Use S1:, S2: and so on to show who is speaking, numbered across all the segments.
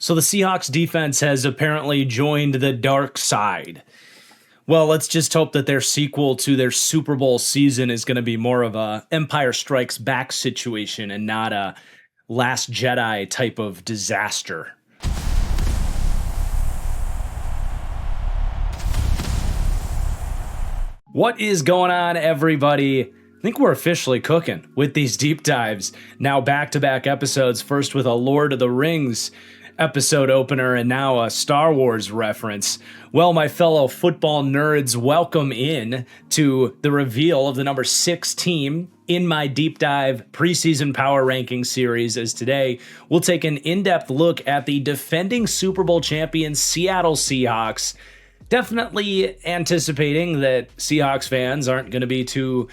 S1: So the Seahawks defense has apparently joined the dark side. Well, let's just hope that their sequel to their Super Bowl season is going to be more of a Empire Strikes Back situation and not a Last Jedi type of disaster. What is going on, everybody? I think we're officially cooking with these deep dives. Now back-to-back episodes, first with a Lord of the Rings episode opener and now a Star Wars reference. Well, my fellow football nerds, welcome in to the reveal of the number 6 team in my deep dive preseason power ranking series, as today we'll take an in-depth look at the defending Super Bowl champions Seattle Seahawks. Definitely anticipating that Seahawks fans aren't going to be too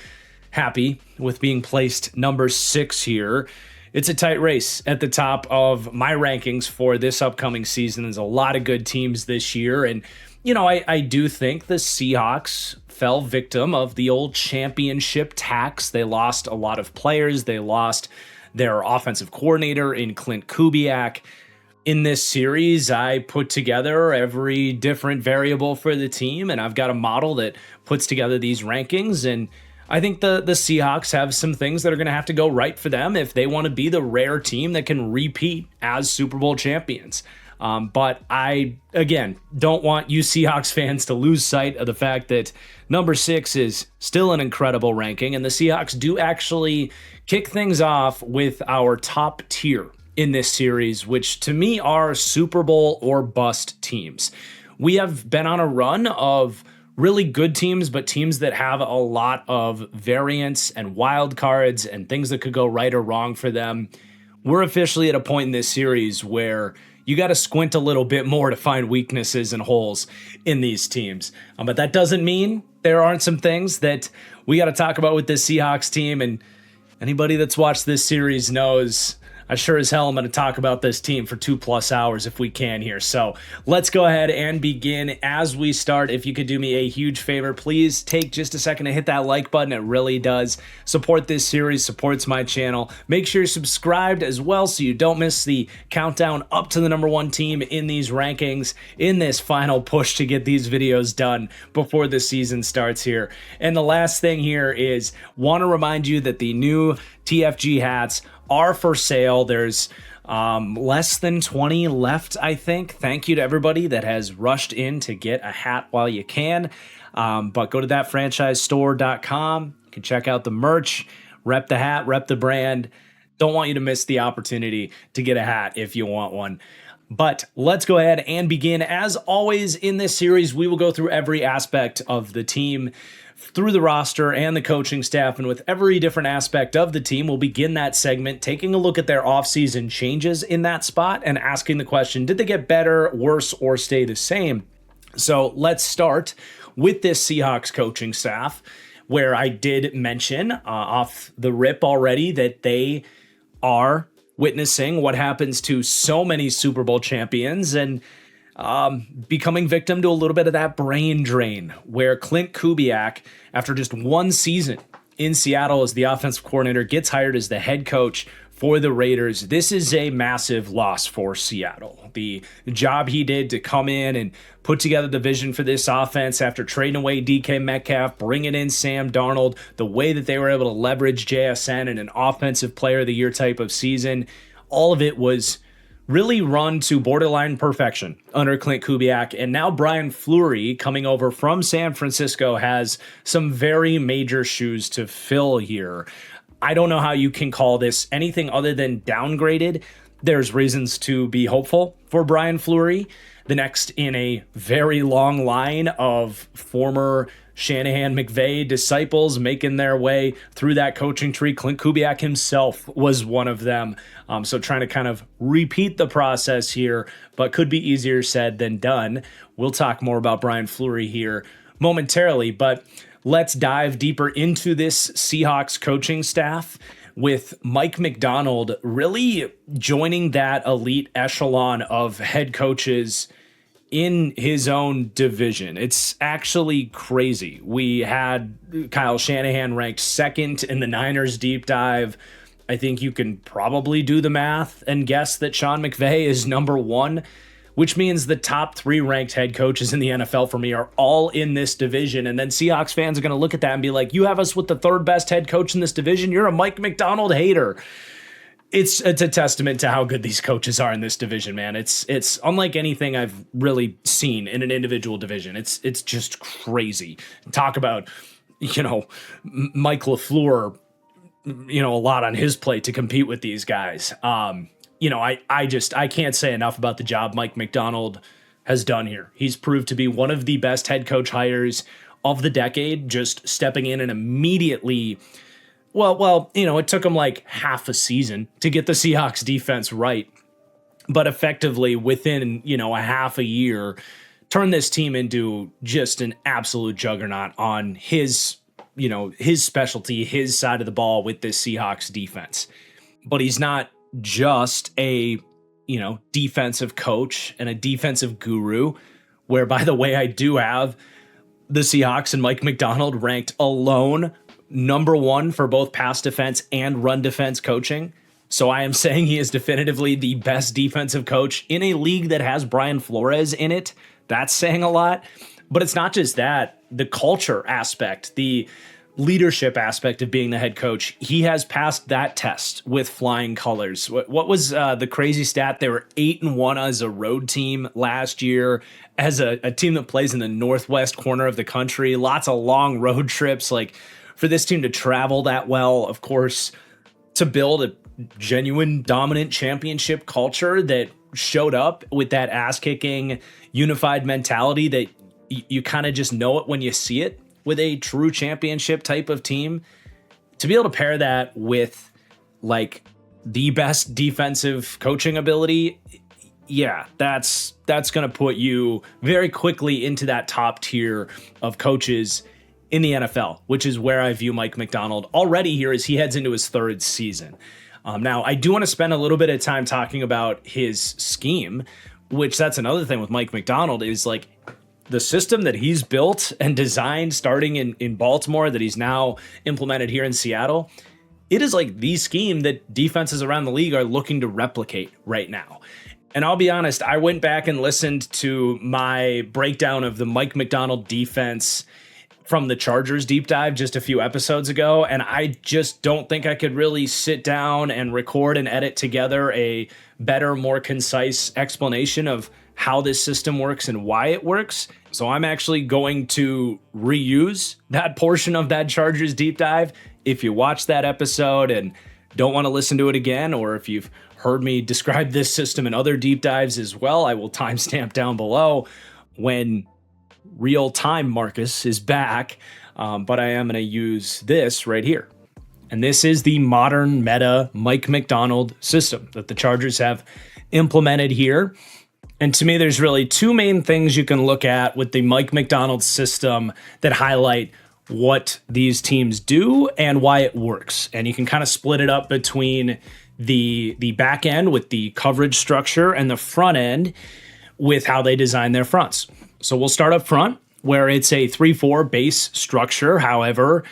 S1: happy with being placed number 6 here. It's a tight race at the top of my rankings for this upcoming season. There's a lot of good teams this year. And, you know, I do think the Seahawks fell victim of the old championship tax. They lost a lot of players. They lost their offensive coordinator in Clint Kubiak. In this series, I put together every different variable for the team, and I've got a model that puts together these rankings. And I think the Seahawks have some things that are going to have to go right for them if they want to be the rare team that can repeat as Super Bowl champions. But I, again, don't want you Seahawks fans to lose sight of the fact that number 6 is still an incredible ranking, and the Seahawks do actually kick things off with our top tier in this series, which to me are Super Bowl or bust teams. We have been on a run of really good teams, but teams that have a lot of variance and wild cards and things that could go right or wrong for them. We're officially at a point in this series where you got to squint a little bit more to find weaknesses and holes in these teams. But that doesn't mean there aren't some things that we got to talk about with this Seahawks team. And anybody that's watched this series knows I sure as hell am going to talk about this team for 2+ hours if we can here. So let's go ahead and begin. As we start, if you could do me a huge favor, please take just a second to hit that like button. It really does support this series, supports my channel. Make sure you're subscribed as well so you don't miss the countdown up to the number 1 team in these rankings in this final push to get these videos done before the season starts here. And the last thing here is want to remind you that the new TFG hats are for sale. There's less than 20 left, I think. Thank you to everybody that has rushed in to get a hat while you can. But go to thatfranchisestore.com. You can check out the merch, rep the hat, rep the brand. Don't want you to miss the opportunity to get a hat if you want one. But let's go ahead and begin. As always in this series, we will go through every aspect of the team through the roster and the coaching staff, and with every different aspect of the team, we'll begin that segment taking a look at their offseason changes in that spot and asking the question, did they get better, worse, or stay the same? So let's start with this Seahawks coaching staff, where I did mention off the rip already that they are witnessing what happens to so many Super Bowl champions and becoming victim to a little bit of that brain drain, where Clint Kubiak, after just 1 season in Seattle as the offensive coordinator, gets hired as the head coach for the Raiders. This is a massive loss for Seattle. The job he did to come in and put together the vision for this offense after trading away DK Metcalf, bringing in Sam Darnold, the way that they were able to leverage JSN in an offensive player of the year type of season, all of it was really run to borderline perfection under Clint Kubiak. And now Brian Fleury, coming over from San Francisco, has some very major shoes to fill here. I don't know how you can call this anything other than downgraded. There's reasons to be hopeful for Brian Fleury, the next in a very long line of former Shanahan-McVay disciples making their way through that coaching tree. Clint Kubiak himself was one of them. So trying to kind of repeat the process here, but could be easier said than done. We'll talk more about Brian Fleury here momentarily, but let's dive deeper into this Seahawks coaching staff with Mike Macdonald really joining that elite echelon of head coaches in his own division. It's actually crazy. We had Kyle Shanahan ranked 2nd in the Niners deep dive. I think you can probably do the math and guess that Sean McVay is number one, which means the top 3 ranked head coaches in the NFL for me are all in this division. And then Seahawks fans are going to look at that and be like, you have us with the 3rd best head coach in this division. You're a Mike Macdonald hater. It's a testament to how good these coaches are in this division, man. It's unlike anything I've really seen in an individual division. It's just crazy. Talk about, Mike LaFleur, a lot on his plate to compete with these guys. I can't say enough about the job Mike Macdonald has done here. He's proved to be one of the best head coach hires of the decade, just stepping in and immediately. Well, it took him like half a season to get the Seahawks defense right, but effectively within, a half a year, turned this team into just an absolute juggernaut on his specialty, his side of the ball with this Seahawks defense. But he's not just a, defensive coach and a defensive guru, where, by the way, I do have the Seahawks and Mike Macdonald ranked alone number 1 for both pass defense and run defense coaching. So I am saying he is definitively the best defensive coach in a league that has Brian Flores in it. That's saying a lot. But it's not just that. The culture aspect, the leadership aspect of being the head coach, he has passed that test with flying colors. What was the crazy stat? They were 8-1 as a road team last year, as a team that plays in the northwest corner of the country. Lots of long road trips. Like, for this team to travel that well, of course, to build a genuine dominant championship culture that showed up with that ass-kicking, unified mentality that you kind of just know it when you see it with a true championship type of team. To be able to pair that with, like, the best defensive coaching ability, yeah, that's going to put you very quickly into that top tier of coaches in the NFL, which is where I view Mike Macdonald already here as he heads into his 3rd season. Now, I do want to spend a little bit of time talking about his scheme, which that's another thing with Mike Macdonald is like the system that he's built and designed starting in Baltimore that he's now implemented here in Seattle. It is like the scheme that defenses around the league are looking to replicate right now. And I'll be honest, I went back and listened to my breakdown of the Mike Macdonald defense from the Chargers deep dive just a few episodes ago, and I just don't think I could really sit down and record and edit together a better, more concise explanation of how this system works and why it works. So I'm actually going to reuse that portion of that Chargers deep dive. If you watch that episode and don't want to listen to it again, or if you've heard me describe this system in other deep dives as well, I will timestamp down below when real time Marcus is back, but I am going to use this right here. And this is the modern meta Mike Macdonald system that the Chargers have implemented here. And to me, there's really 2 main things you can look at with the Mike Macdonald system that highlight what these teams do and why it works. And you can kind of split it up between the back end with the coverage structure and the front end with how they design their fronts. So we'll start up front, where it's a 3-4 base structure. However,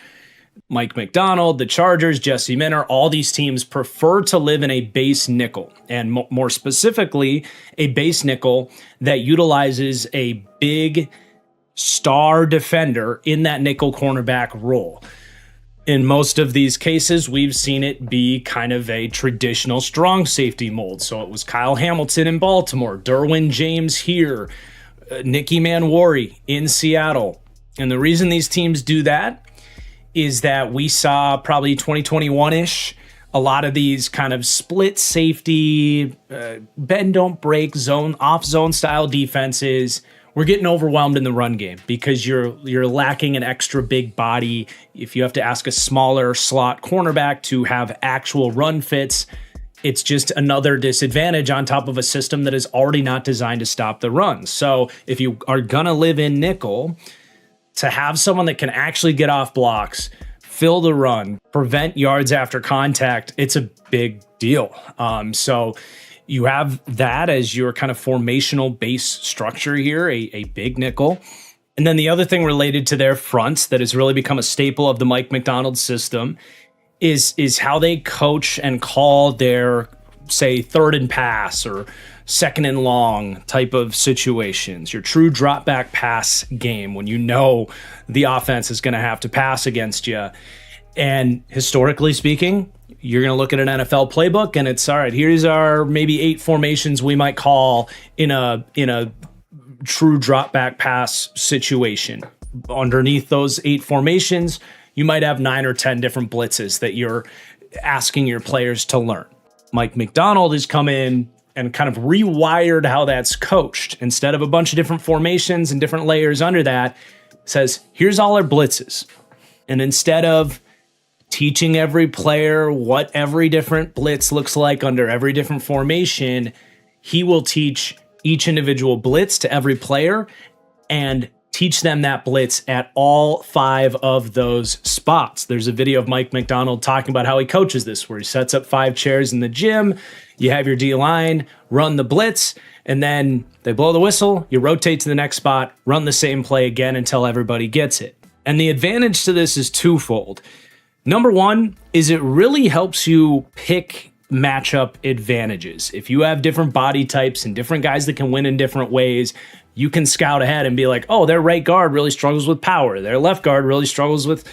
S1: Mike Macdonald, the Chargers, Jesse Minter, all these teams prefer to live in a base nickel, and more specifically, a base nickel that utilizes a big star defender in that nickel cornerback role. In most of these cases, we've seen it be kind of a traditional strong safety mold. So it was Kyle Hamilton in Baltimore, Derwin James here, Nicky Manwari in Seattle. And the reason these teams do that is that we saw probably 2021-ish, a lot of these kind of split safety, bend don't break, off zone style defenses. We're getting overwhelmed in the run game because you're lacking an extra big body. If you have to ask a smaller slot cornerback to have actual run fits, it's just another disadvantage on top of a system that is already not designed to stop the run. So if you are going to live in nickel, to have someone that can actually get off blocks, fill the run, prevent yards after contact, it's a big deal. So you have that as your kind of formational base structure here, a big nickel. And then the other thing related to their fronts that has really become a staple of the Mike Macdonald system is how they coach and call their, say, third and pass or second and long type of situations, your true drop back pass game when you know the offense is going to have to pass against you. And historically speaking, you're going to look at an NFL playbook and it's all right, here's our maybe 8 formations we might call in a true drop back pass situation. Underneath those 8 formations, you might have 9 or 10 different blitzes that you're asking your players to learn. Mike Macdonald has come in and kind of rewired how that's coached. Instead of a bunch of different formations and different layers under that, says, here's all our blitzes. And instead of teaching every player what every different blitz looks like under every different formation, he will teach each individual blitz to every player and teach them that blitz at all 5 of those spots. There's a video of Mike Macdonald talking about how he coaches this, where he sets up 5 chairs in the gym. You have your D-line, run the blitz, and then they blow the whistle, you rotate to the next spot, run the same play again until everybody gets it. And the advantage to this is twofold. Number one is it really helps you pick matchup advantages. If you have different body types and different guys that can win in different ways, you can scout ahead and be like, oh, their right guard really struggles with power. Their left guard really struggles with,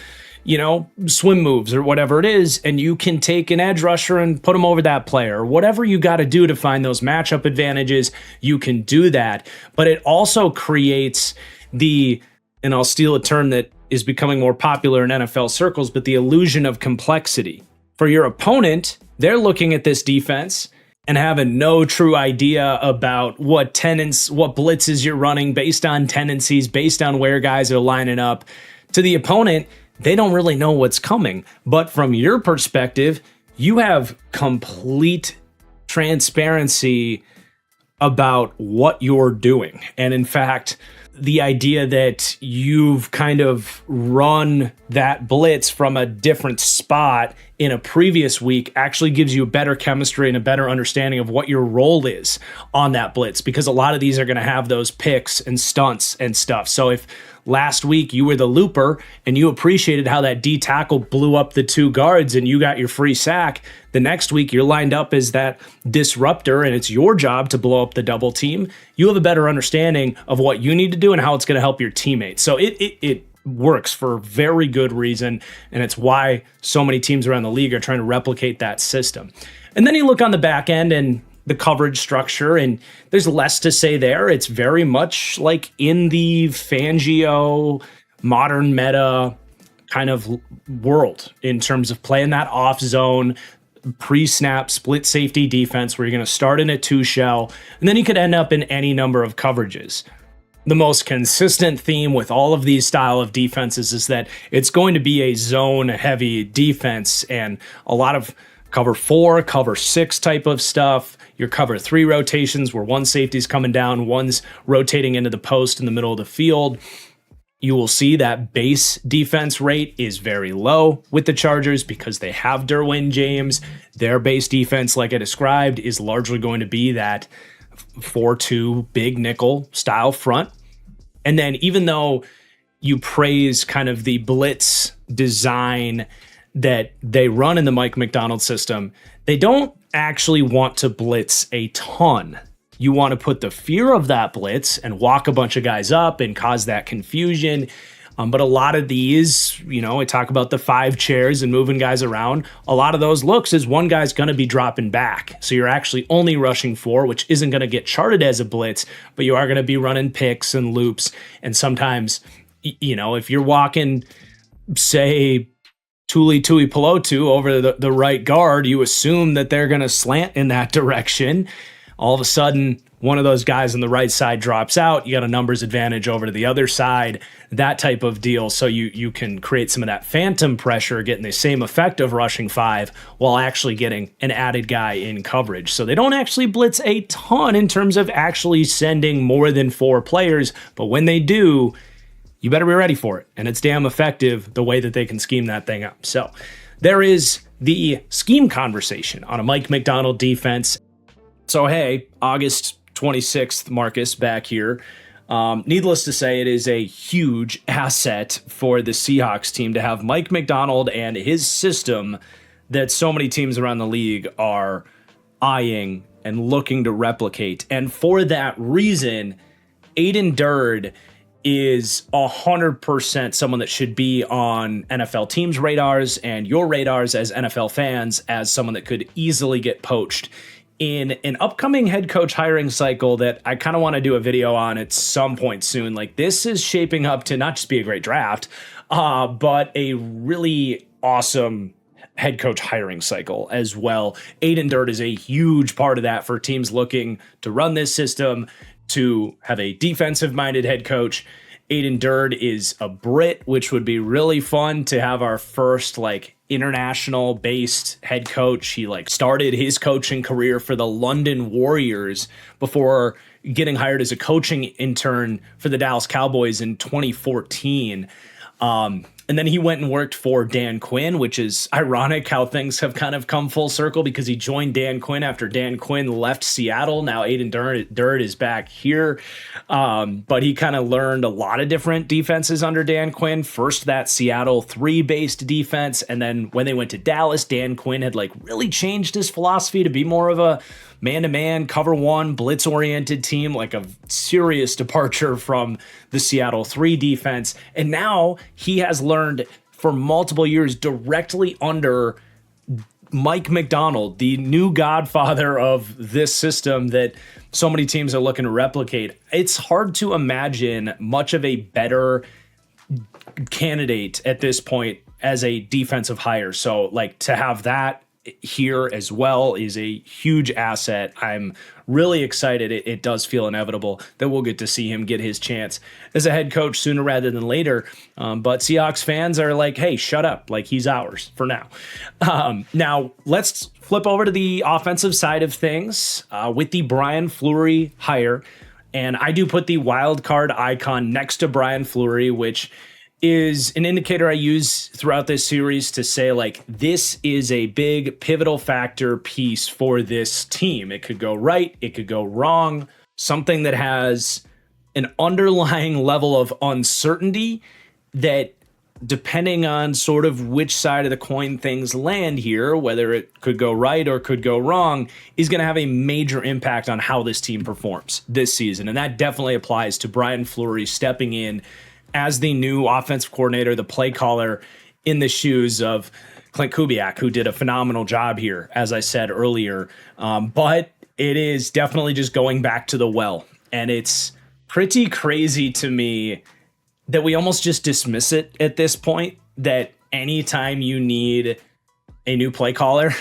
S1: swim moves or whatever it is. And you can take an edge rusher and put them over that player, or whatever you got to do to find those matchup advantages. You can do that. But it also creates and I'll steal a term that is becoming more popular in NFL circles, but the illusion of complexity. For your opponent, they're looking at this defense and having no true idea about what blitzes you're running based on tendencies, based on where guys are lining up. To the opponent, they don't really know what's coming. But from your perspective, you have complete transparency about what you're doing. And in fact, the idea that you've kind of run that blitz from a different spot in a previous week actually gives you a better chemistry and a better understanding of what your role is on that blitz, because a lot of these are going to have those picks and stunts and stuff. So if last week you were the looper and you appreciated how that D tackle blew up the 2 guards and you got your free sack, the next week you're lined up as that disruptor and it's your job to blow up the double team. You have a better understanding of what you need to do and how it's going to help your teammates. So it works for very good reason, and it's why so many teams around the league are trying to replicate that system. And then you look on the back end and the coverage structure, and there's less to say there. It's very much like in the Fangio modern meta kind of world in terms of playing that off zone, pre-snap, split safety defense where you're going to start in a 2 shell, and then you could end up in any number of coverages. The most consistent theme with all of these style of defenses is that it's going to be a zone-heavy defense and a lot of cover 4, cover 6 type of stuff. Your cover 3 rotations where one safety's coming down, one's rotating into the post in the middle of the field. You will see that base defense rate is very low with the Chargers because they have Derwin James. Their base defense, like I described, is largely going to be that 4-2 big nickel style front. And then even though you praise kind of the blitz design that they run in the Mike Macdonald system, they don't actually want to blitz a ton. You want to put the fear of that blitz and walk a bunch of guys up and cause that confusion. But a lot of these, I talk about the 5 chairs and moving guys around. A lot of those looks is one guy's going to be dropping back. So you're actually only rushing 4, which isn't going to get charted as a blitz, but you are going to be running picks and loops. And sometimes, if you're walking, say, Tuli Pelotu over the right guard, you assume that they're going to slant in that direction. All of a sudden, one of those guys on the right side drops out. You got a numbers advantage over to the other side, that type of deal. So you can create some of that phantom pressure, getting the same effect of rushing 5 while actually getting an added guy in coverage. So they don't actually blitz a ton in terms of actually sending more than 4 players. But when they do, you better be ready for it. And it's damn effective the way that they can scheme that thing up. So there is the scheme conversation on a Mike Macdonald defense. So, hey, August 26th, Marcus, back here. Needless to say, it is a huge asset for the Seahawks team to have Mike Macdonald and his system that so many teams around the league are eyeing and looking to replicate. And for that reason, Aiden Durd is 100% someone that should be on NFL teams' radars and your radars as NFL fans, as someone that could easily get poached in an upcoming head coach hiring cycle that I kind of want to do a video on at some point soon. Like, this is shaping up to not just be a great draft, but a really awesome head coach hiring cycle as well. Aiden Durd is a huge part of that for teams looking to run this system, to have a defensive-minded head coach. Aiden Durd is a Brit, which would be really fun to have our first international-based head coach. He started his coaching career for the London Warriors before getting hired as a coaching intern for the Dallas Cowboys in 2014. And then he went and worked for Dan Quinn, which is ironic how things have kind of come full circle, because he joined Dan Quinn after Dan Quinn left Seattle. Now Aiden Durd is back here. But he kind of learned a lot of different defenses under Dan Quinn. First, that Seattle 3-based defense. And then when they went to Dallas, Dan Quinn had really changed his philosophy to be more of a man-to-man, cover one, blitz-oriented team, like a serious departure from the Seattle 3 defense. And now he has learned for multiple years directly under Mike Macdonald, the new godfather of this system that so many teams are looking to replicate. It's hard to imagine much of a better candidate at this point as a defensive hire. So to have that here as well is a huge asset. I'm really excited. It does feel inevitable that we'll get to see him get his chance as a head coach sooner rather than later. But Seahawks fans are hey, shut up. He's ours for now. Now let's flip over to the offensive side of things with the Brian Fleury hire. And I do put the wild card icon next to Brian Fleury, which is an indicator I use throughout this series to say, this is a big pivotal factor piece for this team. It could go right, it could go wrong. Something that has an underlying level of uncertainty that, depending on sort of which side of the coin things land here, whether it could go right or could go wrong, is going to have a major impact on how this team performs this season. And that definitely applies to Brian Fleury stepping in as the new offensive coordinator, the play caller, in the shoes of Clint Kubiak, who did a phenomenal job here, as I said earlier. But it is definitely just going back to the well. And it's pretty crazy to me that we almost just dismiss it at this point, that anytime you need a new play caller,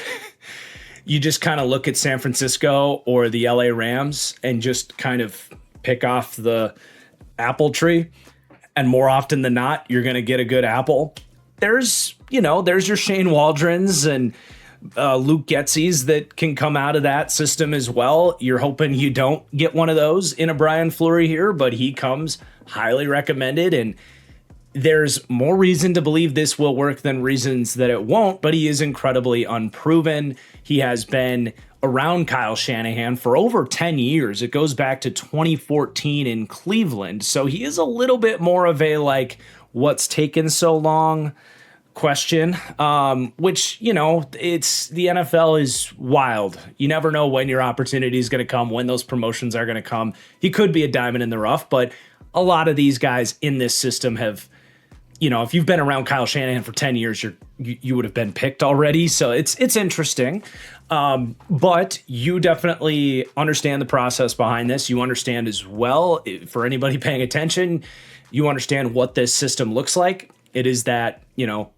S1: you just kind of look at San Francisco or the LA Rams and just kind of pick off the apple tree. And more often than not, you're going to get a good apple. There's your Shane Waldrons and Luke Getzey's that can come out of that system as well. You're hoping you don't get one of those in a Brian Fleury here, but he comes highly recommended. And there's more reason to believe this will work than reasons that it won't, but he is incredibly unproven. He has been around Kyle Shanahan for over 10 years. It goes back to 2014 in Cleveland. So he is a little bit more of a what's taken so long question, which, it's the NFL is wild. You never know when your opportunity is going to come, when those promotions are going to come. He could be a diamond in the rough, but a lot of these guys in this system have, if you've been around Kyle Shanahan for 10 years, you would have been picked already. So it's interesting. But you definitely understand the process behind this. You understand as well, for anybody paying attention, you understand what this system looks like. It is that,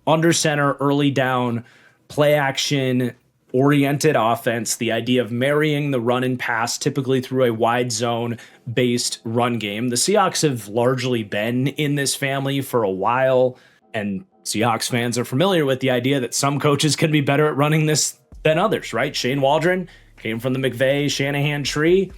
S1: under center, early down, play action oriented offense, the idea of marrying the run and pass typically through a wide zone based run game. The Seahawks have largely been in this family for a while, and Seahawks fans are familiar with the idea that some coaches can be better at running this than others, right? Shane Waldron came from the McVay Shanahan tree.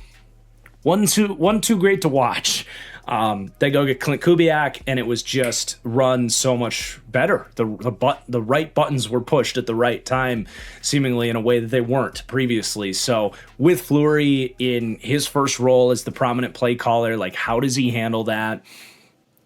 S1: One too great to watch. They go get Clint Kubiak, and it was just run so much better. The right buttons were pushed at the right time, seemingly in a way that they weren't previously. So with Fleury in his first role as the prominent play caller, how does he handle that?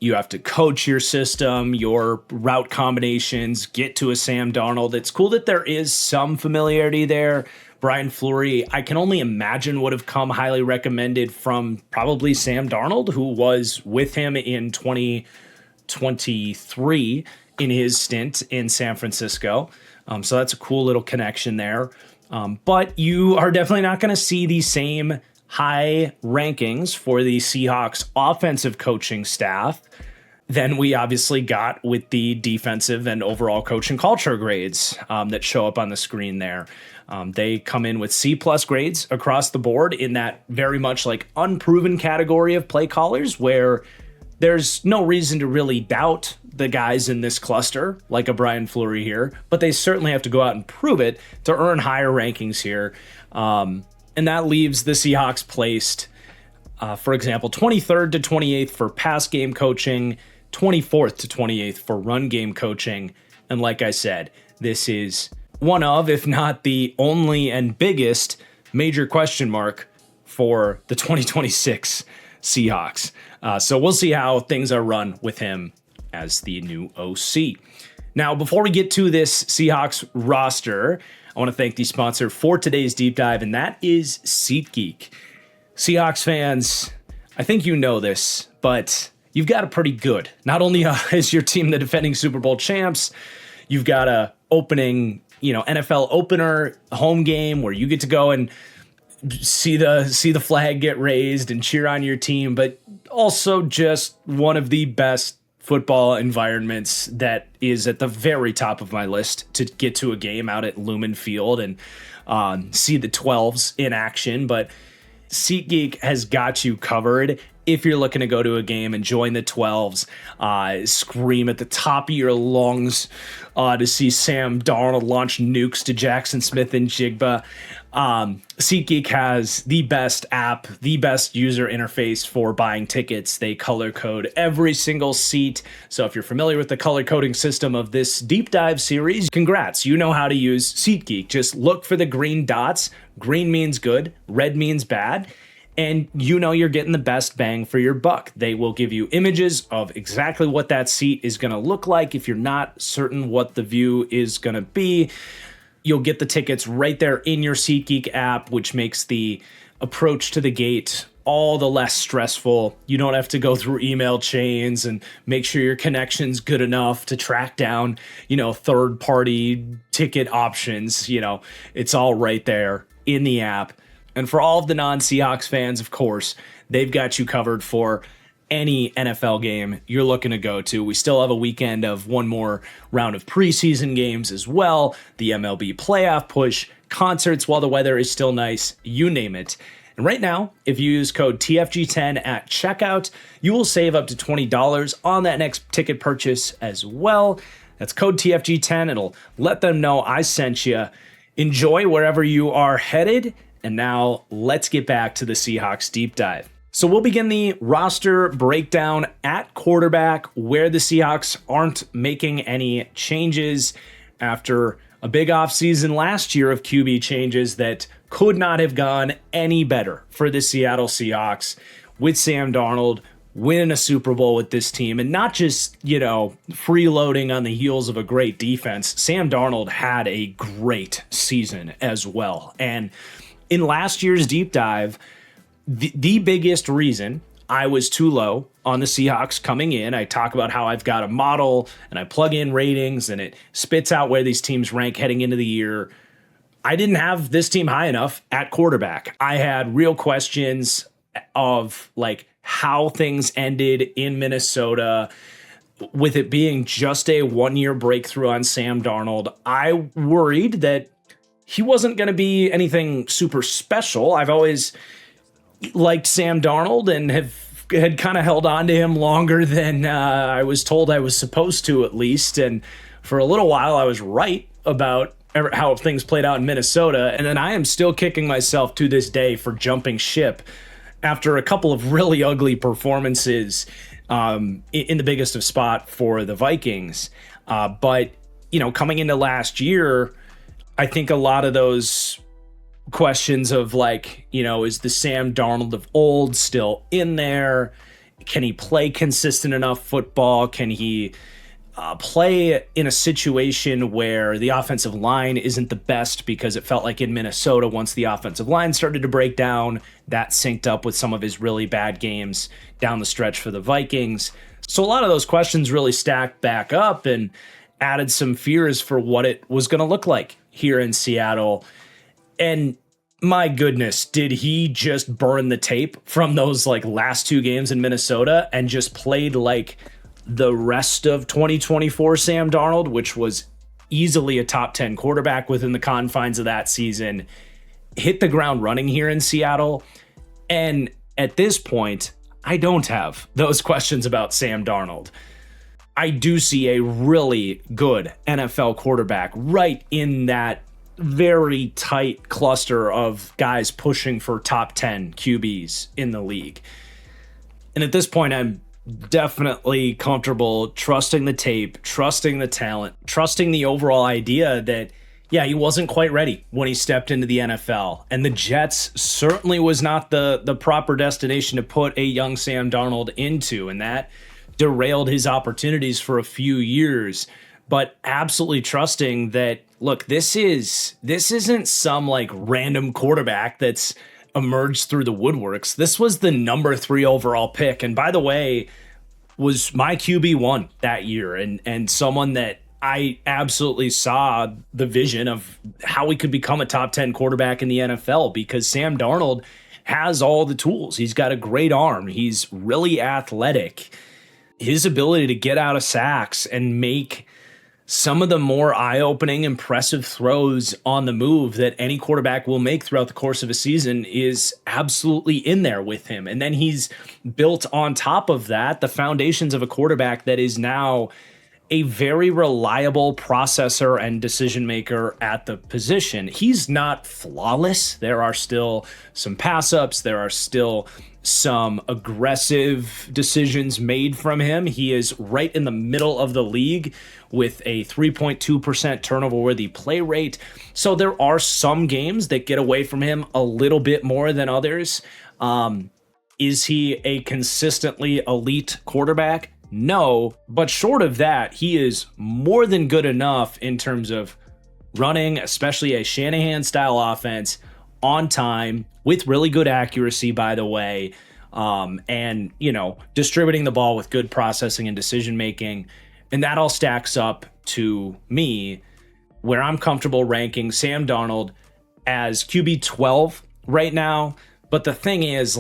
S1: You have to coach your system, your route combinations, get to a Sam Darnold. It's cool that there is some familiarity there. Brian Fleury, I can only imagine, would have come highly recommended from probably Sam Darnold, who was with him in 2023 in his stint in San Francisco. So that's a cool little connection there. But you are definitely not going to see the same high rankings for the Seahawks offensive coaching staff than we obviously got with the defensive and overall coaching culture grades that show up on the screen there. They come in with C+ grades across the board in that very much like unproven category of play callers where there's no reason to really doubt the guys in this cluster, like a Brian Fleury here, but they certainly have to go out and prove it to earn higher rankings here. And that leaves the Seahawks placed, for example, 23rd to 28th for pass game coaching, 24th to 28th for run game coaching. And like I said, this is one of, if not the only and biggest major question mark for the 2026 Seahawks. So we'll see how things are run with him as the new OC. Now, before we get to this Seahawks roster, I want to thank the sponsor for today's deep dive, and that is SeatGeek. Seahawks fans, I think you know this, but you've got it pretty good. Not only is your team the defending Super Bowl champs, you've got a opening, NFL opener home game where you get to go and see the flag get raised and cheer on your team, but also just one of the best football environments that is at the very top of my list to get to a game out at Lumen Field and see the 12s in action. But SeatGeek has got you covered if you're looking to go to a game and join the 12s, scream at the top of your lungs to see Sam Darnold launch nukes to Jackson Smith and Jigba. SeatGeek has the best app, the best user interface for buying tickets. They color code every single seat. So if you're familiar with the color coding system of this deep dive series, congrats. You know how to use SeatGeek. Just look for the green dots. Green means good, red means bad. And you're getting the best bang for your buck. They will give you images of exactly what that seat is going to look like. If you're not certain what the view is going to be, you'll get the tickets right there in your SeatGeek app, which makes the approach to the gate all the less stressful. You don't have to go through email chains and make sure your connection's good enough to track down, third-party ticket options. It's all right there in the app. And for all of the non-Seahawks fans, of course, they've got you covered for any NFL game you're looking to go to. We still have a weekend of one more round of preseason games as well, the MLB playoff push, concerts while the weather is still nice, you name it. And right now, if you use code TFG10 at checkout, you will save up to $20 on that next ticket purchase as well. That's code TFG10. It'll let them know I sent you. Enjoy wherever you are headed. And now let's get back to the Seahawks deep dive. So we'll begin the roster breakdown at quarterback, where the Seahawks aren't making any changes after a big offseason last year of QB changes that could not have gone any better for the Seattle Seahawks with Sam Darnold winning a Super Bowl with this team, and not just, freeloading on the heels of a great defense. Sam Darnold had a great season as well. And in last year's deep dive, the biggest reason I was too low on the Seahawks coming in, I talk about how I've got a model and I plug in ratings and it spits out where these teams rank heading into the year. I didn't have this team high enough at quarterback. I had real questions of how things ended in Minnesota, with it being just a one-year breakthrough on Sam Darnold. I worried that he wasn't going to be anything super special. I've always liked Sam Darnold and had kind of held on to him longer than I was told I was supposed to, at least. And for a little while, I was right about how things played out in Minnesota. And then I am still kicking myself to this day for jumping ship after a couple of really ugly performances in the biggest of spot for the Vikings. But, coming into last year, I think a lot of those questions of is the Sam Darnold of old still in there? Can he play consistent enough football? Can he play in a situation where the offensive line isn't the best? Because it felt like in Minnesota, once the offensive line started to break down, that synced up with some of his really bad games down the stretch for the Vikings. So a lot of those questions really stacked back up and added some fears for what it was going to look like here in Seattle. And my goodness, did he just burn the tape from those like last two games in Minnesota and just played like the rest of 2024 Sam Darnold, which was easily a top 10 quarterback within the confines of that season, hit the ground running here in Seattle. And at this point, I don't have those questions about Sam Darnold. I do see a really good NFL quarterback right in that very tight cluster of guys pushing for top 10 QBs in the league. And at this point, I'm definitely comfortable trusting the tape, trusting the talent, trusting the overall idea that, yeah, he wasn't quite ready when he stepped into the NFL. And the Jets certainly was not the proper destination to put a young Sam Darnold into, and that derailed his opportunities for a few years. But absolutely trusting that, look, this isn't some like random quarterback that's emerged through the woodworks. This was the number 3 overall pick. And by the way, was my QB1 that year, and someone that I absolutely saw the vision of how he could become a top 10 quarterback in the NFL, because Sam Darnold has all the tools. He's got a great arm. He's really athletic. His ability to get out of sacks and make some of the more eye-opening, impressive throws on the move that any quarterback will make throughout the course of a season is absolutely in there with him. And then he's built on top of that the foundations of a quarterback that is now a very reliable processor and decision maker at the position. He's not flawless. There are still some pass ups. There are still some aggressive decisions made from him. He is right in the middle of the league with a 3.2% turnover worthy play rate. So there are some games that get away from him a little bit more than others. Is he a consistently elite quarterback? No, but short of that, he is more than good enough in terms of running, especially a Shanahan-style offense, on time, with really good accuracy, by the way, and, distributing the ball with good processing and decision-making. And that all stacks up to me where I'm comfortable ranking Sam Darnold as QB 12 right now. But the thing is,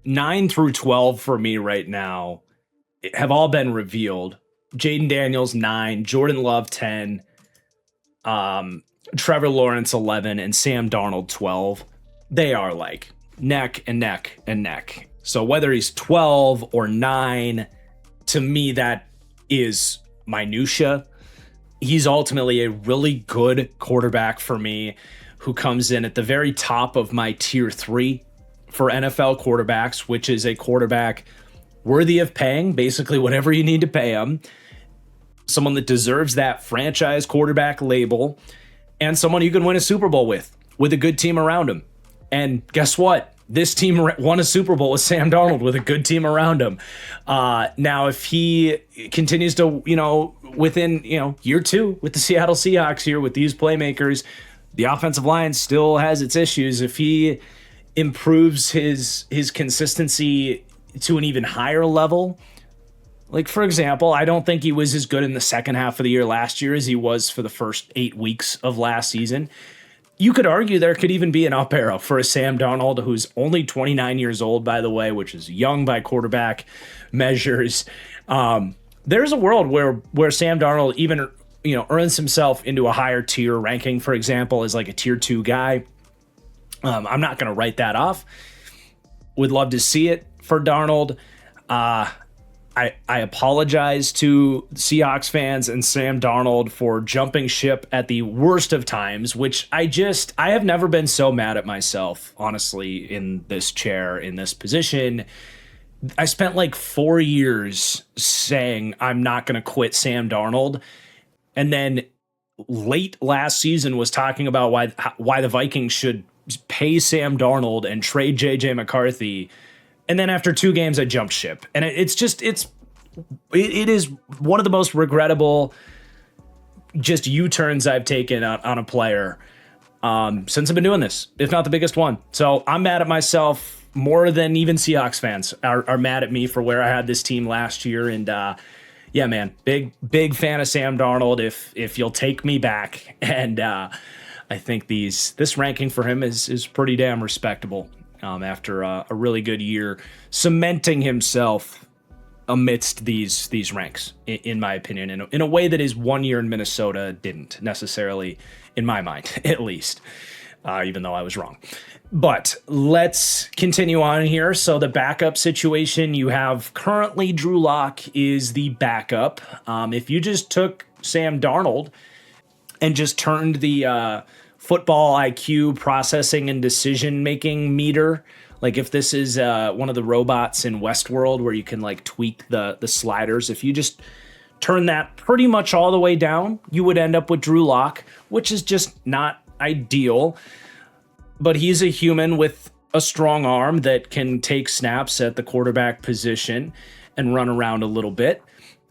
S1: 9 through 12 for me right now have all been revealed. Jaden Daniels 9, Jordan Love 10, Trevor Lawrence 11, and Sam Darnold 12. They are neck and neck and neck. So whether he's 12 or 9, to me that is minutia. He's ultimately a really good quarterback for me, who comes in at the very top of my tier 3 for NFL quarterbacks, which is a quarterback worthy of paying basically whatever you need to pay him, someone that deserves that franchise quarterback label, and someone you can win a Super Bowl with a good team around him. And guess what? This team won a Super Bowl with Sam Darnold with a good team around him. Now, if he continues to, within, year 2 with the Seattle Seahawks here with these playmakers, the offensive line still has its issues. If he improves his consistency to an even higher level, for example, I don't think he was as good in the second half of the year last year as he was for the first 8 weeks of last season. You could argue there could even be an up arrow for a Sam Darnold, who's only 29 years old, by the way, which is young by quarterback measures. There's a world where Sam Darnold even, earns himself into a higher tier ranking, for example, as a tier 2 guy. I'm not going to write that off. Would love to see it for Darnold. I apologize to Seahawks fans and Sam Darnold for jumping ship at the worst of times, which I have never been so mad at myself, honestly, in this chair, in this position. I spent 4 years saying I'm not going to quit Sam Darnold, and then late last season was talking about why the Vikings should pay Sam Darnold and trade JJ McCarthy And then after 2 games, I jumped ship. And it is one of the most regrettable just U-turns I've taken on a player since I've been doing this, if not the biggest one. So I'm mad at myself more than even Seahawks fans are mad at me for where I had this team last year. And yeah, man, big fan of Sam Darnold. If you'll take me back, and I think this ranking for him is pretty damn respectable after a really good year, cementing himself amidst these ranks, in my opinion, in a way that his 1 year in Minnesota didn't necessarily, in my mind, at least, even though I was wrong. But let's continue on here. So the backup situation, you have currently Drew Lock is the backup. If you just took Sam Darnold and just turned the football IQ processing and decision-making meter, like if this is one of the robots in Westworld where you can like tweak the sliders, if you just turn that pretty much all the way down, you would end up with Drew Lock, which is just not ideal. But he's a human with a strong arm that can take snaps at the quarterback position and run around a little bit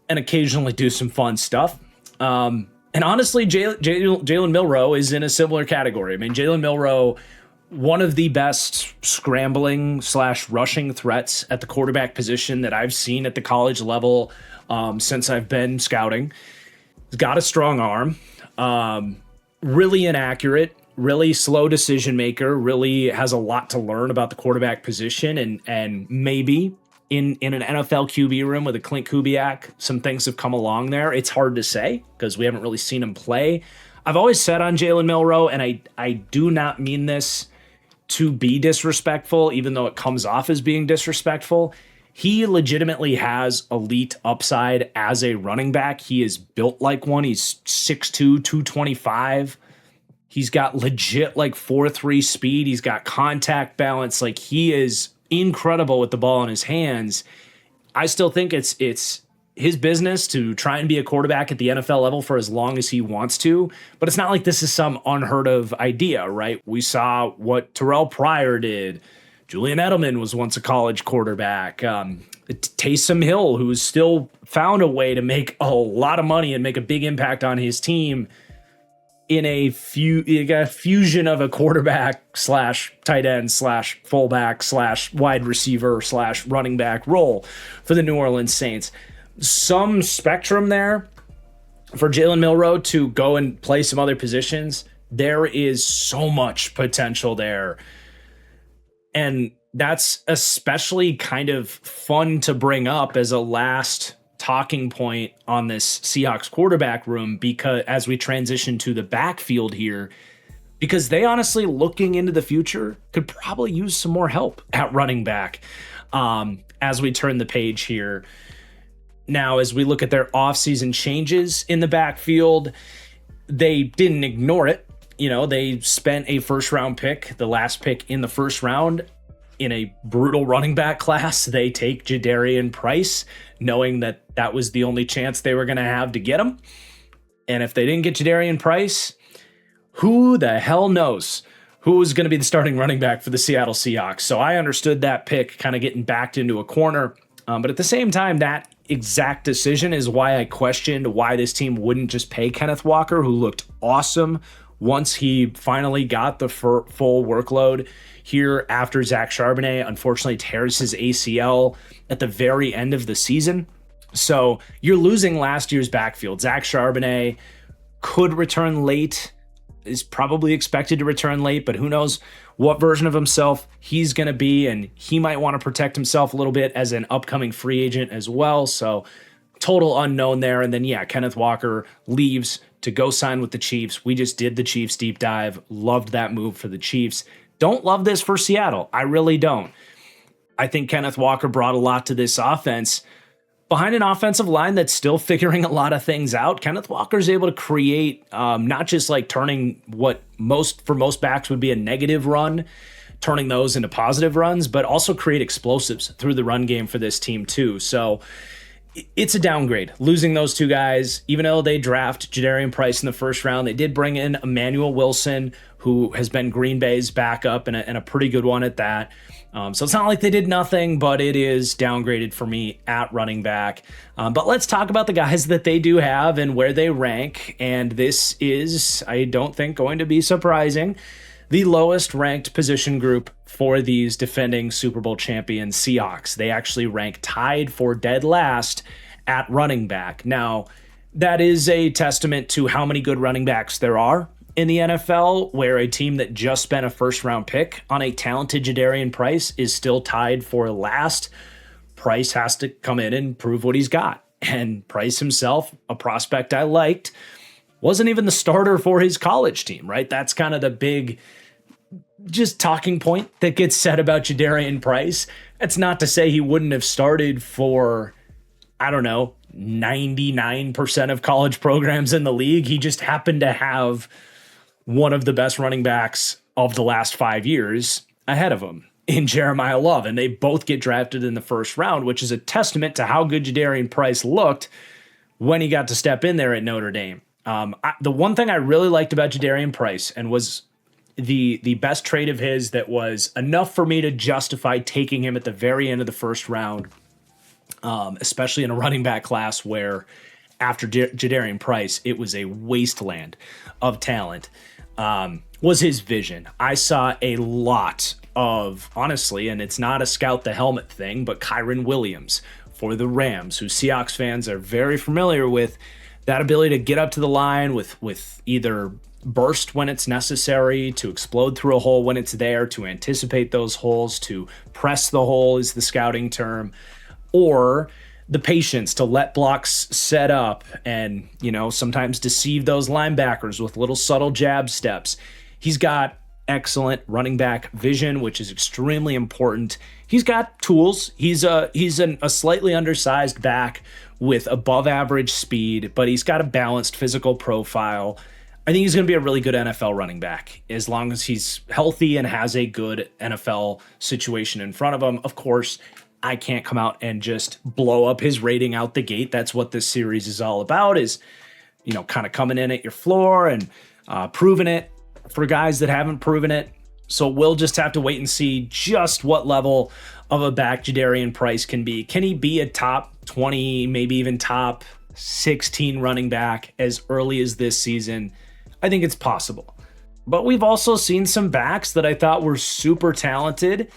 S1: and occasionally do some fun stuff. And honestly, Jalen Milroe is in a similar category. I mean, Jalen Milroe, one of the best scrambling / rushing threats at the quarterback position that I've seen at the college level since I've been scouting. He's got a strong arm, really inaccurate, really slow decision maker, really has a lot to learn about the quarterback position, and maybe in an NFL QB room with a Clint Kubiak, some things have come along there. It's hard to say because we haven't really seen him play. I've always said on Jalen Milroe, and I do not mean this to be disrespectful, even though it comes off as being disrespectful. He legitimately has elite upside as a running back. He is built like one. He's 6'2", 225. He's got legit like 4.3 speed. He's got contact balance. Like, he is incredible with the ball in his hands. I still think it's his business to try and be a quarterback at the NFL level for as long as he wants to, but it's not like this is some unheard of idea, right? We saw what Terrell Pryor did. Julian Edelman was once a college quarterback. Taysom Hill, who's still found a way to make a lot of money and make a big impact on his team in a fusion of a quarterback / tight end / fullback / wide receiver / running back role for the New Orleans Saints. Some spectrum there for Jalen Milroe to go and play some other positions. There is so much potential there. And that's especially kind of fun to bring up as a last talking point on this Seahawks quarterback room, because as we transition to the backfield here, because they honestly, looking into the future, could probably use some more help at running back as we turn the page here. Now, as we look at their offseason changes in the backfield, they didn't ignore it. You know, they spent a first-round pick, the last pick in the first round, in a brutal running back class. They take Jadarian Price, knowing that that was the only chance they were going to have to get him. And if they didn't get Jadarian Price, who the hell knows who was going to be the starting running back for the Seattle Seahawks. So I understood that pick kind of getting backed into a corner. But at the same time, that exact decision is why I questioned why this team wouldn't just pay Kenneth Walker, who looked awesome once he finally got the full workload here after Zach Charbonnet unfortunately tears his ACL at the very end of the season. So you're losing last year's backfield. Zach Charbonnet could return late, is probably expected to return late, but who knows what version of himself he's going to be, and he might want to protect himself a little bit as an upcoming free agent as well. So total unknown there. And then, yeah, Kenneth Walker leaves to go sign with the Chiefs. We just did the Chiefs deep dive. Loved that move for the Chiefs. Don't love this for Seattle. I really don't. I think Kenneth Walker brought a lot to this offense. Behind an offensive line that's still figuring a lot of things out, Kenneth Walker's able to create not just like turning what for most backs would be a negative run, turning those into positive runs, but also create explosives through the run game for this team too. So it's a downgrade losing those two guys. Even though they draft Jadarian Price in the first round, they did bring in Emmanuel Wilson, who has been Green Bay's backup and a pretty good one at that. So it's not like they did nothing, but it is downgraded for me at running back. But let's talk about the guys that they do have and where they rank. And this is, I don't think, going to be surprising, the lowest ranked position group for these defending Super Bowl champion Seahawks. They actually rank tied for dead last at running back. Now, that is a testament to how many good running backs there are in the NFL, where a team that just spent a first-round pick on a talented Jadarian Price is still tied for last. Price has to come in and prove what he's got. And Price himself, a prospect I liked, wasn't even the starter for his college team, right? That's kind of the big just talking point that gets said about Jadarian Price. That's not to say he wouldn't have started for, 99% of college programs in the league. He just happened to have one of the best running backs of the last 5 years ahead of him in Jeremiah Love. And they both get drafted in the first round, which is a testament to how good Jadarian Price looked when he got to step in there at Notre Dame. The one thing I really liked about Jadarian Price, and was the best trade of his that was enough for me to justify taking him at the very end of the first round, especially in a running back class where after Jadarian Price, it was a wasteland of talent, was his vision. I saw a lot of, honestly, and it's not a scout the helmet thing, but Kyron Williams for the Rams, who Seahawks fans are very familiar with, that ability to get up to the line with either burst when it's necessary, to explode through a hole when it's there, to anticipate those holes, to press the hole is the scouting term, or the patience to let blocks set up and, sometimes deceive those linebackers with little subtle jab steps. He's got excellent running back vision, which is extremely important. He's got tools. He's a slightly undersized back with above average speed, but he's got a balanced physical profile. I think he's going to be a really good NFL running back as long as he's healthy and has a good NFL situation in front of him. Of course, I can't come out and just blow up his rating out the gate. That's what this series is all about, is, kind of coming in at your floor and proving it for guys that haven't proven it. So we'll just have to wait and see just what level of a back Jadarian Price can be. Can he be a top 20, maybe even top 16 running back as early as this season? I think it's possible. But we've also seen some backs that I thought were super talented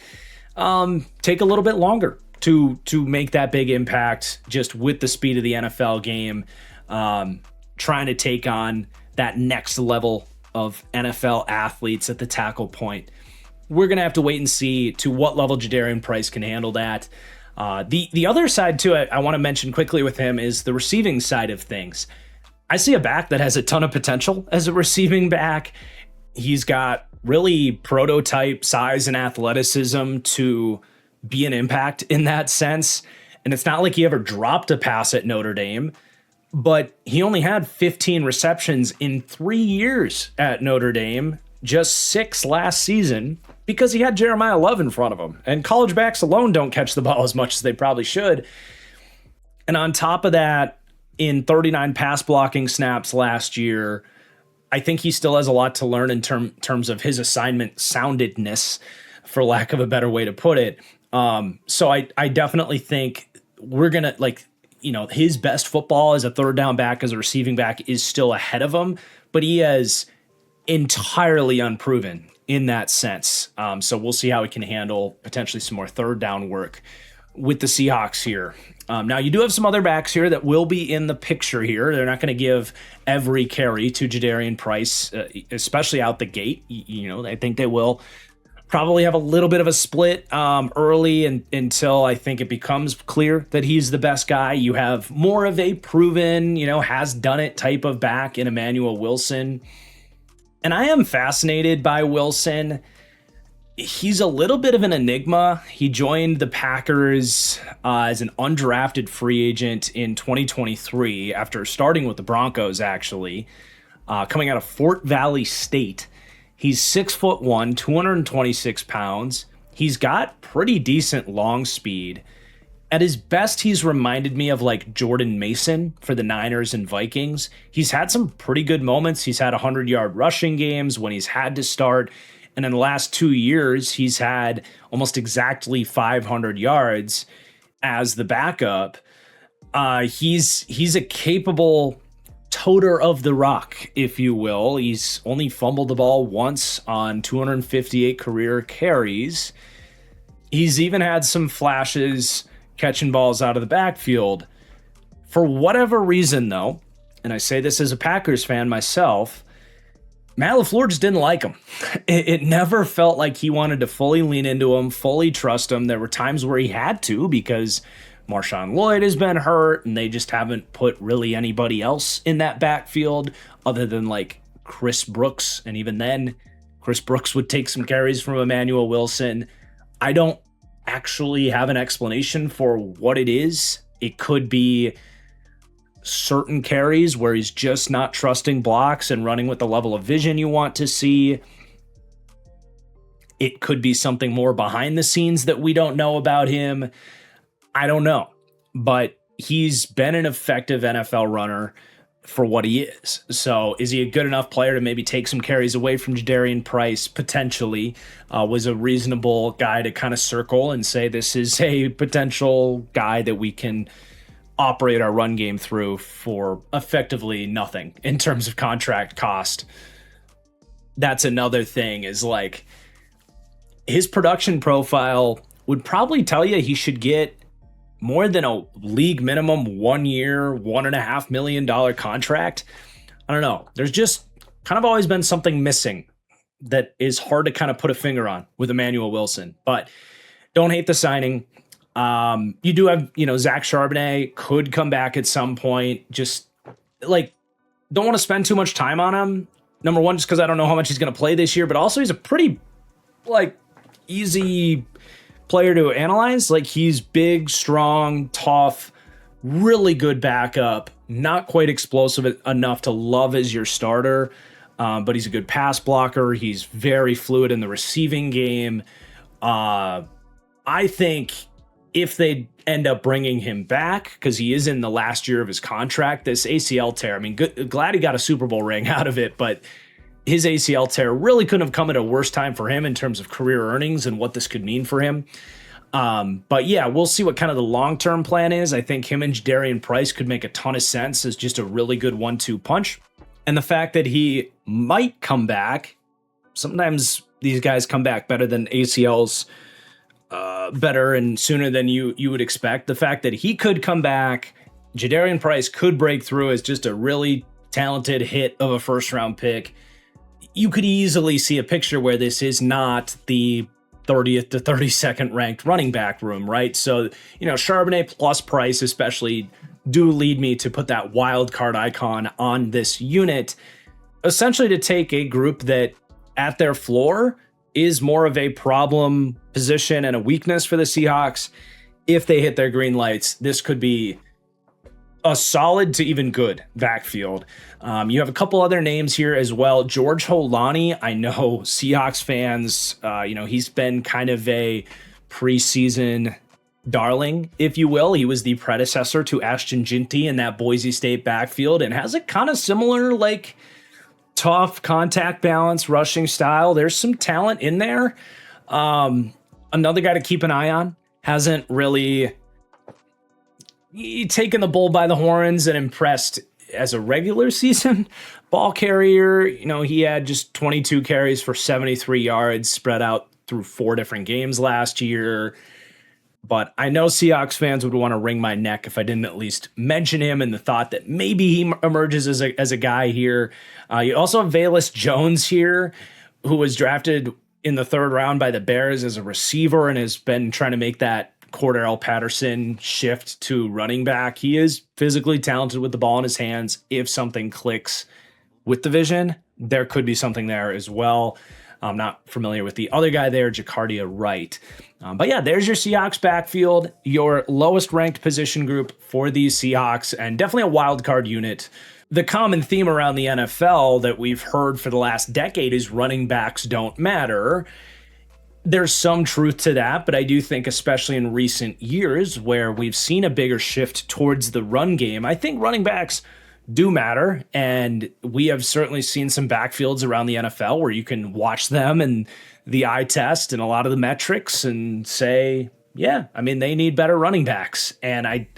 S1: take a little bit longer to make that big impact just with the speed of the NFL game, trying to take on that next level of NFL athletes at the tackle point. We're going to have to wait and see to what level Jadarian Price can handle that. The other side to it I want to mention quickly with him is the receiving side of things. I see a back that has a ton of potential as a receiving back. He's got really prototype size and athleticism to be an impact in that sense. And it's not like he ever dropped a pass at Notre Dame, but he only had 15 receptions in 3 years at Notre Dame, just 6 last season, because he had Jeremiah Love in front of him. And college backs alone don't catch the ball as much as they probably should. And on top of that, in 39 pass blocking snaps last year, I think he still has a lot to learn in terms of his assignment soundedness, for lack of a better way to put it. So I definitely think we're going to, his best football as a third down back, as a receiving back, is still ahead of him, but he is entirely unproven in that sense. So we'll see how he can handle potentially some more third down work with the Seahawks here. Now, you do have some other backs here that will be in the picture here. They're not going to give every carry to Jadarian Price, especially out the gate. I think they will probably have a little bit of a split early until I think it becomes clear that he's the best guy. You have more of a proven, has done it type of back in Emmanuel Wilson. And I am fascinated by Wilson. He's a little bit of an enigma. He joined the Packers as an undrafted free agent in 2023 after starting with the Broncos, actually, coming out of Fort Valley State. He's 6'1", 226 pounds. He's got pretty decent long speed. At his best, he's reminded me of like Jordan Mason for the Niners and Vikings. He's had some pretty good moments. He's had 100-yard rushing games when he's had to start. And in the last 2 years, he's had almost exactly 500 yards as the backup. He's a capable toter of the rock, if you will. He's only fumbled the ball once on 258 career carries. He's even had some flashes catching balls out of the backfield. For whatever reason, though, and I say this as a Packers fan myself, Matt LaFleur just didn't like him. It never felt like he wanted to fully lean into him, fully trust him. There were times where he had to because Marshawn Lloyd has been hurt, and they just haven't put really anybody else in that backfield other than like Chris Brooks. And even then, Chris Brooks would take some carries from Emmanuel Wilson. I don't actually have an explanation for what it is. It could be certain carries where he's just not trusting blocks and running with the level of vision you want to see. It could be something more behind the scenes that we don't know about him. I don't know, but he's been an effective NFL runner for what he is. So is he a good enough player to maybe take some carries away from Jadarian Price? Potentially. Was a reasonable guy to kind of circle and say this is a potential guy that we can operate our run game through for effectively nothing in terms of contract cost. That's another thing, is like his production profile would probably tell you he should get more than a league minimum 1 year, $1.5 million contract. I don't know. There's just kind of always been something missing that is hard to kind of put a finger on with Emmanuel Wilson, but don't hate the signing. You do have, Zach Charbonnet could come back at some point. Just like, don't want to spend too much time on him. Number one, just because I don't know how much he's going to play this year, but also he's a pretty easy player to analyze. Like, he's big, strong, tough, really good backup, not quite explosive enough to love as your starter, but he's a good pass blocker. He's very fluid in the receiving game. I think if they end up bringing him back, because he is in the last year of his contract, this ACL tear, glad he got a Super Bowl ring out of it, but his ACL tear really couldn't have come at a worse time for him in terms of career earnings and what this could mean for him. But yeah, we'll see what kind of the long-term plan is. I think him and Jadarian Price could make a ton of sense as just a really good 1-2 punch. And the fact that he might come back, sometimes these guys come back better than ACLs, better and sooner than you would expect. The fact that he could come back, Jadarian Price could break through as just a really talented hit of a first-round pick. You could easily see a picture where this is not the 30th to 32nd ranked running back room, right? So, Charbonnet plus Price especially do lead me to put that wild card icon on this unit, essentially to take a group that at their floor is more of a problem position and a weakness for the Seahawks. If they hit their green lights, this could be a solid to even good backfield. You have a couple other names here as well. George Holani, I know Seahawks fans, he's been kind of a preseason darling, if you will. He was the predecessor to Ashton Ginty in that Boise State backfield and has a kind of similar, tough contact balance, rushing style. There's some talent in there. Another guy to keep an eye on. Hasn't really taken the bull by the horns and impressed as a regular season ball carrier. He had just 22 carries for 73 yards spread out through 4 different games last year. But I know Seahawks fans would want to wring my neck if I didn't at least mention him in the thought that maybe he emerges as a guy here. You also have Velus Jones here, who was drafted in the 3rd round by the Bears as a receiver and has been trying to make that Cordarrelle Patterson shift to running back. He is physically talented with the ball in his hands. If something clicks with the vision, there could be something there as well. I'm not familiar with the other guy there, Jacardia Wright. But yeah, there's your Seahawks backfield, your lowest ranked position group for these Seahawks, and definitely a wild card unit. The common theme around the NFL that we've heard for the last decade is running backs don't matter. There's some truth to that, but I do think especially in recent years where we've seen a bigger shift towards the run game, I think running backs do matter. And we have certainly seen some backfields around the NFL where you can watch them and the eye test and a lot of the metrics and say, yeah, I mean, they need better running backs. And I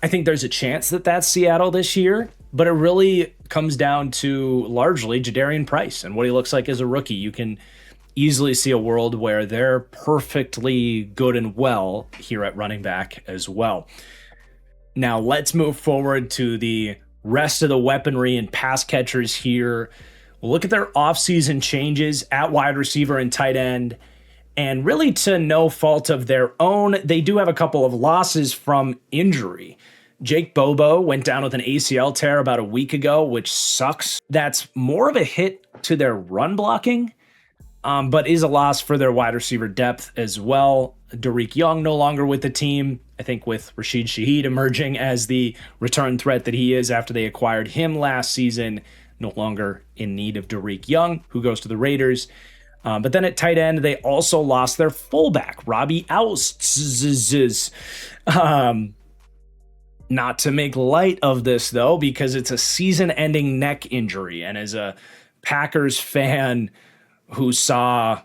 S1: think there's a chance that that's Seattle this year, but it really comes down to largely Jadarian Price and what he looks like as a rookie. You can easily see a world where they're perfectly good and well here at running back as well. Now let's move forward to the rest of the weaponry and pass catchers here. We'll look at their offseason changes at wide receiver and tight end. And really, to no fault of their own, they do have a couple of losses from injury. Jake Bobo went down with an ACL tear about a week ago, which sucks. That's more of a hit to their run blocking, but is a loss for their wide receiver depth as well. Derek Young no longer with the team. I think with Rashid Shaheed emerging as the return threat that he is after they acquired him last season, no longer in need of Derek Young, who goes to the Raiders. But then at tight end, they also lost their fullback, Robbie Ousts. Not to make light of this, though, because it's a season-ending neck injury. And as a Packers fan who saw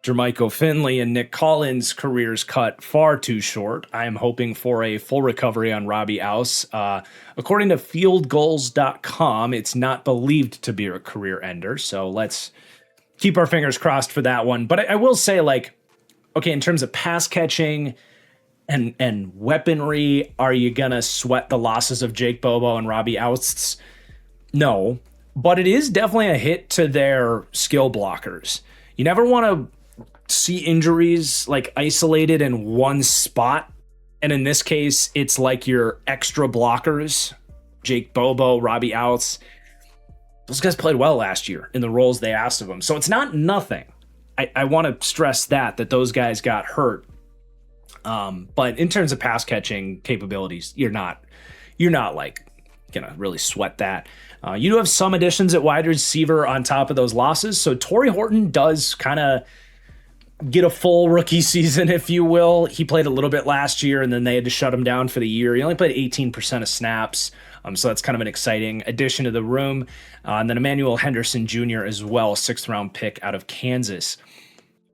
S1: Jermichael Finley and Nick Collins' careers cut far too short, I am hoping for a full recovery on Robbie Ousts. According to fieldgoals.com, it's not believed to be a career ender, so let's keep our fingers crossed for that one. But I will say, like, okay, in terms of pass catching and weaponry, are you going to sweat the losses of Jake Bobo and Robbie Ousts? No, but it is definitely a hit to their skill blockers. You never want to see injuries like isolated in one spot. And in this case, it's like your extra blockers, Jake Bobo, Robbie Outs. Those guys played well last year in the roles they asked of them. So it's not nothing. I want to stress that those guys got hurt. But in terms of pass catching capabilities, you're not like gonna really sweat that. You do have some additions at wide receiver on top of those losses. So Torrey Horton does kind of get a full rookie season, if you will. He played a little bit last year, and then they had to shut him down for the year. He only played 18% of snaps. So that's kind of an exciting addition to the room. And then Emmanuel Henderson Jr. as well, 6th-round pick out of Kansas.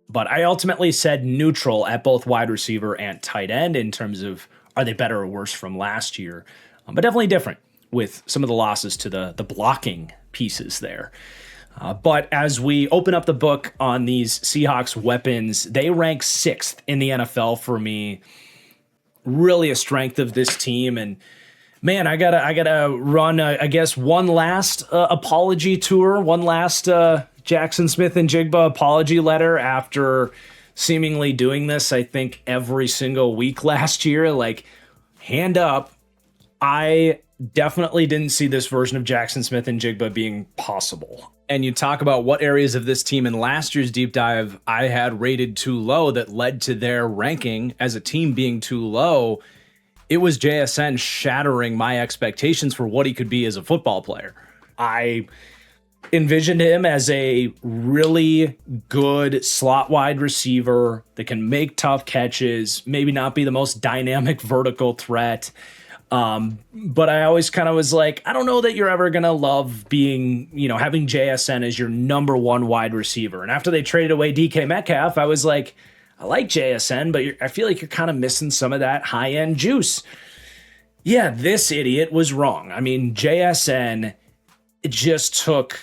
S1: But I ultimately said neutral at both wide receiver and tight end in terms of are they better or worse from last year. But definitely different with some of the losses to the blocking pieces there. But as we open up the book on these Seahawks weapons, they rank 6th in the NFL for me. Really a strength of this team. And man, I gotta run, I guess, one last apology tour, one last Jackson Smith and Jigba apology letter after seemingly doing this, I think, every single week last year. Like, hand up, I definitely didn't see this version of Jackson Smith and Jigba being possible. And you talk about what areas of this team in last year's deep dive I had rated too low that led to their ranking as a team being too low. It was JSN shattering my expectations for what he could be as a football player. I envisioned him as a really good slot wide receiver that can make tough catches, maybe not be the most dynamic vertical threat. But I always kind of was like, I don't know that you're ever going to love being, having JSN as your number one wide receiver. And after they traded away DK Metcalf, I was like, I like JSN, but I feel like you're kind of missing some of that high-end juice. Yeah, this idiot was wrong. I mean, JSN just took,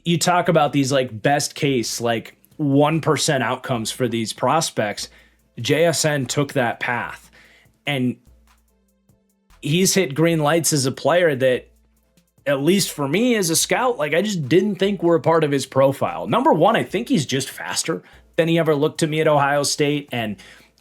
S1: you talk about these like best case, like 1% outcomes for these prospects. JSN took that path. And he's hit green lights as a player that, at least for me as a scout, like I just didn't think were a part of his profile. Number one, I think he's just faster than he ever looked to me at Ohio State. And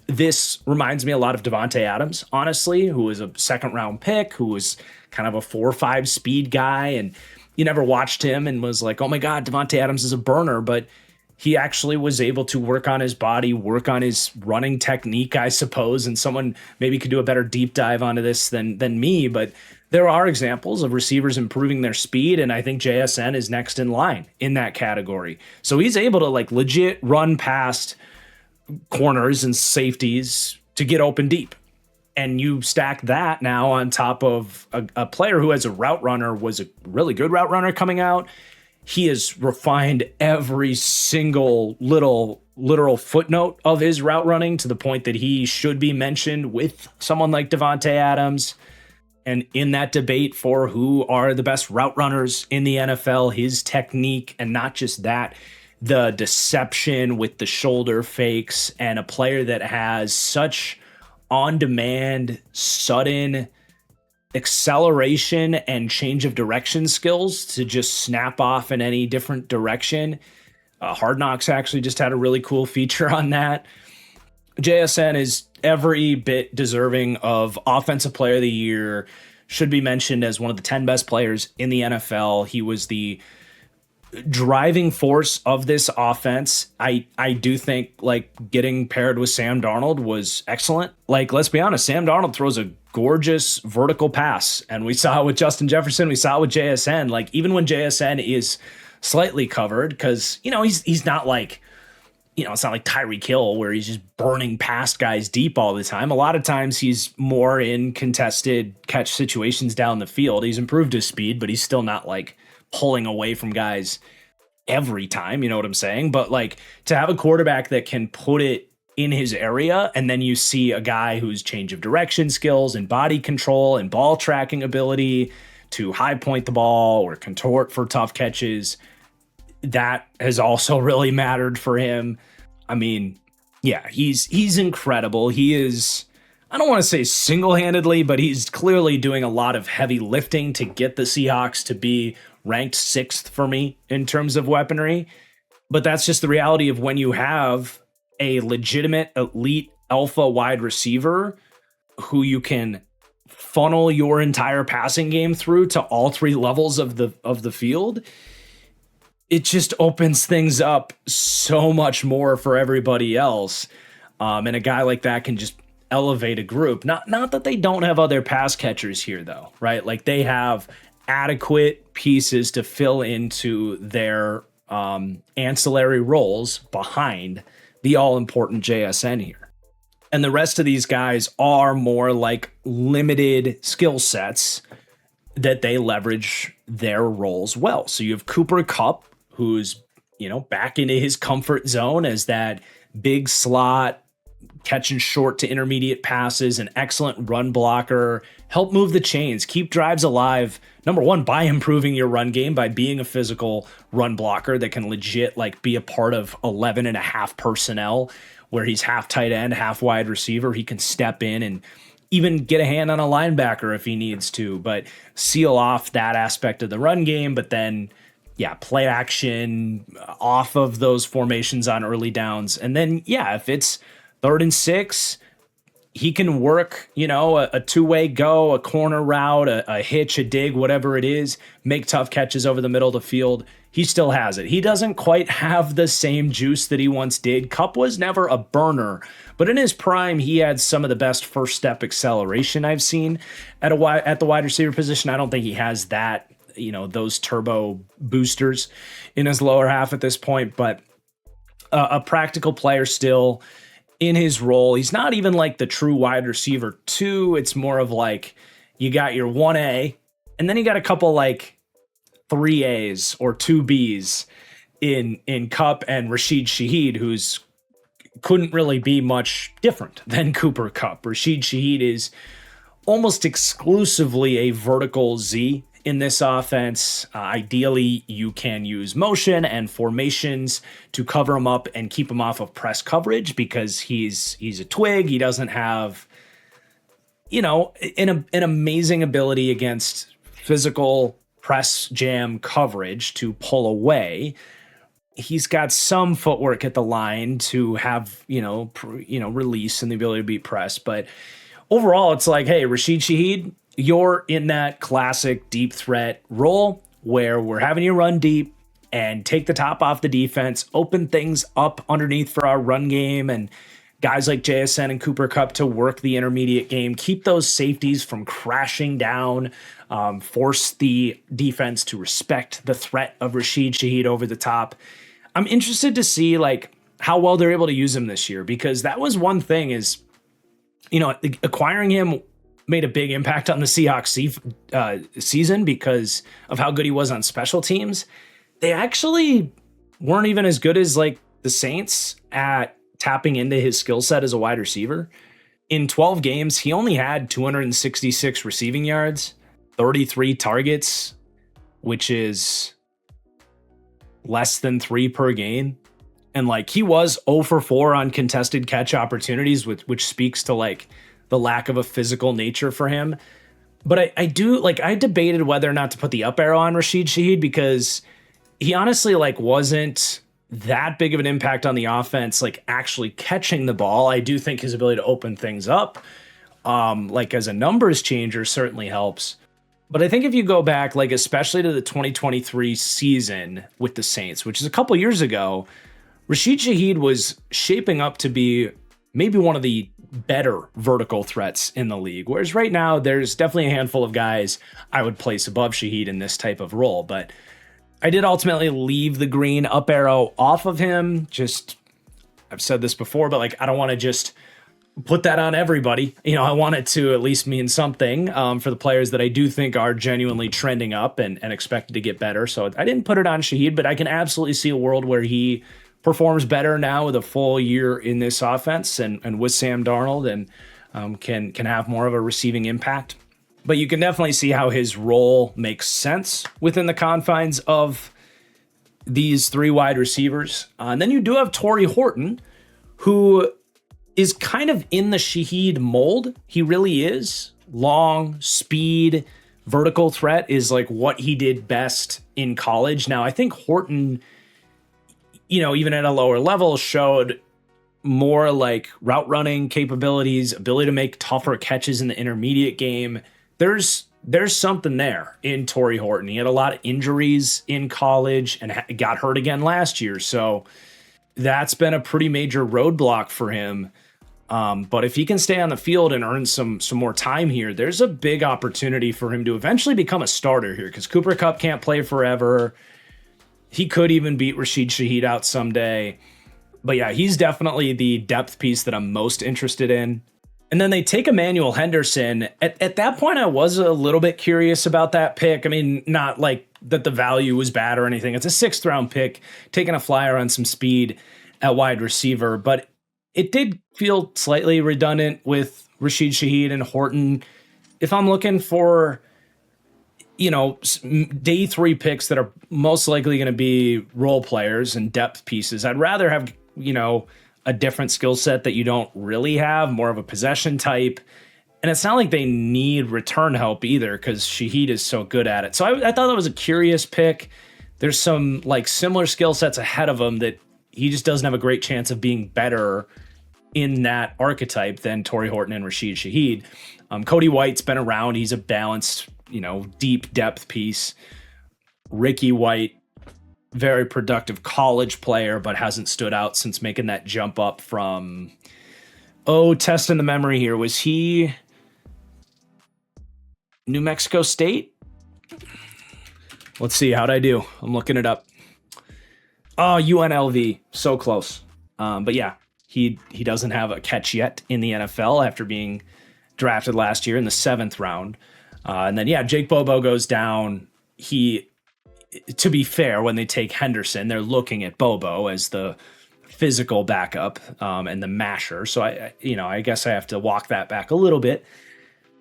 S1: this reminds me a lot of Devontae Adams, honestly, who was a 2nd-round pick, who was kind of a 4-5 speed guy. And you never watched him and was like, oh my God, Devontae Adams is a burner. But he actually was able to work on his body, work on his running technique, I suppose. And someone maybe could do a better deep dive onto this than me. But there are examples of receivers improving their speed, and I think JSN is next in line in that category. So he's able to like legit run past corners and safeties to get open deep. And you stack that now on top of a player who, as a route runner, was a really good route runner coming out. He has refined every single little literal footnote of his route running to the point that he should be mentioned with someone like Davante Adams. And in that debate for who are the best route runners in the NFL, his technique, and not just that, the deception with the shoulder fakes, and a player that has such on-demand, sudden acceleration and change of direction skills to just snap off in any different direction. Hard Knocks actually just had a really cool feature on that. JSN is every bit deserving of Offensive Player of the Year, should be mentioned as one of the 10 best players in the NFL. He was the driving force of this offense. I do think like getting paired with Sam Darnold was excellent. Like, let's be honest, Sam Darnold throws a gorgeous vertical pass, and we saw it with Justin Jefferson, we saw it with JSN. Like, even when JSN is slightly covered, because he's not like, it's not like Tyreek Hill where he's just burning past guys deep all the time. A lot of times he's more in contested catch situations down the field. He's improved his speed, but he's still not like pulling away from guys every time, you know what I'm saying? But like, to have a quarterback that can put it in his area, and then you see a guy whose change of direction skills and body control and ball tracking ability to high point the ball or contort for tough catches, that has also really mattered for him. I mean, yeah, he's incredible. He is, I don't want to say single-handedly, but he's clearly doing a lot of heavy lifting to get the Seahawks to be ranked 6th for me in terms of weaponry. But that's just the reality of when you have a legitimate elite alpha wide receiver who you can funnel your entire passing game through to all 3 levels of the field. It just opens things up so much more for everybody else. And a guy like that can just elevate a group. Not that they don't have other pass catchers here, though, right? Like, they have adequate pieces to fill into their ancillary roles behind the all-important JSN here. And the rest of these guys are more like limited skill sets that they leverage their roles well. So you have Cooper Kupp, who's, back into his comfort zone as that big slot, catching short to intermediate passes, an excellent run blocker, help move the chains, keep drives alive. Number one, by improving your run game, by being a physical run blocker that can legit be a part of 11 and a half personnel, where he's half tight end, half wide receiver. He can step in and even get a hand on a linebacker if he needs to, but seal off that aspect of the run game. But then, play action off of those formations on early downs. And then, if it's 3rd and 6, he can work, a two-way go, a corner route, a hitch, a dig, whatever it is, make tough catches over the middle of the field. He still has it. He doesn't quite have the same juice that he once did. Kupp was never a burner, but in his prime, he had some of the best first step acceleration I've seen at the wide receiver position. I don't think he has that, those turbo boosters in his lower half at this point, but a practical player still in his role. He's not even like the true wide receiver 2. It's more of like, you got your 1A, and then you got a couple 3As or 2Bs in Kupp and Rashid Shaheed, who's couldn't really be much different than Cooper Kupp. Rashid Shaheed is almost exclusively a vertical Z in this offense. Ideally, you can use motion and formations to cover him up and keep him off of press coverage, because he's a twig. He doesn't have, an amazing ability against physical press jam coverage to pull away. He's got some footwork at the line to have, release and the ability to beat press. But overall, it's like, hey, Rashid Shaheed, you're in that classic deep threat role where we're having you run deep and take the top off the defense, open things up underneath for our run game, and guys like JSN and Cooper Kupp to work the intermediate game, keep those safeties from crashing down, force the defense to respect the threat of Rashid Shaheed over the top. I'm interested to see how well they're able to use him this year, because that was one thing is, acquiring him made a big impact on the Seahawks season because of how good he was on special teams. They actually weren't even as good as like the Saints at tapping into his skill set as a wide receiver. In 12 games, he only had 266 receiving yards, 33 targets, which is less than 3 per game. And like he was 0 for 4 on contested catch opportunities, which speaks to like the lack of a physical nature for him. But I debated whether or not to put the up arrow on Rashid Shaheed because he honestly like wasn't that big of an impact on the offense, like actually catching the ball. I do think his ability to open things up, like as a numbers changer, certainly helps. But I think if you go back, like especially to the 2023 season with the Saints, which is a couple years ago, Rashid Shaheed was shaping up to be maybe one of the better vertical threats in the league. Whereas right now, there's definitely a handful of guys I would place above Shaheed in this type of role. But I did ultimately leave the green up arrow off of him. Just, I've said this before, but like, I don't want to just put that on everybody. I want it to at least mean something for the players that I do think are genuinely trending up and expected to get better. So I didn't put it on Shaheed, but I can absolutely see a world where he performs better now with a full year in this offense and with Sam Darnold and can have more of a receiving impact. But you can definitely see how his role makes sense within the confines of these 3 wide receivers. And then you do have Torrey Horton, who is kind of in the Shaheed mold. He really is. Long, speed, vertical threat is like what he did best in college. Now, I think Horton, even at a lower level, showed more like route running capabilities, ability to make tougher catches in the intermediate game. There's something there in Torrey Horton. He had a lot of injuries in college and got hurt again last year. So that's been a pretty major roadblock for him. But if he can stay on the field and earn some more time here, there's a big opportunity for him to eventually become a starter here because Cooper Kupp can't play forever. He could even beat Rashid Shaheed out someday. But yeah, he's definitely the depth piece that I'm most interested in. And then they take Emmanuel Henderson. At that point, I was a little bit curious about that pick. I mean, not like that the value was bad or anything. It's a 6th round pick, taking a flyer on some speed at wide receiver. But it did feel slightly redundant with Rashid Shaheed and Horton. If I'm looking for, day 3 picks that are most likely going to be role players and depth pieces, I'd rather have, a different skill set that you don't really have, more of a possession type. And it's not like they need return help either because Shaheed is so good at it. So I thought that was a curious pick. There's some like similar skill sets ahead of him that he just doesn't have a great chance of being better in that archetype than Torrey Horton and Rashid Shaheed. Cody White's been around. He's a balanced, deep depth piece. Ricky White, very productive college player, but hasn't stood out since making that jump up from, testing the memory here. Was he New Mexico State? Let's see. How'd I do? I'm looking it up. Oh, UNLV. So close. But yeah, he doesn't have a catch yet in the NFL after being drafted last year in the 7th round. And then, yeah, Jake Bobo goes down. To be fair, when they take Henderson, they're looking at Bobo as the physical backup and the masher. So I guess I have to walk that back a little bit.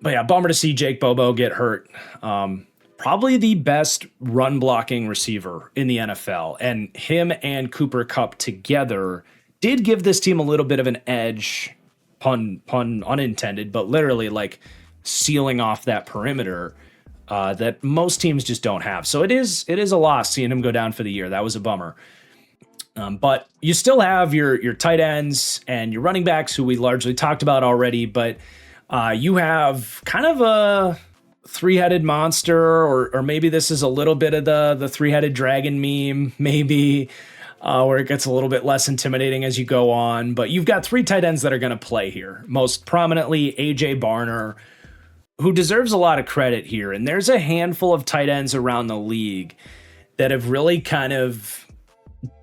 S1: But yeah, bummer to see Jake Bobo get hurt. Probably the best run blocking receiver in the NFL, and him and Cooper Kupp together did give this team a little bit of an edge, pun unintended, but literally like sealing off that perimeter. That most teams just don't have. So it is a loss seeing him go down for the year. That was a bummer. But you still have your tight ends and your running backs, who we largely talked about already, but you have kind of a 3-headed monster, or maybe this is a little bit of the 3-headed dragon meme, maybe, where it gets a little bit less intimidating as you go on. But you've got 3 tight ends that are going to play here. Most prominently, A.J. Barner, who deserves a lot of credit here. And there's a handful of tight ends around the league that have really kind of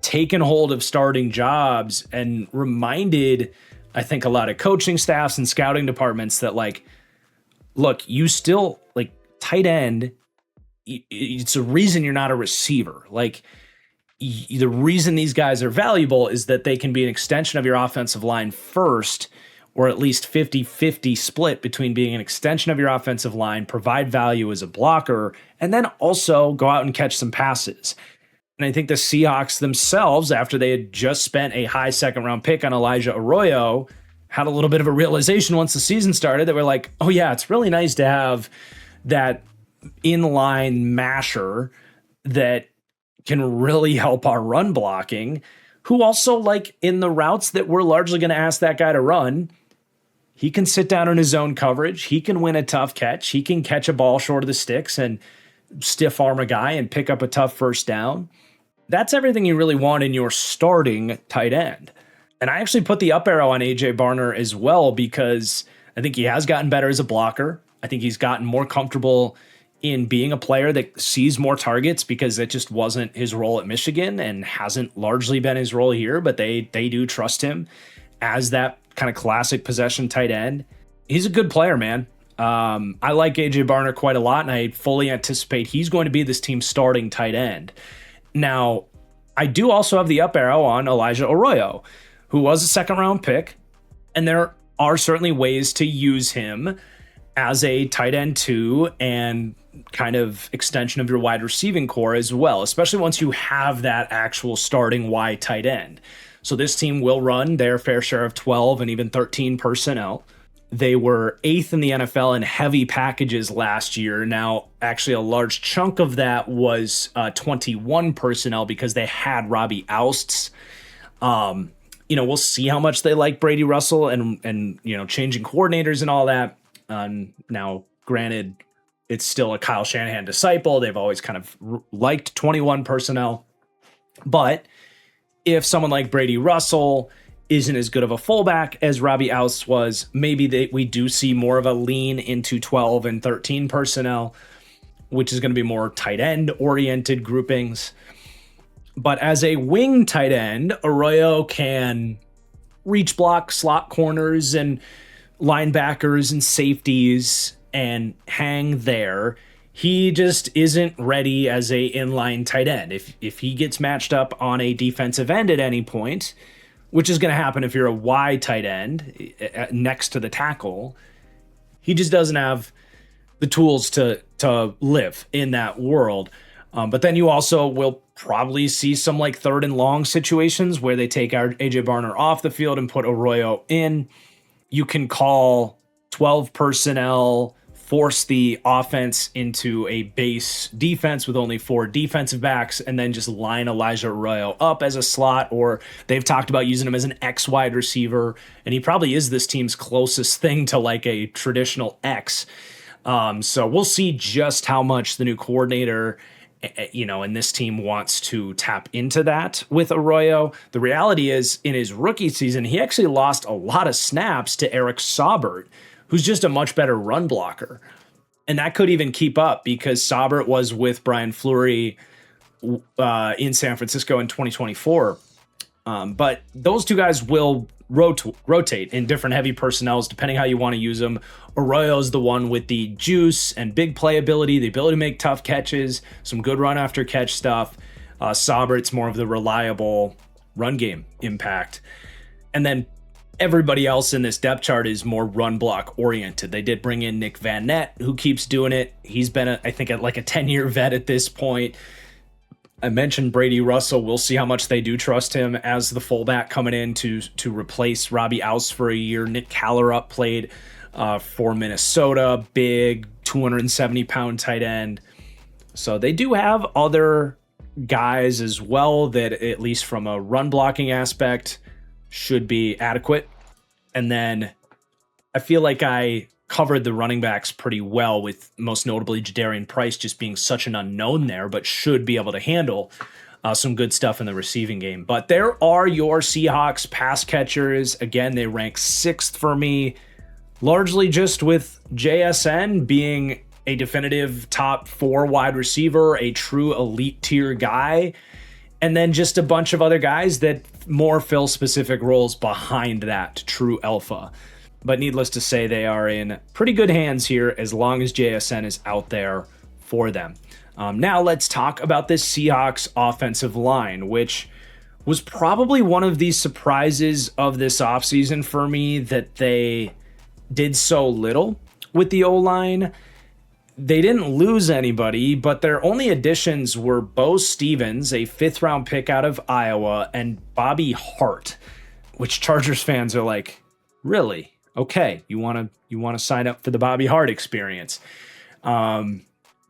S1: taken hold of starting jobs and reminded I think a lot of coaching staffs and scouting departments that like, look, you still like tight end. It's a reason you're not a receiver. Like the reason these guys are valuable is that they can be an extension of your offensive line first, or at least 50-50 split between being an extension of your offensive line, provide value as a blocker, and then also go out and catch some passes. And I think the Seahawks themselves, after they had just spent a high second-round pick on Elijah Arroyo, had a little bit of a realization once the season started that we're like, oh yeah, it's really nice to have that inline masher that can really help our run blocking, who also, like, in the routes that we're largely going to ask that guy to run, he can sit down in his zone coverage. He can win a tough catch. He can catch a ball short of the sticks and stiff arm a guy and pick up a tough first down. That's everything you really want in your starting tight end. And I actually put the up arrow on AJ Barner as well, because I think he has gotten better as a blocker. I think he's gotten more comfortable in being a player that sees more targets, because it just wasn't his role at Michigan and hasn't largely been his role here, but they do trust him as that kind of classic possession tight end. He's a good player, man. I like AJ Barner quite a lot, and I fully anticipate he's going to be this team's starting tight end. Now, I do also have the up arrow on Elijah Arroyo, who was a second-round pick, and there are certainly ways to use him as a tight end too, and kind of extension of your wide receiving core as well, especially once you have that actual starting wide tight end. So this team will run their fair share of 12 and even 13 personnel. They were 8th in the NFL in heavy packages last year. Now, actually, a large chunk of that was 21 personnel because they had Robbie Ousts. We'll see how much they like Brady Russell and changing coordinators and all that. Now, granted, it's still a Kyle Shanahan disciple. They've always kind of liked 21 personnel. But if someone like Brady Russell isn't as good of a fullback as Robbie Ousts was, maybe we do see more of a lean into 12 and 13 personnel, which is going to be more tight end oriented groupings. But as a wing tight end, Arroyo can reach block slot corners and linebackers and safeties and hang there. He just isn't ready as a inline tight end. If he gets matched up on a defensive end at any point, which is going to happen if you're a wide tight end next to the tackle, he just doesn't have the tools to live in that world. But then you also will probably see some like third and long situations where they take our AJ Barner off the field and put Arroyo in. You can call 12 personnel, force the offense into a base defense with only 4 defensive backs, and then just line Elijah Arroyo up as a slot, or they've talked about using him as an X wide receiver, and he probably is this team's closest thing to like a traditional X. So we'll see just how much the new coordinator and this team wants to tap into that with Arroyo. The reality is, in his rookie season, he actually lost a lot of snaps to Eric Saubert, who's just a much better run blocker. And that could even keep up because Saubert was with Brian Fleury in San Francisco in 2024. But those two guys will rotate in different heavy personnels depending how you want to use them. Arroyo's the one with the juice and big playability, the ability to make tough catches, some good run after catch stuff. Saubert's more of the reliable run game impact. And then everybody else in this depth chart is more run block oriented. They did bring in Nick Van Nett, who keeps doing it. He's been, I think, like a 10-year vet at this point. I mentioned Brady Russell. We'll see how much they do trust him as the fullback coming in to replace Robbie Ousts for a year. Nick Callerup played for Minnesota, big 270-pound tight end. So they do have other guys as well that, at least from a run blocking aspect, should be adequate. And then I feel like I covered the running backs pretty well, with most notably Jadarian Price just being such an unknown there, but should be able to handle some good stuff in the receiving game. But there are your Seahawks pass catchers. Again, they rank 6th for me, largely just with JSN being a definitive top 4 wide receiver, a true elite tier guy, And then just a bunch of other guys that more fill specific roles behind that true alpha. But needless to say, they are in pretty good hands here as long as JSN is out there for them. Now let's talk about this Seahawks offensive line, which was probably one of the surprises of this offseason for me, that they did so little with the O-line. They didn't lose anybody, but their only additions were Bo Stevens, a 5th-round pick out of Iowa, and Bobby Hart, which Chargers fans are like, really? Okay, you want to sign up for the Bobby Hart experience.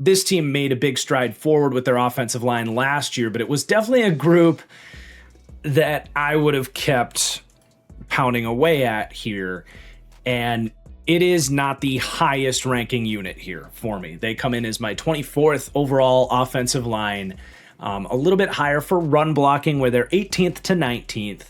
S1: This team made a big stride forward with their offensive line last year, but it was definitely a group that I would have kept pounding away at here. And it is not the highest ranking unit here for me. They come in as my 24th overall offensive line, a little bit higher for run blocking, where they're 18th to 19th.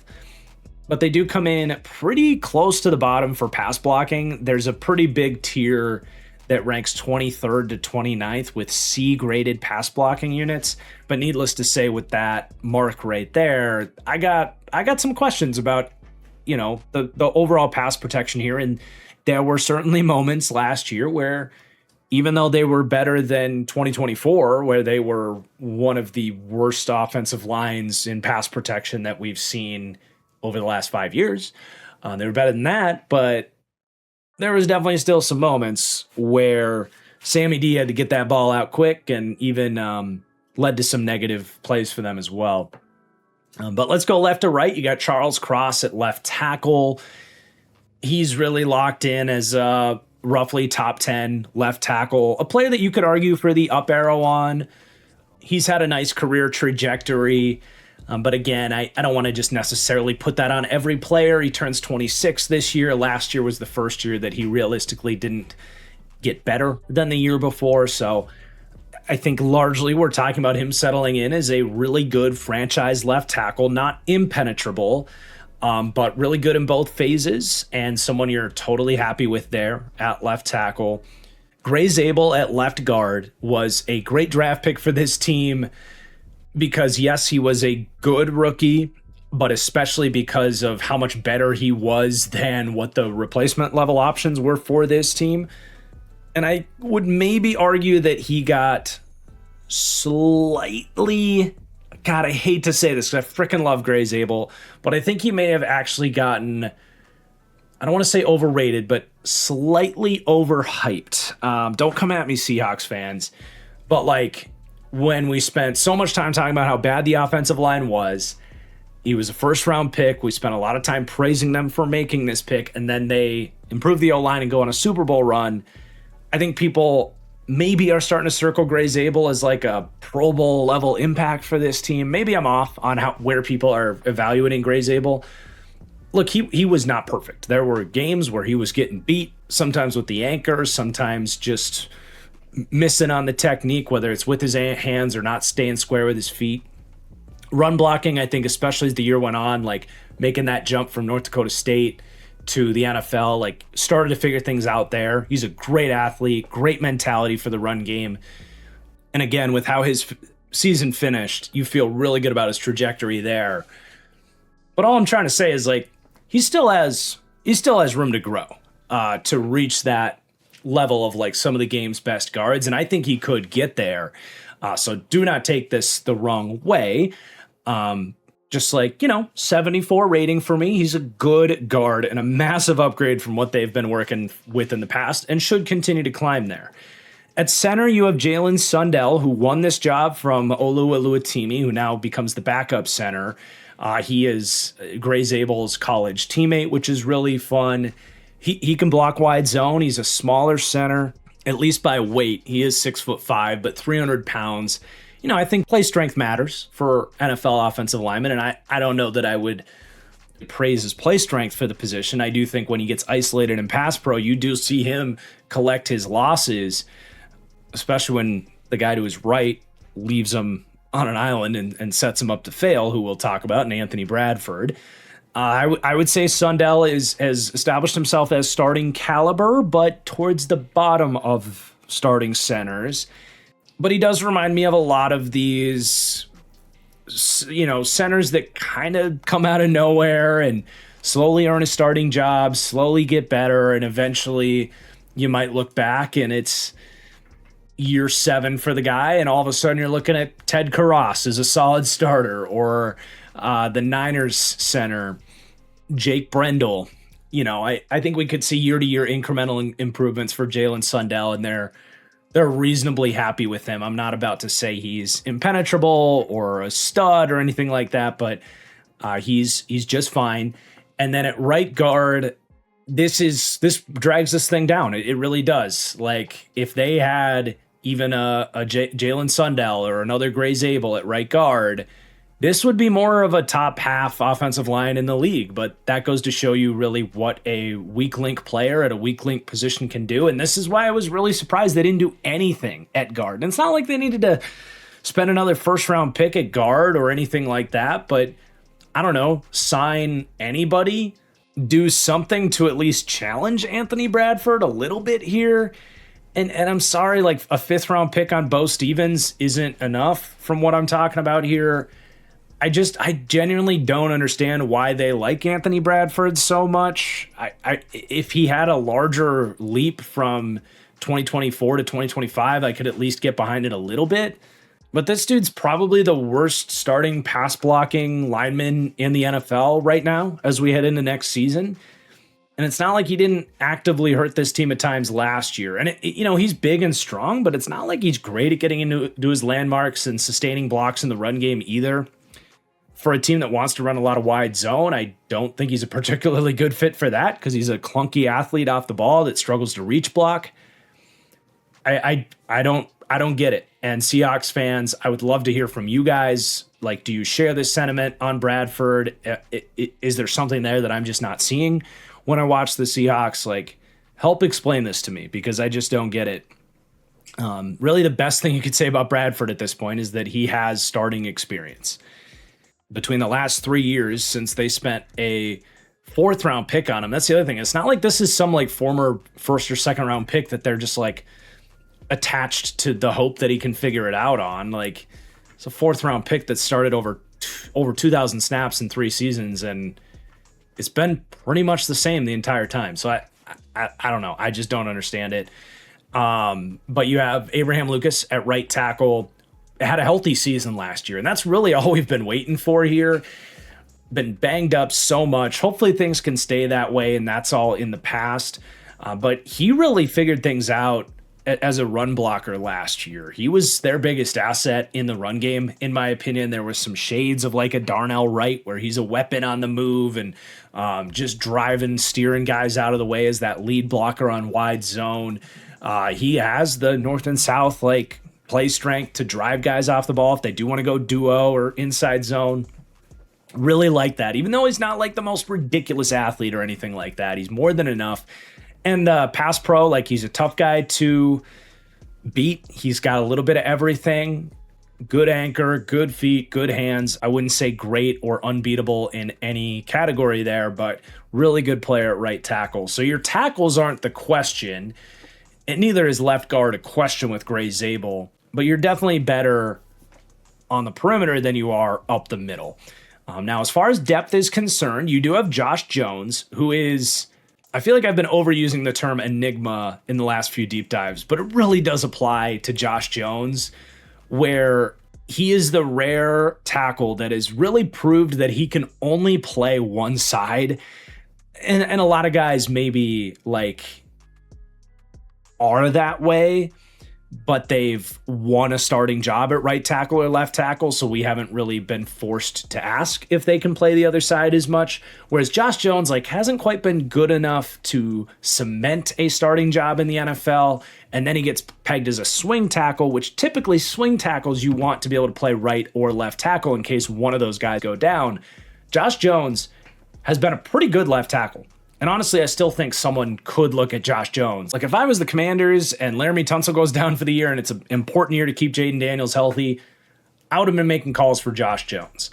S1: But they do come in pretty close to the bottom for pass blocking. There's a pretty big tier that ranks 23rd to 29th with C-graded pass blocking units. But needless to say, with that mark right there, I got some questions about, the overall pass protection here. And there were certainly moments last year where, even though they were better than 2024, where they were one of the worst offensive lines in pass protection that we've seen over the last 5 years, they were better than that, but there was definitely still some moments where Sammy D had to get that ball out quick, and even led to some negative plays for them as well. But let's go left to right. You got Charles Cross at left tackle. He's really locked in as a roughly top 10 left tackle, a player that you could argue for the up arrow on. He's had a nice career trajectory. But again, I don't want to just necessarily put that on every player. He turns 26 this year. Last year was the first year that he realistically didn't get better than the year before. So I think largely we're talking about him settling in as a really good franchise left tackle, not impenetrable, but really good in both phases, and someone you're totally happy with there at left tackle. Gray Zabel at left guard was a great draft pick for this team, because yes, he was a good rookie, but especially because of how much better he was than what the replacement level options were for this team. And I would maybe argue that he got slightly, God, I hate to say this because I freaking love Gray Zabel, but I think he may have actually gotten, I don't want to say overrated, but slightly overhyped. Don't come at me, Seahawks fans, but like, when we spent so much time talking about how bad the offensive line was, he was a first-round pick. We spent a lot of time praising them for making this pick, and then they improve the O-line and go on a Super Bowl run. I think people maybe are starting to circle Gray Zabel as like a Pro Bowl level impact for this team. Maybe I'm off on where people are evaluating Gray Zabel. Look, he was not perfect. There were games where he was getting beat, sometimes with the anchors, sometimes just missing on the technique, whether it's with his hands or not staying square with his feet. Run blocking, I think, especially as the year went on, like making that jump from North Dakota State to the NFL, like started to figure things out there. He's a great athlete, great mentality for the run game. And again, with how his season finished, you feel really good about his trajectory there. But all I'm trying to say is, like, he still has room to grow, to reach that level of like some of the game's best guards, and I think he could get there. So do not take this the wrong way. Just like, 74 rating for me. He's a good guard and a massive upgrade from what they've been working with in the past, and should continue to climb there. At center, you have Jalen Sundell, who won this job from Olu Oluwatimi, who now becomes the backup center. He is Gray Zabel's college teammate, which is really fun. He can block wide zone. He's a smaller center, at least by weight. He is 6'5", but 300 pounds. I think play strength matters for NFL offensive linemen, and I don't know that I would praise his play strength for the position. I do think when he gets isolated in pass pro, you do see him collect his losses, especially when the guy to his right leaves him on an island and sets him up to fail, who we'll talk about, and Anthony Bradford. I would say Sundell has established himself as starting caliber, but towards the bottom of starting centers. But he does remind me of a lot of these centers that kind of come out of nowhere and slowly earn a starting job, slowly get better, and eventually you might look back and it's year 7 for the guy, and all of a sudden you're looking at Ted Karras as a solid starter, or the Niners center, Jake Brendel. I think we could see year-to-year incremental improvements for Jalen Sundell, and they're reasonably happy with him. I'm not about to say he's impenetrable or a stud or anything like that, but he's just fine. And then at right guard, this drags this thing down. It really does. Like, if they had even a Jalen Sundell or another Gray Zabel at right guard, this would be more of a top half offensive line in the league. But that goes to show you really what a weak link player at a weak link position can do. And this is why I was really surprised they didn't do anything at guard. And it's not like they needed to spend another first round pick at guard or anything like that, but I don't know, sign anybody, do something to at least challenge Anthony Bradford a little bit here. And I'm sorry, like a 5th round pick on Bo Stevens isn't enough from what I'm talking about here. I genuinely don't understand why they like Anthony Bradford so much. If he had a larger leap from 2024 to 2025, I could at least get behind it a little bit. But this dude's probably the worst starting pass blocking lineman in the NFL right now as we head into next season. And it's not like he didn't actively hurt this team at times last year. And, he's big and strong, but it's not like he's great at getting into his landmarks and sustaining blocks in the run game either. For a team that wants to run a lot of wide zone, I don't think he's a particularly good fit for that because he's a clunky athlete off the ball that struggles to reach block. I don't get it. And Seahawks fans, I would love to hear from you guys. Like, do you share this sentiment on Bradford? Is there something there that I'm just not seeing when I watch the Seahawks? Like, help explain this to me because I just don't get it. Really, the best thing you could say about Bradford at this point is that he has starting experience. Between the last 3 years since they spent a 4th round pick on him, that's the other thing. It's not like this is some like former 1st or 2nd round pick that they're just like attached to the hope that he can figure it out on. Like, it's a 4th round pick that started over 2,000 snaps in 3 seasons, and it's been pretty much the same the entire time. So I don't know. I just don't understand it. But you have Abraham Lucas at right tackle. Had a healthy season last year, and that's really all we've been waiting for here. Been banged up so much. Hopefully things can stay that way, and that's all in the past. But he really figured things out as a run blocker last year. He was their biggest asset in the run game, in my opinion. There was some shades of like a Darnell Wright where he's a weapon on the move and just driving, steering guys out of the way as that lead blocker on wide zone. He has the north and south like play strength to drive guys off the ball if they do want to go duo or inside zone. Really like that. Even though he's not like the most ridiculous athlete or anything like that, he's more than enough. And pass pro, like he's a tough guy to beat. He's got a little bit of everything. Good anchor, good feet, good hands. I wouldn't say great or unbeatable in any category there, but really good player at right tackle. So your tackles aren't the question, and neither is left guard a question with Gray Zabel, but you're definitely better on the perimeter than you are up the middle. Now, as far as depth is concerned, you do have Josh Jones, who is, I feel like I've been overusing the term enigma in the last few deep dives, but it really does apply to Josh Jones, where he is the rare tackle that has really proved that he can only play one side. And a lot of guys maybe like are that way, but they've won a starting job at right tackle or left tackle, so we haven't really been forced to ask if they can play the other side as much. Whereas Josh Jones like hasn't quite been good enough to cement a starting job in the NFL, and then he gets pegged as a swing tackle, which typically swing tackles you want to be able to play right or left tackle in case one of those guys go down. Josh Jones has been a pretty good left tackle. And honestly, I still think someone could look at Josh Jones. Like if I was the Commanders and Laramie Tunsil goes down for the year and it's an important year to keep Jaden Daniels healthy, I would have been making calls for Josh Jones.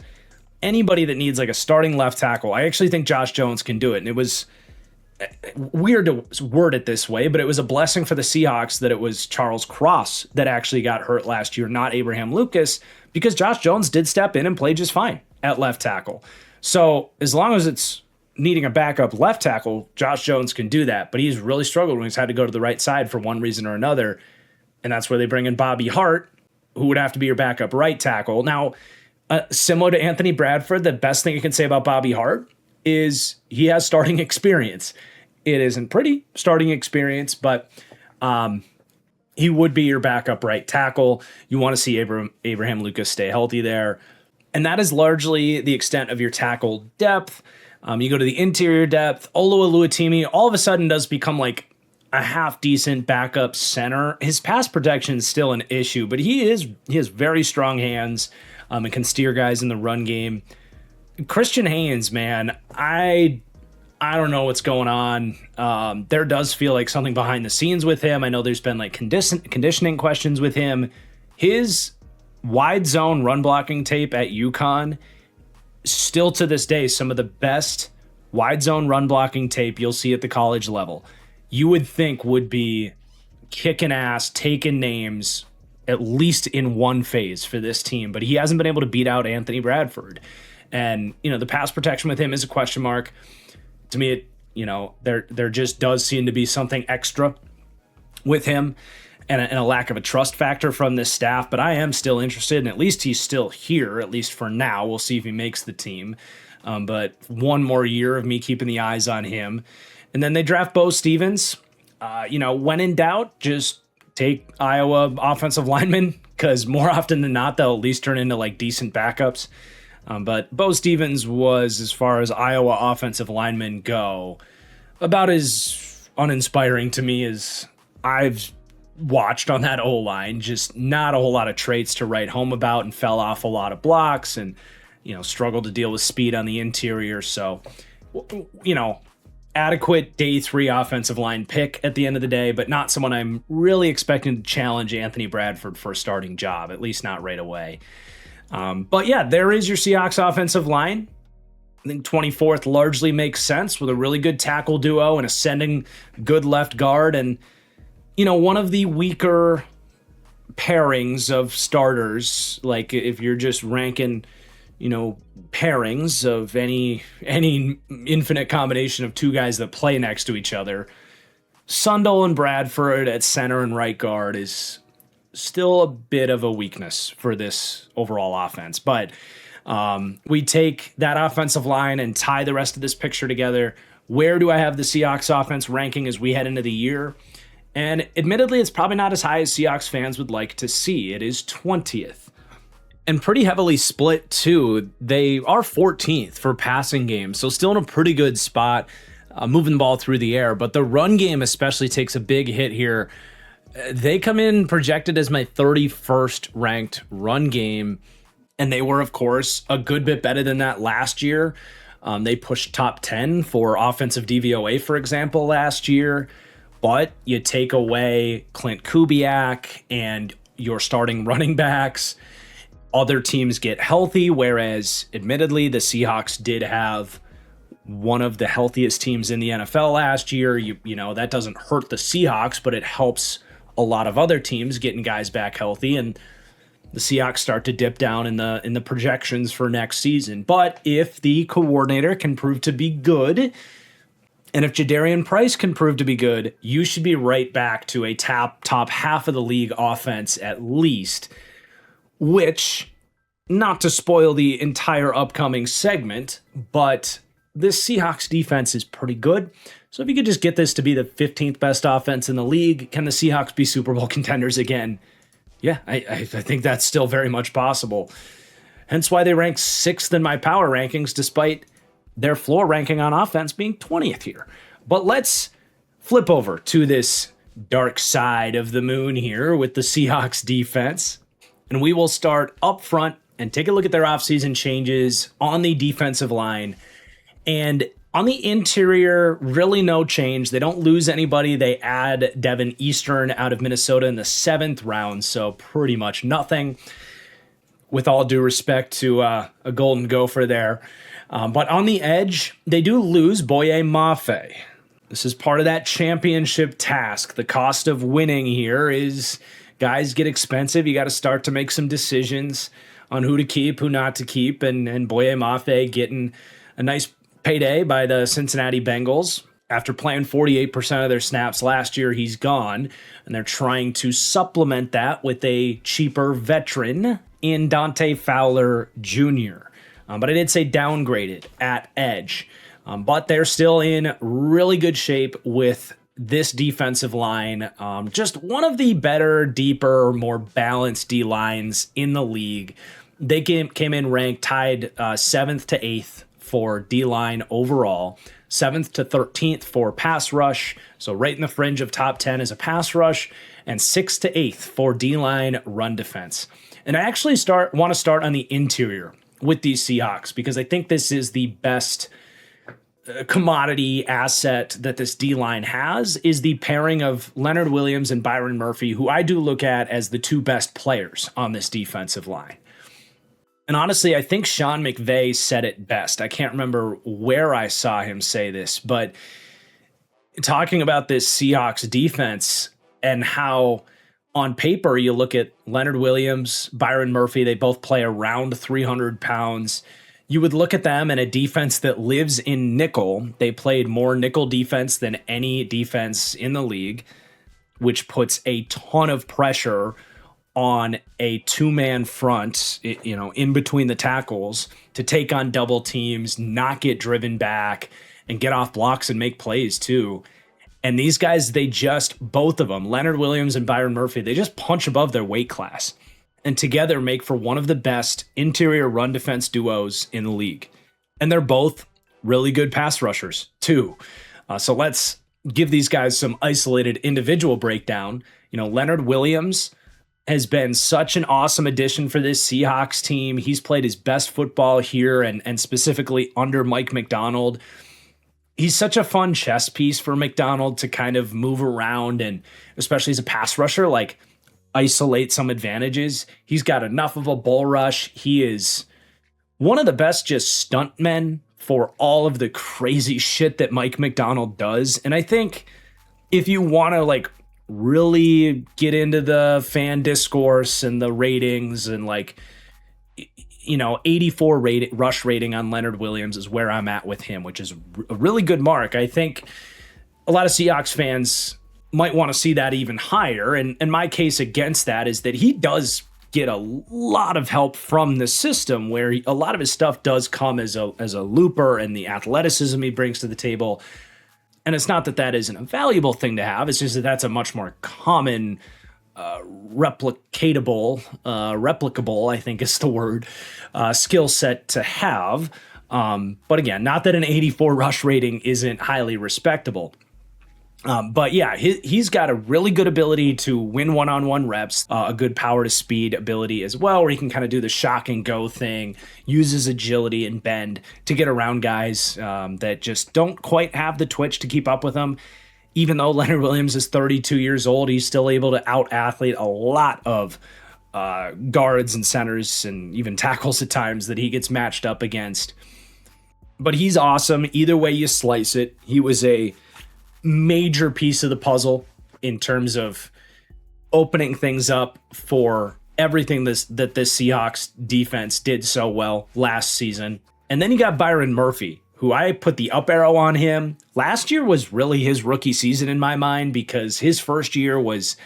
S1: Anybody that needs like a starting left tackle, I actually think Josh Jones can do it. And it was weird to word it this way, but it was a blessing for the Seahawks that it was Charles Cross that actually got hurt last year, not Abraham Lucas, because Josh Jones did step in and play just fine at left tackle. So as long as it's needing a backup left tackle, Josh Jones can do that, but he's really struggled when he's had to go to the right side for one reason or another, and that's where they bring in Bobby Hart, who would have to be your backup right tackle. Now, similar to Anthony Bradford, the best thing you can say about Bobby Hart is he has starting experience. It isn't pretty starting experience, but he would be your backup right tackle. You want to see Abraham Lucas stay healthy there. And that is largely the extent of your tackle depth. You go to the interior depth. Olu Oluwatimi all of a sudden does become like a half decent backup center. His pass protection is still an issue, but he has very strong hands and can steer guys in the run game. Christian Haynes, man, I don't know what's going on. There does feel like something behind the scenes with him. I know there's been like conditioning questions with him. His wide zone run blocking tape at UConn, still to this day, some of the best wide zone run blocking tape you'll see at the college level. You would think would be kicking ass, taking names, at least in one phase for this team. But he hasn't been able to beat out Anthony Bradford. And, the pass protection with him is a question mark. To me, there just does seem to be something extra with him and a lack of a trust factor from this staff. But I am still interested, and at least he's still here, at least for now. We'll see if he makes the team. But one more year of me keeping the eyes on him. And then they draft Bo Stevens. When in doubt, just take Iowa offensive linemen, because more often than not, they'll at least turn into like decent backups. But Bo Stevens was, as far as Iowa offensive linemen go, about as uninspiring to me as I've watched on that O-line. Just not a whole lot of traits to write home about, and fell off a lot of blocks and, struggled to deal with speed on the interior. So, adequate day 3 offensive line pick at the end of the day, but not someone I'm really expecting to challenge Anthony Bradford for a starting job, at least not right away. But yeah, there is your Seahawks offensive line. I think 24th largely makes sense, with a really good tackle duo and ascending good left guard. And, one of the weaker pairings of starters, like if you're just ranking, pairings of any infinite combination of two guys that play next to each other, Sundle and Bradford at center and right guard is still a bit of a weakness for this overall offense. But we take that offensive line and tie the rest of this picture together. Where do I have the Seahawks offense ranking as we head into the year? And admittedly, it's probably not as high as Seahawks fans would like to see. It is 20th. And pretty heavily split, too. They are 14th for passing games, so still in a pretty good spot, moving the ball through the air. But the run game especially takes a big hit here. They come in projected as my 31st ranked run game, and they were, of course, a good bit better than that last year. They pushed top 10 for offensive DVOA, for example, last year. But you take away Clint Kubiak and your starting running backs, other teams get healthy, whereas admittedly the Seahawks did have one of the healthiest teams in the NFL last year. You know that doesn't hurt the Seahawks, but it helps a lot of other teams getting guys back healthy, and the Seahawks start to dip down in the projections for next season. But if the coordinator can prove to be good, and if Jadarian Price can prove to be good, you should be right back to a top half of the league offense at least, which, not to spoil the entire upcoming segment, but this Seahawks defense is pretty good. So if you could just get this to be the 15th best offense in the league, can the Seahawks be Super Bowl contenders again? Yeah, I think that's still very much possible. Hence why they rank 6th in my power rankings, despite their floor ranking on offense being 20th here. But let's flip over to this dark side of the moon here with the Seahawks defense. And we will start up front and take a look at their offseason changes on the defensive line. And on the interior, really no change. They don't lose anybody. They add Devin Eastern out of Minnesota in the 7th round, so pretty much nothing. With all due respect to a Golden Gopher there. But on the edge, they do lose Boye Mafe. This is part of that championship task. The cost of winning here is guys get expensive. You got to start to make some decisions on who to keep, who not to keep. And Boye Mafe getting a nice payday by the Cincinnati Bengals. After playing 48% of their snaps last year, he's gone. And they're trying to supplement that with a cheaper veteran in Dante Fowler Jr. But I did say downgraded at edge. But they're still in really good shape with this defensive line. Just one of the better, deeper, more balanced D-lines in the league. They came in ranked tied 7th to 8th for D-line overall, 7th to 13th for pass rush, so right in the fringe of top 10 as a pass rush, and 6th to 8th for D-line run defense. And I actually want to start on the interior with these Seahawks because I think this is the best commodity asset that this D-line has, is the pairing of Leonard Williams and Byron Murphy, who I do look at as the two best players on this defensive line. And honestly, I think Sean McVay said it best. I can't remember where I saw him say this, but talking about this Seahawks defense and how on paper you look at Leonard Williams, Byron Murphy, they both play around 300 pounds. You would look at them in a defense that lives in nickel. They played more nickel defense than any defense in the league, which puts a ton of pressure on a two-man front, in between the tackles to take on double teams, not get driven back, and get off blocks and make plays too. And these guys, both of them, Leonard Williams and Byron Murphy, they just punch above their weight class and together make for one of the best interior run defense duos in the league. And they're both really good pass rushers too. So let's give these guys some isolated individual breakdown. Leonard Williams has been such an awesome addition for this Seahawks team. He's played his best football here and specifically under Mike Macdonald. He's such a fun chess piece for Macdonald to kind of move around, and especially as a pass rusher, like isolate some advantages. He's got enough of a bull rush. He is one of the best just stuntmen for all of the crazy shit that Mike Macdonald does. And I think if you want to really get into the fan discourse and the ratings and 84 rush rating on Leonard Williams is where I'm at with him, which is a really good mark. I think a lot of Seahawks fans might want to see that even higher. And my case against that is that he does get a lot of help from the system, where a lot of his stuff does come as a looper and the athleticism he brings to the table. And it's not that that isn't a valuable thing to have. It's just that that's a much more common, replicable, I think is the word, skill set to have. But again, not that an 84 rush rating isn't highly respectable. But yeah, he's got a really good ability to win one-on-one reps, a good power to speed ability as well, where he can kind of do the shock and go thing, uses agility and bend to get around guys that just don't quite have the twitch to keep up with him. Even though Leonard Williams is 32 years old, he's still able to out-athlete a lot of guards and centers and even tackles at times that he gets matched up against. But he's awesome. Either way you slice it, he was a major piece of the puzzle in terms of opening things up for everything that this Seahawks defense did so well last season. And then you got Byron Murphy, who I put the up arrow on him. Last year was really his rookie season in my mind, because his first year was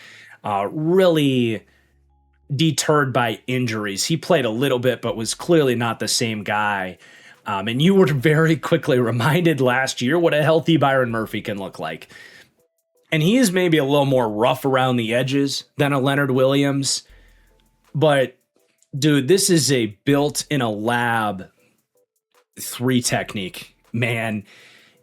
S1: really deterred by injuries. He played a little bit, but was clearly not the same guy. And you were very quickly reminded last year what a healthy Byron Murphy can look like. And he is maybe a little more rough around the edges than a Leonard Williams. But, dude, this is a built-in-a-lab 3 technique. Man,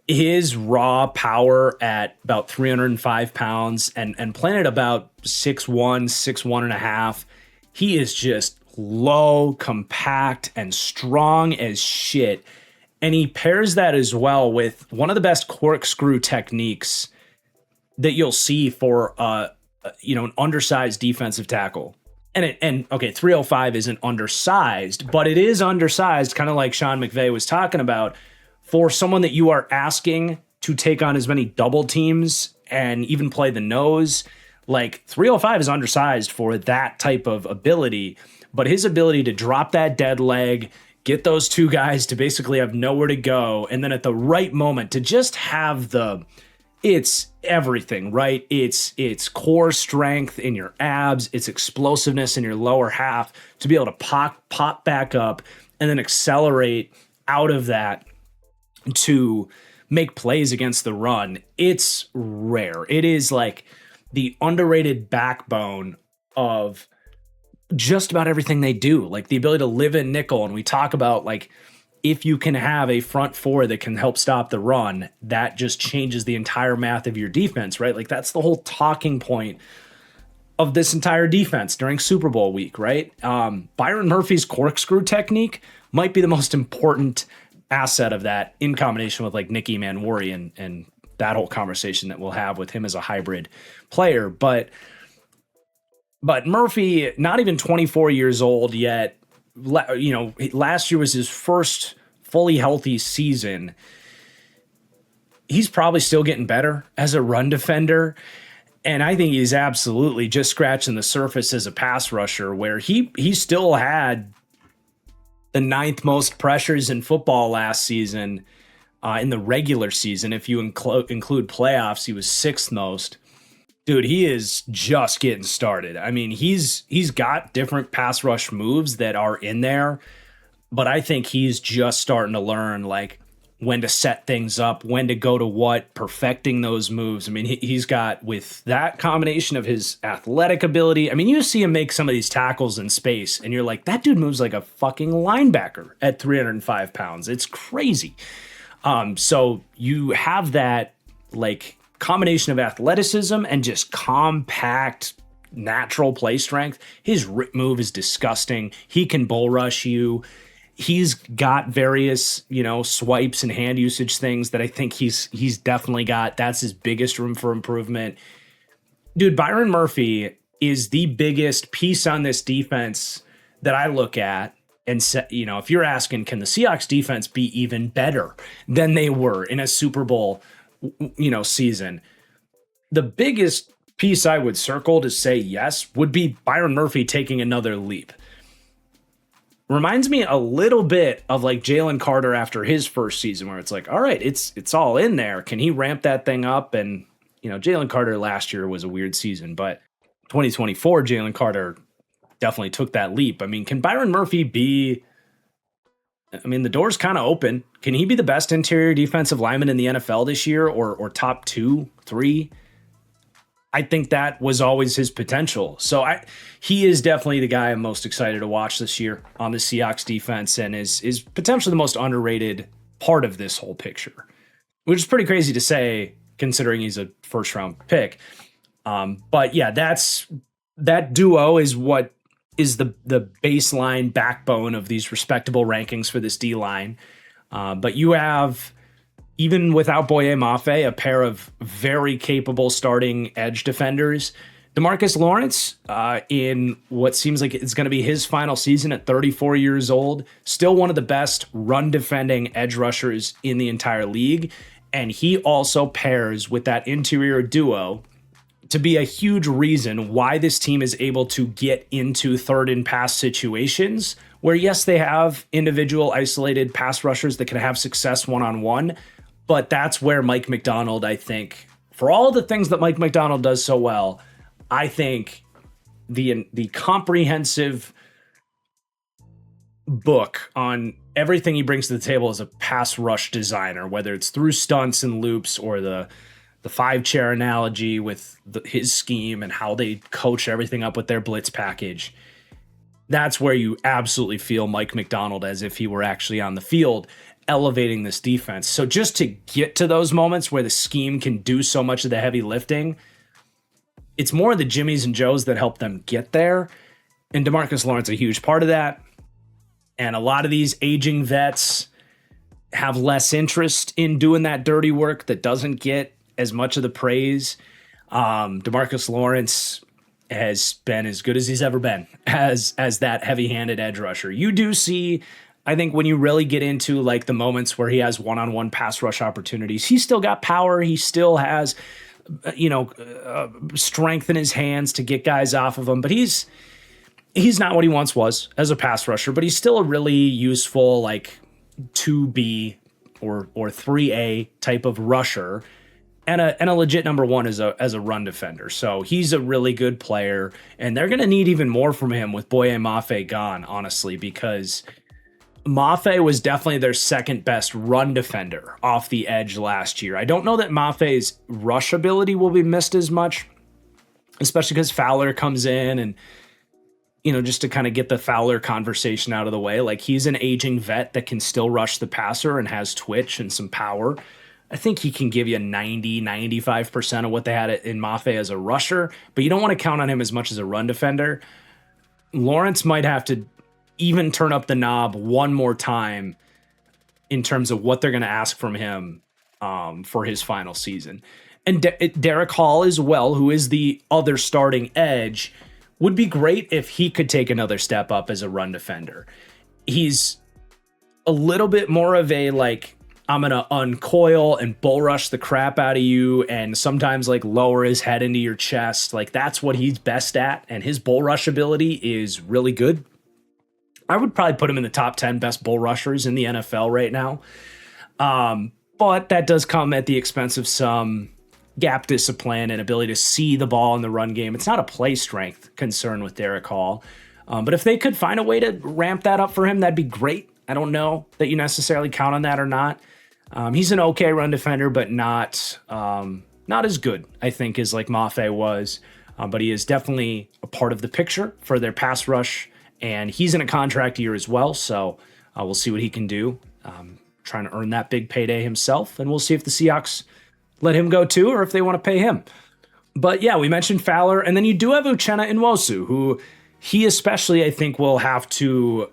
S1: his raw power at about 305 pounds and playing at about 6'1", 6'1.5", he is just low, compact, and strong as shit. And he pairs that as well with one of the best corkscrew techniques that you'll see for an undersized defensive tackle. And okay, 305 isn't undersized, but it is undersized, kind of like Sean McVay was talking about, for someone that you are asking to take on as many double teams and even play the nose. Like 305 is undersized for that type of ability, but his ability to drop that dead leg, get those two guys to basically have nowhere to go, and then at the right moment to just have it's everything, right? It's core strength in your abs, it's explosiveness in your lower half to be able to pop back up and then accelerate out of that to make plays against the run. It's rare. It is like the underrated backbone of just about everything they do, like the ability to live in nickel. And we talk about like, if you can have a front four that can help stop the run, that just changes the entire math of your defense, right? Like that's the whole talking point of this entire defense during Super Bowl week, right? Byron Murphy's corkscrew technique might be the most important asset of that, in combination with like Nicky Manwari and that whole conversation that we'll have with him as a hybrid player. But Murphy, not even 24 years old yet, last year was his first fully healthy season. He's probably still getting better as a run defender. And I think he's absolutely just scratching the surface as a pass rusher, where he still had the 9th most pressures in football last season in the regular season. If you include playoffs, he was 6th most. Dude, he is just getting started. I mean, he's got different pass rush moves that are in there, but I think he's just starting to learn like when to set things up, when to go to what, perfecting those moves. I mean, he's got, with that combination of his athletic ability, I mean, you see him make some of these tackles in space, and you're like, that dude moves like a fucking linebacker at 305 pounds. It's crazy. So you have that like combination of athleticism and just compact natural play strength. His rip move is disgusting. He can bull rush you. He's got various, swipes and hand usage things that I think he's definitely got. That's his biggest room for improvement. Dude, Byron Murphy is the biggest piece on this defense that I look at and say, if you're asking, can the Seahawks defense be even better than they were in a Super Bowl season? The biggest piece I would circle to say yes would be Byron Murphy taking another leap. Reminds me a little bit of like Jalen Carter after his first season, where it's like, all right, it's all in there. Can he ramp that thing up? And, Jalen Carter last year was a weird season, but 2024, Jalen Carter definitely took that leap. I mean, can Byron Murphy be, the door's kind of open. Can he be the best interior defensive lineman in the NFL this year, or top 2, 3? I think that was always his potential. So he is definitely the guy I'm most excited to watch this year on the Seahawks defense, and is potentially the most underrated part of this whole picture, which is pretty crazy to say considering he's a first round pick. But yeah, that duo is what is the baseline backbone of these respectable rankings for this D line. But you have, even without Boye Mafe, a pair of very capable starting edge defenders. DeMarcus Lawrence, in what seems like it's going to be his final season at 34 years old, still one of the best run defending edge rushers in the entire league. And he also pairs with that interior duo to be a huge reason why this team is able to get into third and pass situations where, yes, they have individual isolated pass rushers that can have success one-on-one, but that's where Mike Macdonald, I think, for all the things that Mike Macdonald does so well, I think the comprehensive book on everything he brings to the table as a pass rush designer, whether it's through stunts and loops or the 5-chair analogy with his scheme and how they coach everything up with their blitz package, that's where you absolutely feel Mike Macdonald as if he were actually on the field elevating this defense. So just to get to those moments where the scheme can do so much of the heavy lifting, it's more the Jimmies and Joes that help them get there. And DeMarcus Lawrence, a huge part of that. And a lot of these aging vets have less interest in doing that dirty work that doesn't get as much of the praise. DeMarcus Lawrence has been as good as he's ever been as that heavy-handed edge rusher. You do see I think when you really get into like the moments where he has one-on-one pass rush opportunities, he's still got power. He still has, strength in his hands to get guys off of him. But he's not what he once was as a pass rusher, but he's still a really useful like 2B or 3A type of rusher and a legit number one as a run defender. So he's a really good player, and they're going to need even more from him with Boye Mafe gone, honestly, because Mafe was definitely their second best run defender off the edge last year. I don't know that Mafe's rush ability will be missed as much, especially because Fowler comes in and, just to kind of get the Fowler conversation out of the way. Like, he's an aging vet that can still rush the passer and has twitch and some power. I think he can give you 95% of what they had in Mafe as a rusher, but you don't want to count on him as much as a run defender. Lawrence might have to even turn up the knob one more time in terms of what they're going to ask from him for his final season. And Derek Hall as well, who is the other starting edge, would be great if he could take another step up as a run defender. He's a little bit more of a, like, I'm going to uncoil and bull rush the crap out of you and sometimes like lower his head into your chest. Like, that's what he's best at. And his bull rush ability is really good. I would probably put him in the top 10 best bull rushers in the NFL right now. But that does come at the expense of some gap discipline and ability to see the ball in the run game. It's not a play strength concern with Derek Hall. But if they could find a way to ramp that up for him, that'd be great. I don't know that you necessarily count on that or not. He's an okay run defender, but not as good, I think, as like Mafe was. But he is definitely a part of the picture for their pass rush. And he's in a contract year as well, so we'll see what he can do. Trying to earn that big payday himself, and we'll see if the Seahawks let him go too, or if they want to pay him. But yeah, we mentioned Fowler, and then you do have Uchenna Nwosu, who he especially, I think, will have to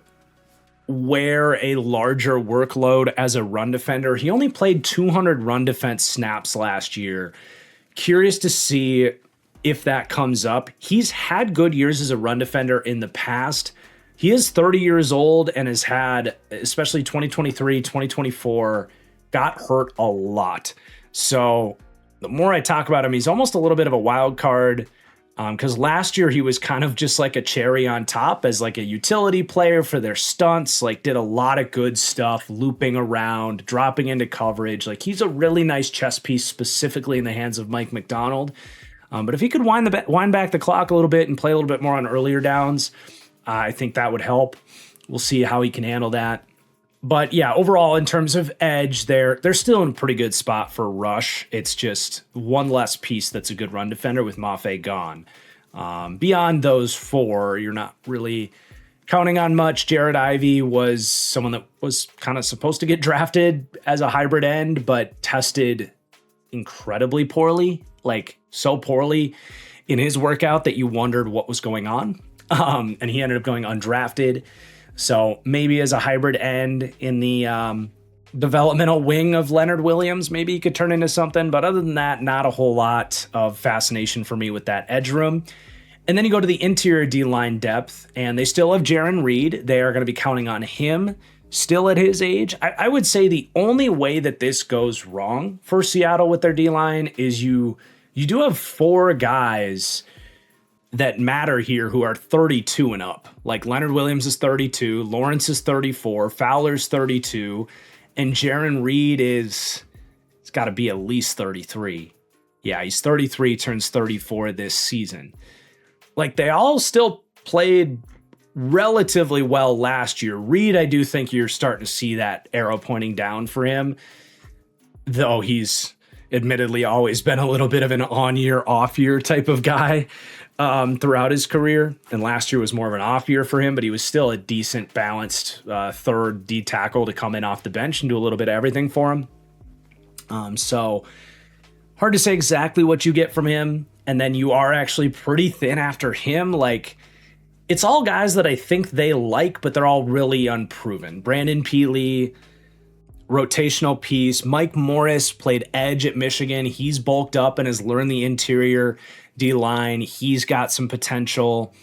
S1: wear a larger workload as a run defender. He only played 200 run defense snaps last year. Curious to see if that comes up. He's had good years as a run defender in the past. He is 30 years old and has had, especially 2023, 2024, got hurt a lot. So the more I talk about him, he's almost a little bit of a wild card because last year he was kind of just like a cherry on top as like a utility player for their stunts, like did a lot of good stuff, looping around, dropping into coverage. Like, he's a really nice chess piece specifically in the hands of Mike Macdonald. But if he could wind back the clock a little bit and play a little bit more on earlier downs, I think that would help. We'll see how he can handle that. But yeah, overall, in terms of edge, they're still in a pretty good spot for rush. It's just one less piece that's a good run defender with Mafe gone. Beyond those four, you're not really counting on much. Jared Ivey was someone that was kind of supposed to get drafted as a hybrid end, but tested incredibly poorly. Like, so poorly in his workout that you wondered what was going on. And he ended up going undrafted. So maybe as a hybrid end in the developmental wing of Leonard Williams, maybe he could turn into something. But other than that, not a whole lot of fascination for me with that edge room. And then you go to the interior D-line depth, and they still have Jaron Reed. They are going to be counting on him still at his age. I would say the only way that this goes wrong for Seattle with their D-line is you do have four guys that matter here who are 32 and up. Like, Leonard Williams is 32, Lawrence is 34, Fowler's 32, and Jaron Reed it's got to be at least 33. Yeah, he's 33, turns 34 this season. Like, they all still played relatively well last year. Reed, I do think you're starting to see that arrow pointing down for him, though he's admittedly always been a little bit of an on-year, off-year type of guy throughout his career. And last year was more of an off year for him, but he was still a decent, balanced third D tackle to come in off the bench and do a little bit of everything for him. So hard to say exactly what you get from him. And then you are actually pretty thin after him. Like, it's all guys that I think they like, but they're all really unproven. Brandon Peely, rotational piece. Mike Morris played edge at Michigan. He's bulked up and has learned the interior D-line. He's got some potential.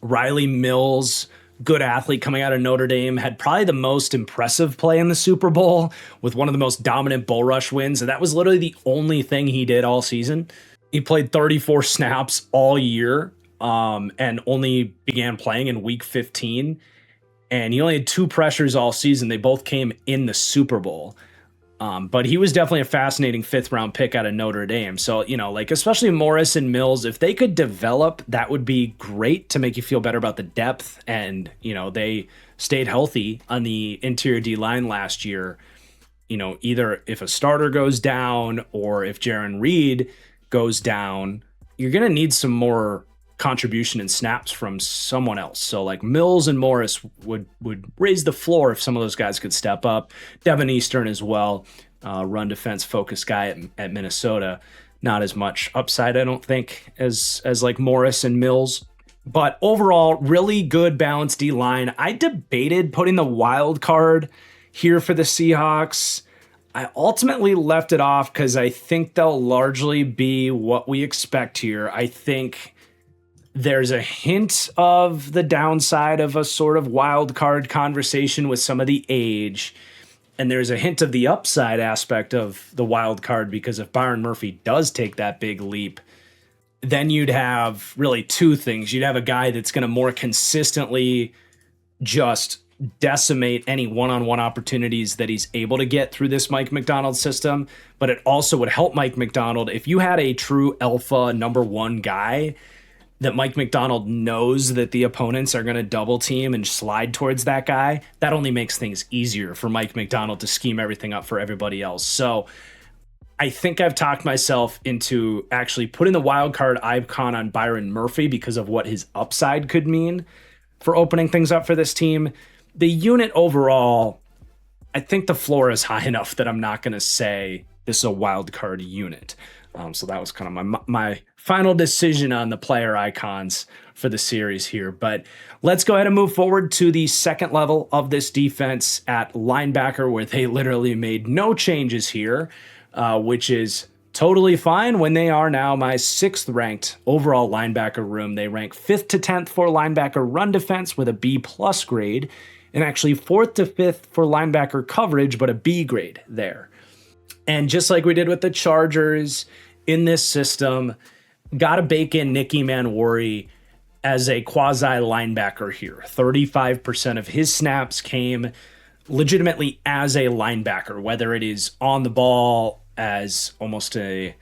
S1: Riley Mills good athlete coming out of Notre Dame, had probably the most impressive play in the Super Bowl with one of the most dominant bull rush wins. And that was literally the only thing he did all season. He played 34 snaps all year and only began playing in week 15. And he only had 2 pressures all season. They both came in the Super Bowl. But he was definitely a fascinating 5th round pick out of Notre Dame. So, especially Morris and Mills, if they could develop, that would be great to make you feel better about the depth. And, they stayed healthy on the interior D line last year. Either if a starter goes down or if Jaron Reed goes down, you're going to need some more contribution and snaps from someone else. So like Mills and Morris would raise the floor if some of those guys could step up. Devin Eastern as well, run defense focused guy at Minnesota. Not as much upside, I don't think, as like Morris and Mills. But overall, really good balanced D-line. I debated putting the wild card here for the Seahawks. I ultimately left it off because I think they'll largely be what we expect here. I think there's a hint of the downside of a sort of wild card conversation with some of the age. And there's a hint of the upside aspect of the wild card because if Byron Murphy does take that big leap, then you'd have really 2 things. You'd have a guy that's going to more consistently just decimate any one-on-one opportunities that he's able to get through this Mike Macdonald system. But it also would help Mike Macdonald if you had a true alpha number 1 guy that Mike Macdonald knows that the opponents are going to double team and slide towards that guy. That only makes things easier for Mike Macdonald to scheme everything up for everybody else. So I think I've talked myself into actually putting the wild card icon on Byron Murphy because of what his upside could mean for opening things up for this team. The unit overall, I think the floor is high enough that I'm not going to say this is a wild card unit. So that was kind of my final decision on the player icons for the series here. But let's go ahead and move forward to the second level of this defense at linebacker, where they literally made no changes here, which is totally fine when they are now my 6th ranked overall linebacker room. They rank 5th to 10th for linebacker run defense with a B+ grade, and actually 4th to 5th for linebacker coverage, but a B grade there. And just like we did with the Chargers in this system, got to bake in Nick Emmanwori as a quasi linebacker here. 35% of his snaps came legitimately as a linebacker, whether it is on the ball as almost a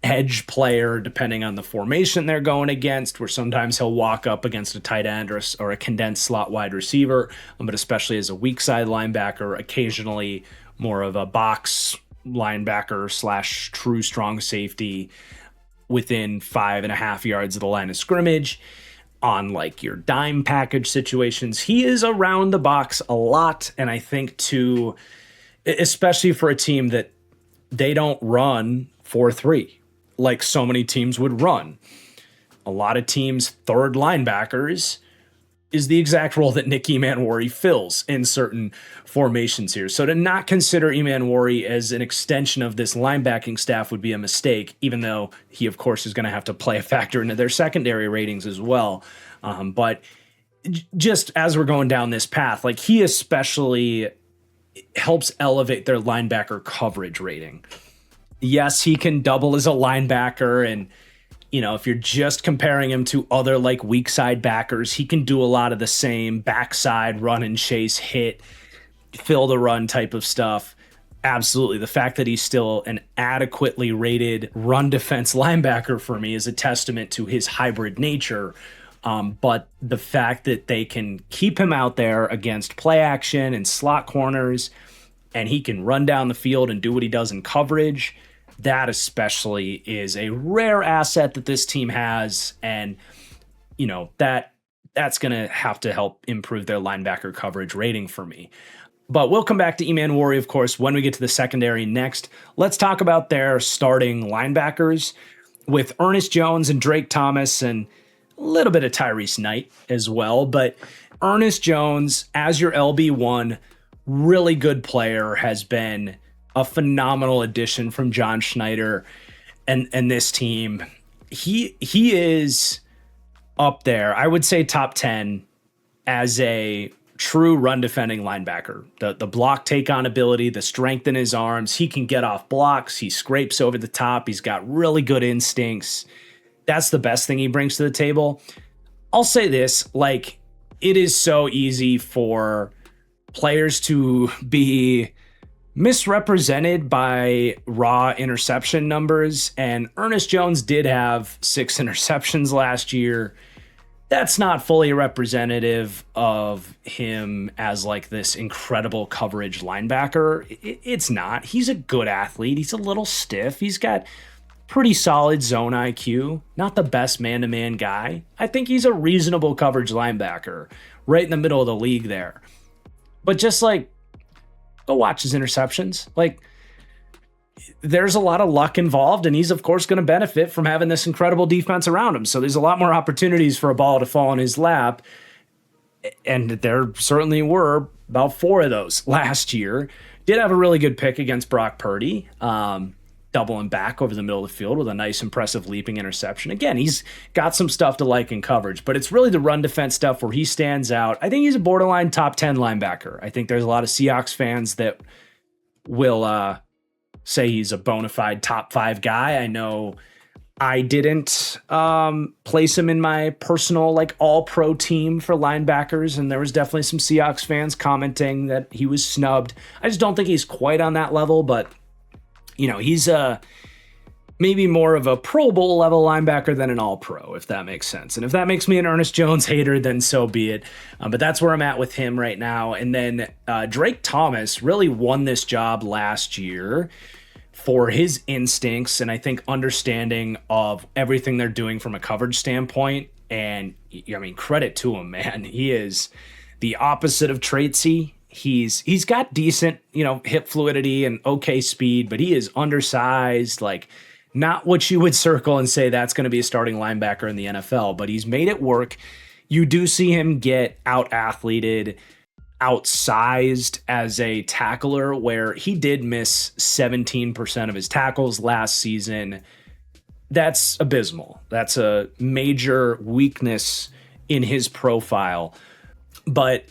S1: edge player, depending on the formation they're going against, where sometimes he'll walk up against a tight end or a condensed slot wide receiver, but especially as a weak side linebacker, occasionally more of a box linebacker / true strong safety within 5.5 yards of the line of scrimmage on like your dime package situations. He is around the box a lot. And I think too, especially for a team that they don't run 4-3 like so many teams would run. A lot of teams' third linebackers is the exact role that Nick Emmanwori fills in certain formations here. So to not consider Emmanwori as an extension of this linebacking staff would be a mistake, even though he, of course, is going to have to play a factor into their secondary ratings as well. But just as we're going down this path, like he especially helps elevate their linebacker coverage rating. Yes, he can double as a linebacker, and if you're just comparing him to other like weak side backers, he can do a lot of the same backside run and chase, hit, fill the run type of stuff. Absolutely. The fact that he's still an adequately rated run defense linebacker for me is a testament to his hybrid nature. But the fact that they can keep him out there against play action and slot corners, and he can run down the field and do what he does in coverage, that especially is a rare asset that this team has. And, that's going to have to help improve their linebacker coverage rating for me. But we'll come back to Emmanwori, of course, when we get to the secondary next. Let's talk about their starting linebackers with Ernest Jones and Drake Thomas and a little bit of Tyrese Knight as well. But Ernest Jones, as your LB1, really good player, has been a phenomenal addition from John Schneider and this team. He is up there. I would say top 10 as a true run defending linebacker. The block take on ability, the strength in his arms. He can get off blocks. He scrapes over the top. He's got really good instincts. That's the best thing he brings to the table. I'll say this, like, it is so easy for players to be misrepresented by raw interception numbers. And Ernest Jones did have 6 interceptions last year. That's not fully representative of him as like this incredible coverage linebacker. It's not. He's a good athlete. He's a little stiff. He's got pretty solid zone IQ. Not the best man-to-man guy. I think he's a reasonable coverage linebacker right in the middle of the league there. But just like, go watch his interceptions. Like, there's a lot of luck involved, and he's, of course, going to benefit from having this incredible defense around him. So there's a lot more opportunities for a ball to fall in his lap, and there certainly were about 4 of those last year. Did have a really good pick against Brock Purdy, doubling back over the middle of the field with a nice, impressive leaping interception. Again, he's got some stuff to like in coverage, but it's really the run defense stuff where he stands out. I think he's a borderline top 10 linebacker. I think there's a lot of Seahawks fans that will say he's a bona fide top 5 guy. I know I didn't place him in my personal like all-pro team for linebackers, and there was definitely some Seahawks fans commenting that he was snubbed. I just don't think he's quite on that level, but you know, he's maybe more of a Pro Bowl level linebacker than an all-pro, if that makes sense. And if that makes me an Ernest Jones hater, then so be it. But that's where I'm at with him right now. And then Drake Thomas really won this job last year for his instincts and I think understanding of everything they're doing from a coverage standpoint. And I mean, credit to him, man. He is the opposite of traitsy. He's got decent, hip fluidity and okay speed, but he is undersized, like not what you would circle and say that's going to be a starting linebacker in the NFL, but he's made it work. You do see him get out-athleted, outsized as a tackler, where he did miss 17% of his tackles last season. That's abysmal. That's a major weakness in his profile. But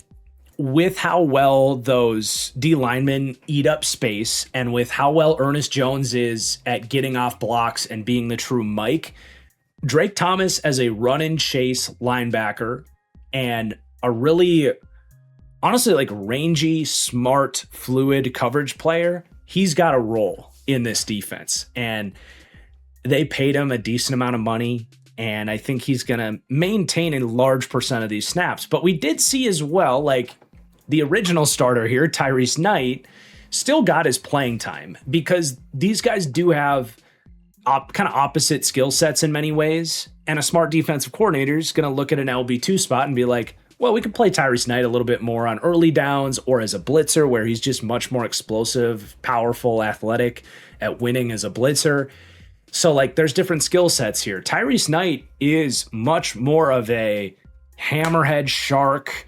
S1: with how well those D linemen eat up space and with how well Ernest Jones is at getting off blocks and being the true Mike, Drake Thomas as a run and chase linebacker and a really, honestly, like rangy, smart, fluid coverage player, he's got a role in this defense. And they paid him a decent amount of money, and I think he's going to maintain a large percent of these snaps. But we did see as well, like, the original starter here, Tyrese Knight, still got his playing time because these guys do have kind of opposite skill sets in many ways. And a smart defensive coordinator is going to look at an LB2 spot and be like, well, we could play Tyrese Knight a little bit more on early downs or as a blitzer where he's just much more explosive, powerful, athletic at winning as a blitzer. So like there's different skill sets here. Tyrese Knight is much more of a hammerhead shark.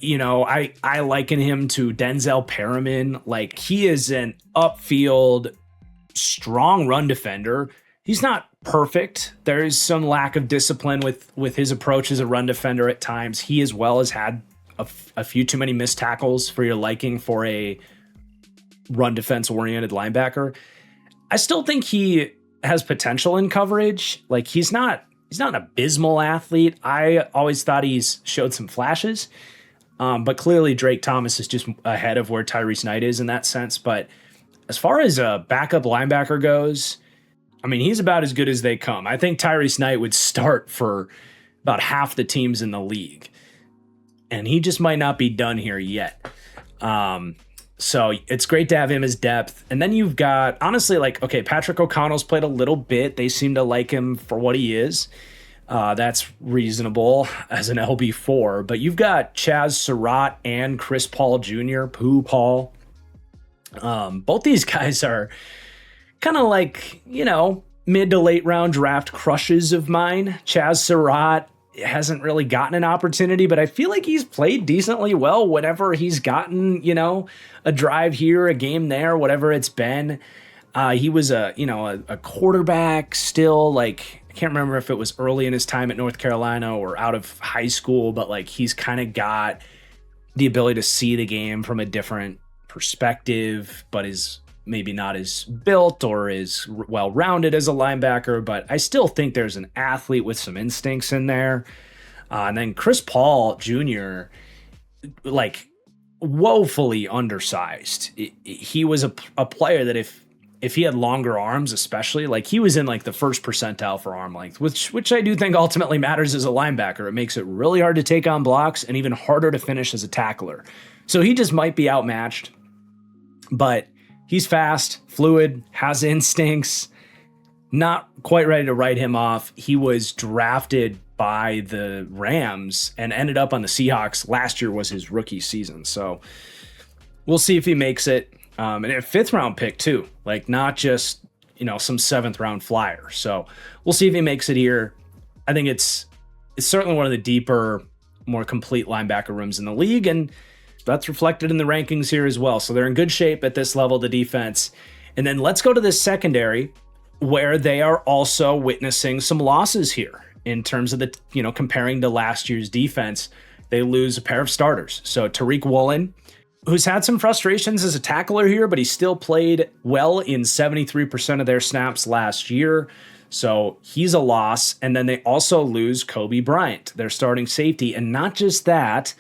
S1: I liken him to Denzel Perriman. Like, he is an upfield, strong run defender. He's not perfect. There is some lack of discipline with his approach as a run defender at times. He as well has had a few too many missed tackles for your liking for a run defense-oriented linebacker. I still think he has potential in coverage. Like, he's not an abysmal athlete. I always thought he's showed some flashes. But clearly Drake Thomas is just ahead of where Tyrese Knight is in that sense. But as far as a backup linebacker goes, I mean, he's about as good as they come. I think Tyrese Knight would start for about half the teams in the league. And he just might not be done here yet. So it's great to have him as depth. And then you've got, honestly, like, okay, Patrick O'Connell's played a little bit. They seem to like him for what he is. That's reasonable as an LB4, but you've got Chaz Surratt and Chris Paul Jr., Pooh Paul. Both these guys are kind of like, mid to late round draft crushes of mine. Chaz Surratt hasn't really gotten an opportunity, but I feel like he's played decently well whenever he's gotten, a drive here, a game there, whatever it's been. He was a quarterback still, like I can't remember if it was early in his time at North Carolina or out of high school, but like he's kind of got the ability to see the game from a different perspective, but is maybe not as built or as well-rounded as a linebacker. But I still think there's an athlete with some instincts in there. And then Chris Paul Jr., like woefully undersized. He was a player that if he had longer arms, especially, like he was in like the first percentile for arm length, which I do think ultimately matters as a linebacker. It makes it really hard to take on blocks and even harder to finish as a tackler. So he just might be outmatched, but he's fast, fluid, has instincts, not quite ready to write him off. He was drafted by the Rams and ended up on the Seahawks. Last year was his rookie season. So we'll see if he makes it. And a 5th round pick too, like not just, some 7th round flyer. So we'll see if he makes it here. I think it's certainly one of the deeper, more complete linebacker rooms in the league. And that's reflected in the rankings here as well. So they're in good shape at this level, the defense. And then let's go to this secondary where they are also witnessing some losses here in terms of the, comparing to last year's defense. They lose a pair of starters. So Tariq Woolen, who's had some frustrations as a tackler here, but he still played well in 73% of their snaps last year. So he's a loss. And then they also lose Kobe Bryant, their starting safety. And not just that,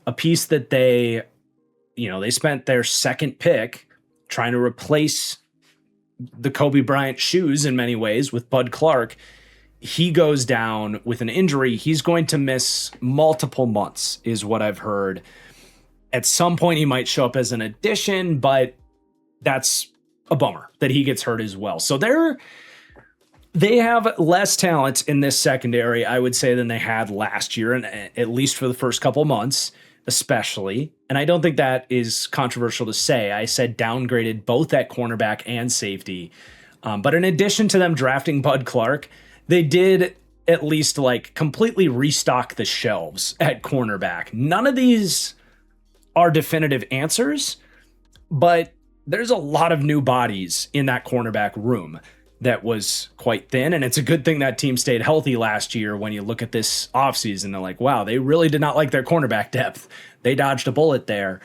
S1: a piece that they spent their 2nd pick trying to replace the Kobe Bryant shoes in many ways with Bud Clark. He goes down with an injury. He's going to miss multiple months, is what I've heard. At some point, he might show up as an addition, but that's a bummer that he gets hurt as well. So they have less talent in this secondary, I would say, than they had last year, and at least for the first couple months, especially. And I don't think that is controversial to say. I said downgraded both at cornerback and safety. But in addition to them drafting Bud Clark, they did at least like completely restock the shelves at cornerback. None of these are definitive answers, but there's a lot of new bodies in that cornerback room that was quite thin. And it's a good thing that team stayed healthy last year. When you look at this offseason, they're like, wow, they really did not like their cornerback depth. They dodged a bullet there.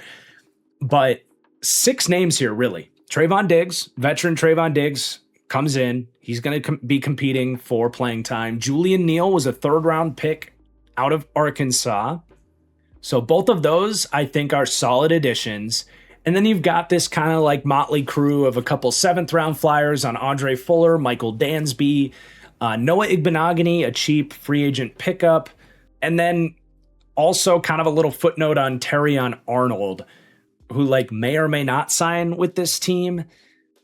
S1: But 6 names here, really. Trayvon Diggs, veteran Trayvon Diggs, comes in. He's going to be competing for playing time. Julian Neal was a 3rd round pick out of Arkansas. So both of those, I think, are solid additions. And then you've got this kind of like motley crew of a couple 7th round flyers on Andre Fuller, Michael Dansby, Noah Igbenogany, a cheap free agent pickup. And then also kind of a little footnote on Terrion Arnold, who like may or may not sign with this team.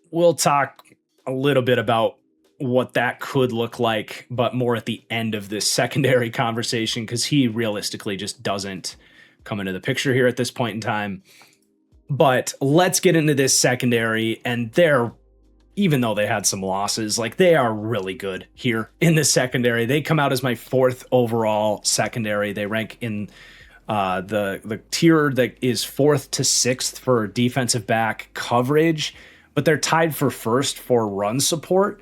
S1: We'll talk a little bit about what that could look like, but more at the end of this secondary conversation, because he realistically just doesn't come into the picture here at this point in time. But let's get into this secondary, and even though they had some losses, like they are really good here in the secondary. They come out as my 4th overall secondary. They rank in the tier that is 4th to 6th for defensive back coverage, but they're tied for 1st for run support,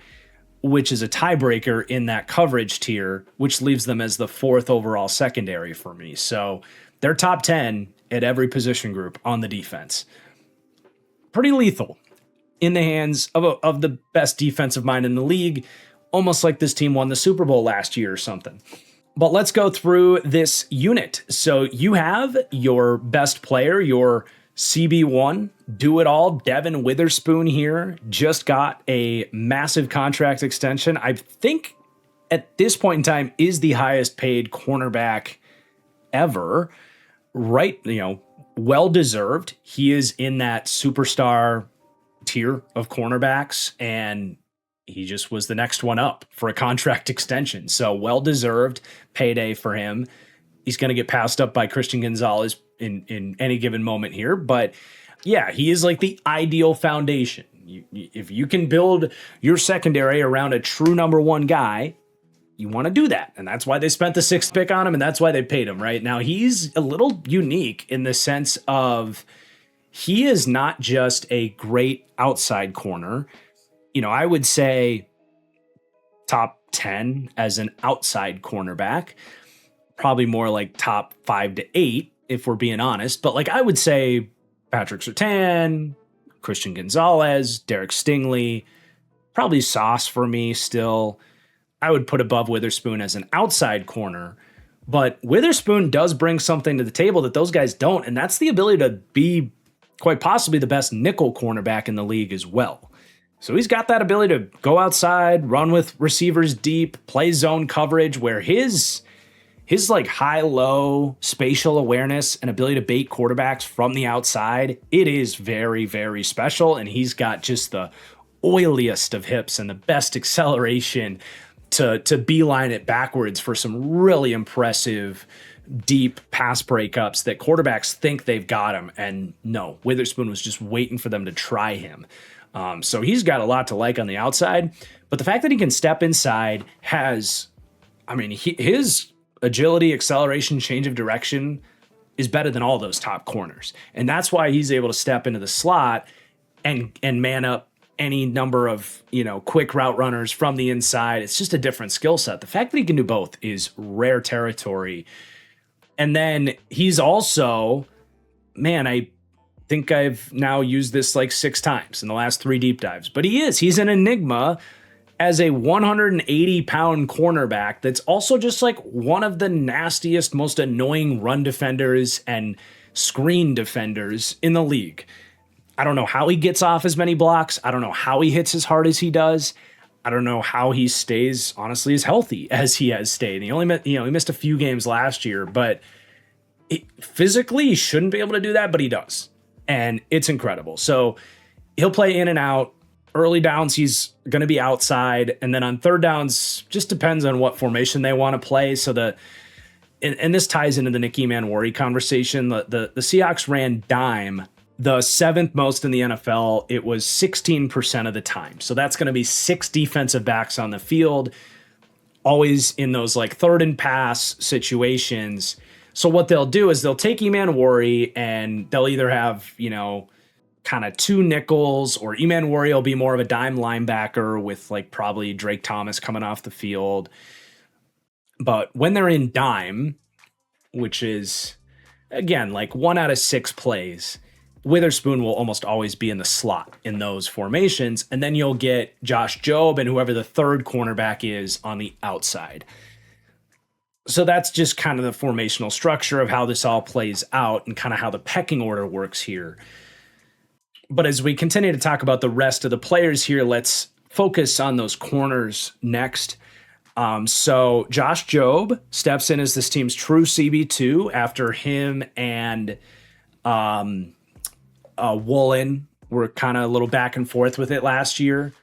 S1: which is a tiebreaker in that coverage tier, which leaves them as the 4th overall secondary for me. So they're top 10 at every position group on the defense. Pretty lethal in the hands of the best defensive mind in the league, almost like this team won the Super Bowl last year or something. But let's go through this unit. So you have your best player, your CB1, do-it-all, Devin Witherspoon here, just got a massive contract extension. I think at this point in time is the highest paid cornerback ever. Right, well-deserved. He is in that superstar tier of cornerbacks, and he just was the next one up for a contract extension. So well-deserved payday for him. He's going to get passed up by Christian Gonzalez in any given moment here. But yeah, he is like the ideal foundation. If you can build your secondary around a true number 1 guy, you want to do that. And that's why they spent the 6th pick on him, and that's why they paid him. Right now, he's a little unique in the sense of he is not just a great outside corner. I would say top 10 as an outside cornerback, probably more like top 5 to 8 if we're being honest. But like I would say Patrick Surtain, Christian Gonzalez, Derek Stingley, probably Sauce for me still. I would put above Witherspoon as an outside corner. But Witherspoon does bring something to the table that those guys don't, and that's the ability to be quite possibly the best nickel cornerback in the league as well. So he's got that ability to go outside, run with receivers deep, play zone coverage where his like high-low spatial awareness and ability to bait quarterbacks from the outside, it is very, very special. And he's got just the oiliest of hips and the best acceleration to beeline it backwards for some really impressive deep pass breakups that quarterbacks think they've got him. And no, Witherspoon was just waiting for them to try him. So he's got a lot to like on the outside. But the fact that he can step inside his agility, acceleration, change of direction is better than all those top corners. And that's why he's able to step into the slot and man up any number of, quick route runners from the inside. It's just a different skill set. The fact that he can do both is rare territory. And then he's also, I think I've now used this like 6 times in the last 3 deep dives, but he's an enigma as a 180-pound cornerback that's also just like one of the nastiest, most annoying run defenders and screen defenders in the league. I don't know how he gets off as many blocks. I don't know how he hits as hard as he does. I don't know how he stays, honestly, as healthy as he has stayed. He only he missed a few games last year, but physically he shouldn't be able to do that, but he does. And it's incredible. So he'll play in and out. Early downs, he's going to be outside. And then on third downs, just depends on what formation they want to play. So and this ties into the Nick Emanwari conversation. The Seahawks ran dime the 7th most in the NFL. It was 16% of the time. So that's going to be 6 defensive backs on the field, always in those like third and pass situations. So what they'll do is they'll take Emanwari and they'll either have, kind of 2 nickels, or Emanwari will be more of a dime linebacker with like probably Drake Thomas coming off the field. But when they're in dime, which is, again, like 1 out of 6 plays, Witherspoon will almost always be in the slot in those formations. And then you'll get Josh Jobe and whoever the third cornerback is on the outside. So that's just kind of the formational structure of how this all plays out and kind of how the pecking order works here. But as we continue to talk about the rest of the players here, let's focus on those corners next. So Josh Jobe steps in as this team's true CB2 after him and Woolen were kind of a little back and forth with it last year.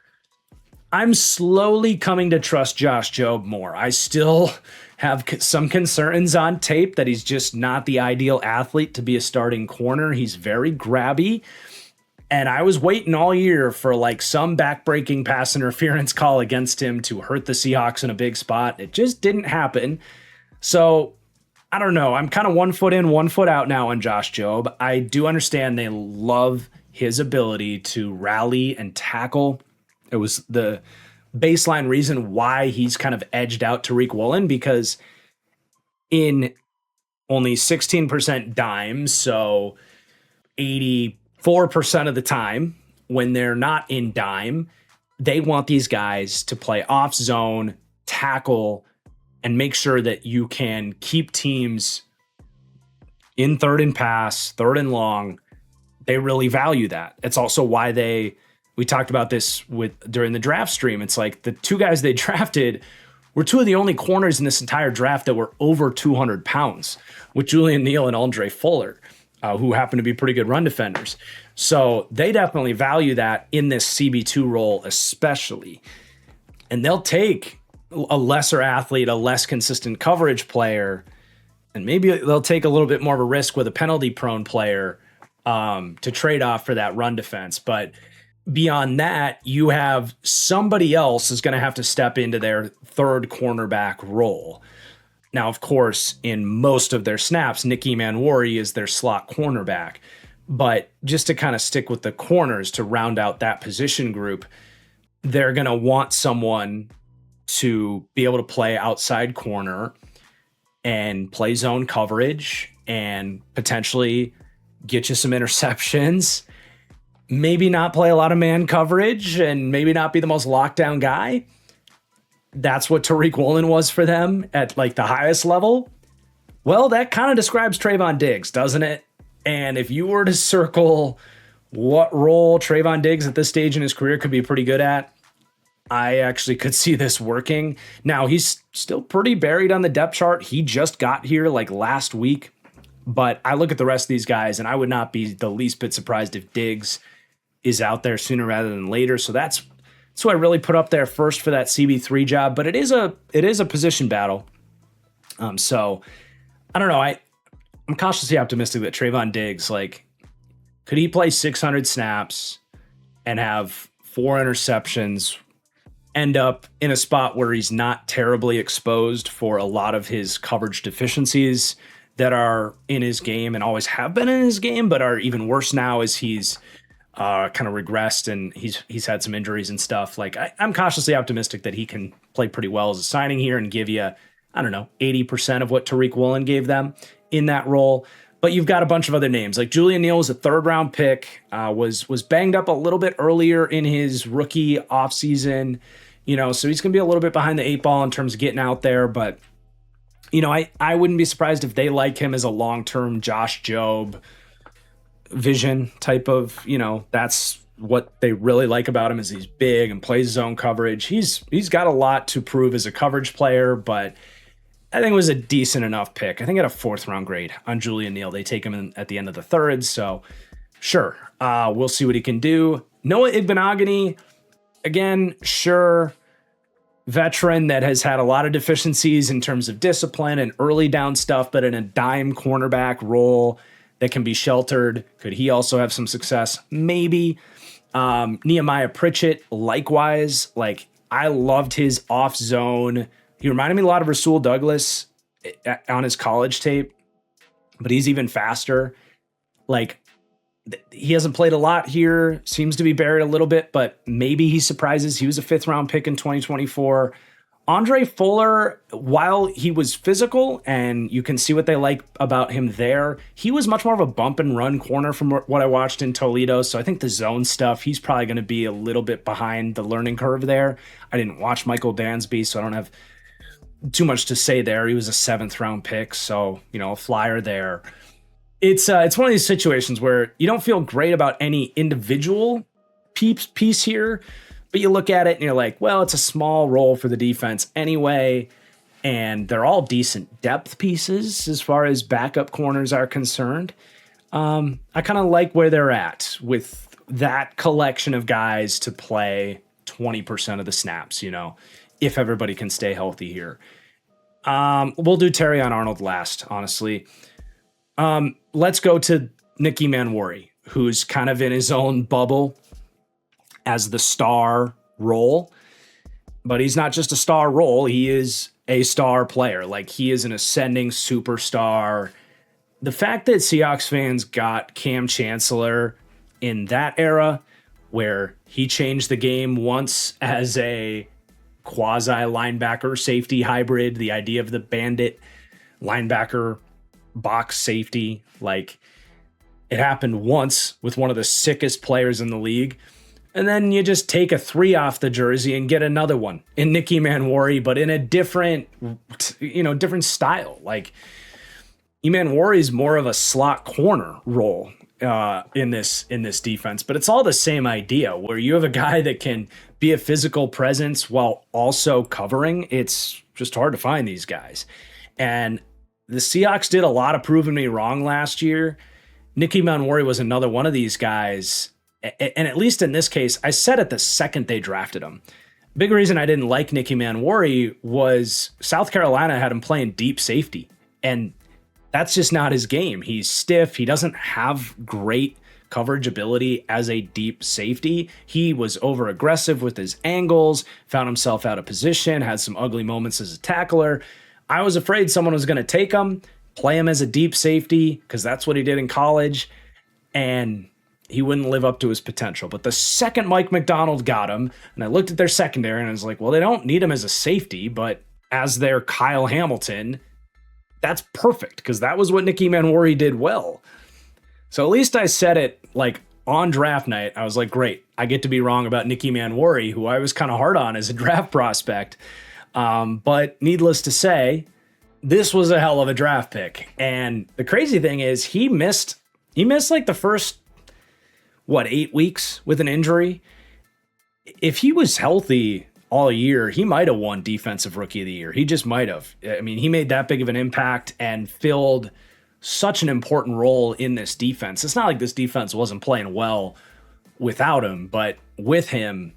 S1: I'm slowly coming to trust Josh Jobe more. I still have some concerns on tape that he's just not the ideal athlete to be a starting corner. He's very grabby. And I was waiting all year for like some backbreaking pass interference call against him to hurt the Seahawks in a big spot. It just didn't happen. So I don't know. I'm kind of 1 foot in, 1 foot out now on Josh Jobe. I do understand they love his ability to rally and tackle. It was the baseline reason why he's kind of edged out Tariq Woolen, because in only 16% dimes, so 84% of the time when they're not in dime, they want these guys to play off zone, tackle, and make sure that you can keep teams in third and pass, third and long. They really value that. It's also why we talked about this during the draft stream. It's like the 2 guys they drafted were 2 of the only corners in this entire draft that were over 200 pounds, with Julian Neal and Andre Fuller, who happen to be pretty good run defenders. So they definitely value that in this CB2 role, especially. And they'll take a lesser athlete, a less consistent coverage player, and maybe they'll take a little bit more of a risk with a penalty-prone player to trade off for that run defense. But beyond that, you have somebody else is going to have to step into their third cornerback role. Now, of course, in most of their snaps, Nick Emanwari is their slot cornerback. But just to kind of stick with the corners to round out that position group, they're going to want someone to be able to play outside corner and play zone coverage and potentially get you some interceptions, maybe not play a lot of man coverage and maybe not be the most lockdown guy. That's what Tariq Woolen was for them at like the highest level. Well, that kind of describes Trayvon Diggs, doesn't it? And if you were to circle what role Trayvon Diggs at this stage in his career could be pretty good at, I actually could see this working. Now, he's still pretty buried on the depth chart. He just got here like last week. But I look at the rest of these guys, and I would not be the least bit surprised if Diggs is out there sooner rather than later. So that's who I really put up there first for that CB3 job. But it is a position battle. So I don't know. I'm cautiously optimistic that Trayvon Diggs, like, could he play 600 snaps and have 4 interceptions, end up in a spot where he's not terribly exposed for a lot of his coverage deficiencies that are in his game and always have been in his game, but are even worse now as he's kind of regressed and he's had some injuries and stuff. Like, I'm cautiously optimistic that he can play pretty well as a signing here and give you, I don't know, 80% of what Tariq Woolen gave them in that role. But you've got a bunch of other names. Like Julian Neal was a 3rd round pick, was banged up a little bit earlier in his rookie offseason, so he's going to be a little bit behind the 8 ball in terms of getting out there. But, I wouldn't be surprised if they like him as a long-term Josh Jobe vision type of, that's what they really like about him is he's big and plays zone coverage. He's got a lot to prove as a coverage player, but I think it was a decent enough pick. I think at a 4th round grade on Julian Neal. They take him in at the end of the 3rd. So sure, we'll see what he can do. Noah Igbenogany, again, sure, veteran that has had a lot of deficiencies in terms of discipline and early down stuff, but in a dime cornerback role that can be sheltered. Could he also have some success? Maybe. Nehemiah Pritchett, likewise. Like, I loved his off zone. He reminded me a lot of Rasul Douglas on his college tape, but he's even faster. Like, he hasn't played a lot here, seems to be buried a little bit, but maybe he surprises. He was a 5th round pick in 2024. Andre Fuller, while he was physical and you can see what they like about him there, he was much more of a bump and run corner from what I watched in Toledo. So I think the zone stuff, he's probably going to be a little bit behind the learning curve there. I didn't watch Michael Dansby, so I don't have too much to say there. He was a 7th round pick, so, a flyer there. It's one of these situations where you don't feel great about any individual piece here, but you look at it and you're like, well, it's a small role for the defense anyway, and they're all decent depth pieces as far as backup corners are concerned. I kind of like where they're at with that collection of guys to play 20% of the snaps, if everybody can stay healthy here. We'll do Terrion Arnold last, honestly. Let's go to Nicky Manwari, who's kind of in his own bubble as the star role, but he's not just a star role. He is a star player. Like, he is an ascending superstar. The fact that Seahawks fans got Cam Chancellor in that era where he changed the game once as a quasi linebacker safety hybrid, the idea of the bandit linebacker box safety, like, it happened once with one of the sickest players in the league. And then you just take a 3 off the jersey and get another one in Nicky Manwari, but in a different style. Like, Manwari is more of a slot corner role in this defense, but it's all the same idea where you have a guy that can be a physical presence while also covering. It's just hard to find these guys. And the Seahawks did a lot of proving me wrong last year. Nicky Manwari was another one of these guys. And at least in this case, I said it the second they drafted him. Big reason I didn't like Nicky Manwari was South Carolina had him playing deep safety. And that's just not his game. He's stiff. He doesn't have great coverage ability as a deep safety. He was over aggressive with his angles, found himself out of position, had some ugly moments as a tackler. I was afraid someone was going to take him, play him as a deep safety, because that's what he did in college. And he wouldn't live up to his potential. But the second Mike Macdonald got him, and I looked at their secondary and I was like, well, they don't need him as a safety, but as their Kyle Hamilton, that's perfect because that was what Nicky Manwari did well. So at least I said it like on draft night. I was like, great, I get to be wrong about Nicky Manwari, who I was kind of hard on as a draft prospect. But needless to say, this was a hell of a draft pick. And the crazy thing is he missed like the first, 8 weeks with an injury. If he was healthy all year, he might have won Defensive Rookie of the Year. He just might have. I mean, he made that big of an impact and filled such an important role in this defense. It's not like this defense wasn't playing well without him, but with him,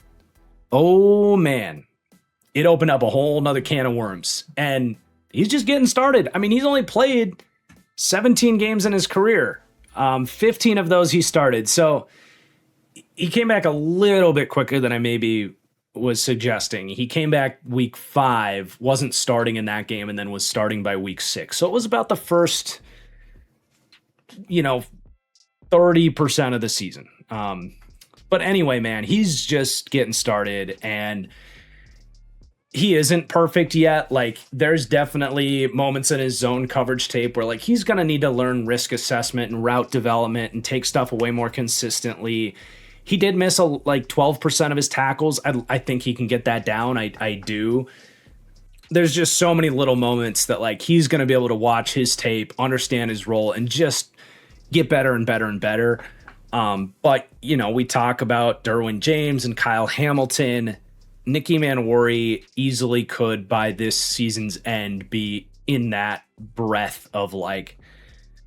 S1: oh man, it opened up a whole nother can of worms. And he's just getting started. I mean, he's only played 17 games in his career. 15 of those he started. So he came back a little bit quicker than I maybe was suggesting. He came back week 5, wasn't starting in that game, and then was starting by week 6. So it was about the first, 30% of the season. But anyway, man, he's just getting started, and he isn't perfect yet. Like, there's definitely moments in his zone coverage tape where like he's going to need to learn risk assessment and route development and take stuff away more consistently. He did miss like 12% of his tackles. I think he can get that down. I do. There's just so many little moments that like he's going to be able to watch his tape, understand his role, and just get better and better and better. But, we talk about Derwin James and Kyle Hamilton. Nicky Manwari easily could, by this season's end, be in that breath of like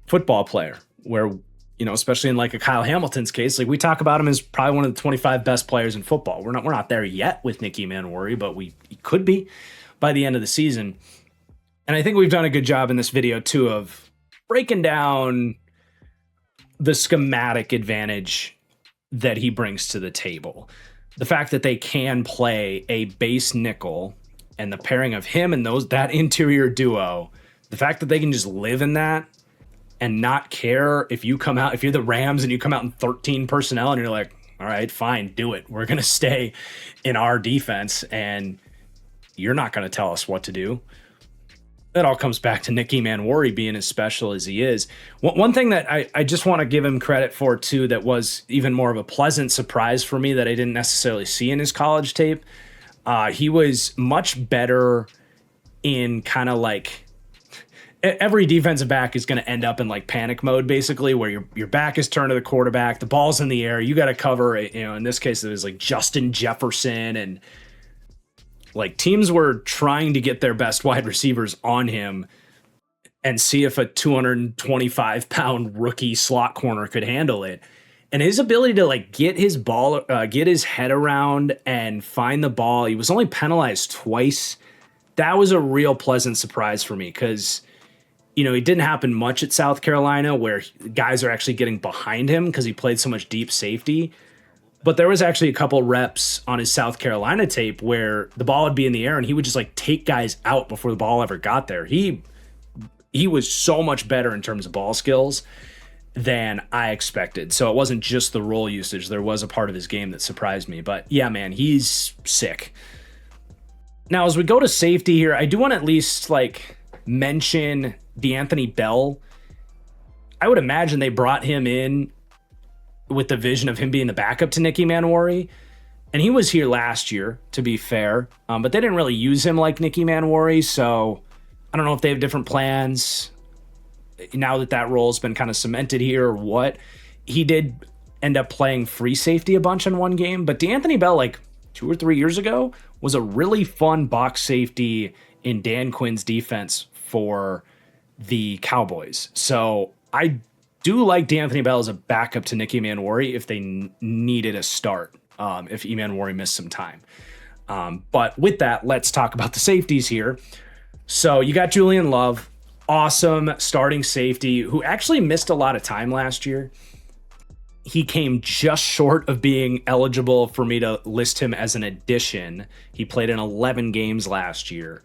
S1: football player where, especially in like a Kyle Hamilton's case, like we talk about him as probably one of the 25 best players in football. We're not there yet with Nicky Manwari, but he could be by the end of the season. And I think we've done a good job in this video too of breaking down the schematic advantage that he brings to the table. The fact that they can play a base nickel and the pairing of him and that interior duo, the fact that they can just live in that and not care if you're the Rams and you come out in 13 personnel and you're like, all right, fine, do it. We're going to stay in our defense and you're not going to tell us what to do. That all comes back to Nicky Manwari being as special as he is. One thing that I just want to give him credit for, too, that was even more of a pleasant surprise for me that I didn't necessarily see in his college tape. He was much better in kind of like every defensive back is going to end up in like panic mode, basically, where your back is turned to the quarterback, the ball's in the air, you got to cover it. In this case, it was like Justin Jefferson and like teams were trying to get their best wide receivers on him and see if a 225-pound rookie slot corner could handle it. And his ability to like get his head around and find the ball. He was only penalized twice. That was a real pleasant surprise for me because, it didn't happen much at South Carolina where guys are actually getting behind him because he played so much deep safety. But there was actually a couple reps on his South Carolina tape where the ball would be in the air and he would just like take guys out before the ball ever got there. He was so much better in terms of ball skills than I expected. So it wasn't just the roll usage. There was a part of his game that surprised me. But yeah, man, he's sick. Now, as we go to safety here, I do want to at least like mention D'Anthony Bell. I would imagine they brought him in with the vision of him being the backup to Nicky Manwari. And he was here last year, to be fair. But they didn't really use him like Nicky Manwari. So I don't know if they have different plans now that role has been kind of cemented here or what. He did end up playing free safety a bunch in one game. But D'Anthony Bell, like 2 or 3 years ago, was a really fun box safety in Dan Quinn's defense for the Cowboys. So I do like D'Anthony Bell as a backup to Nicky Manwari if they needed a start, if Manwari missed some time. But with that, let's talk about the safeties here. So you got Julian Love, awesome starting safety, who actually missed a lot of time last year. He came just short of being eligible for me to list him as an addition. He played in 11 games last year.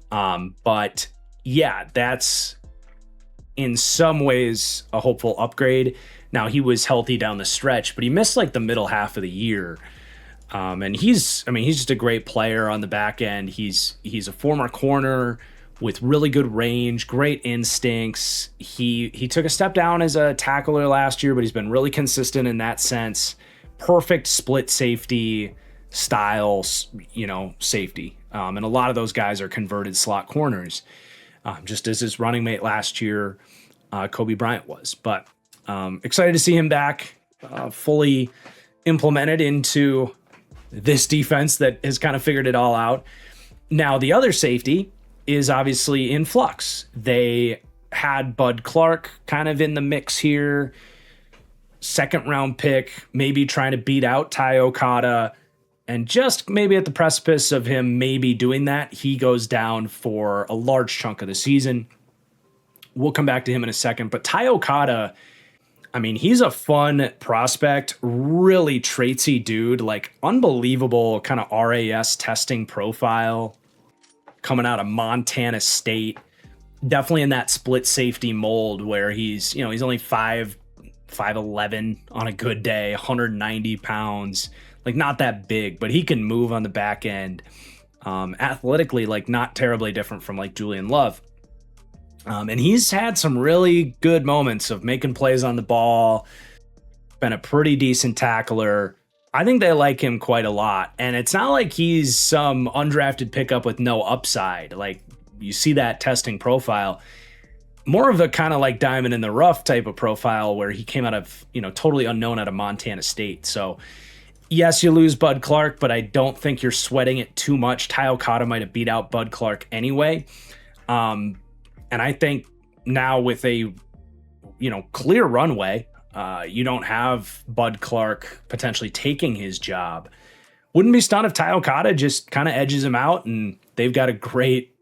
S1: But yeah, that's in some ways a hopeful upgrade. Now, he was healthy down the stretch, but he missed like the middle half of the year. And he's just a great player on the back end. He's a former corner with really good range, great instincts. He took a step down as a tackler last year, but he's been really consistent in that sense. Perfect split safety style, safety. And a lot of those guys are converted slot corners, just as his running mate last year, Kobe Bryant was. But excited to see him back, fully implemented into this defense that has kind of figured it all out. Now, the other safety is obviously in flux. They had Bud Clark kind of in the mix here. Second round pick, maybe trying to beat out Ty Okada. And just maybe at the precipice of him maybe doing that, he goes down for a large chunk of the season. We'll come back to him in a second. But Ty Okada, he's a fun prospect, really traitsy dude, like unbelievable kind of RAS testing profile coming out of Montana State. Definitely in that split safety mold where he's only 5'11" on a good day, 190 pounds, like not that big, but he can move on the back end. Athletically, like not terribly different from like Julian Love. And he's had some really good moments of making plays on the ball, been a pretty decent tackler. I think they like him quite a lot. And it's not like he's some undrafted pickup with no upside. Like you see that testing profile, more of a kind of like diamond in the rough type of profile where he came out of, totally unknown out of Montana State. So yes, you lose Bud Clark, but I don't think you're sweating it too much. Ty Okada might have beat out Bud Clark anyway. And I think now with a, clear runway, you don't have Bud Clark potentially taking his job. Wouldn't be stunned if Ty Okada just kind of edges him out and they've got a great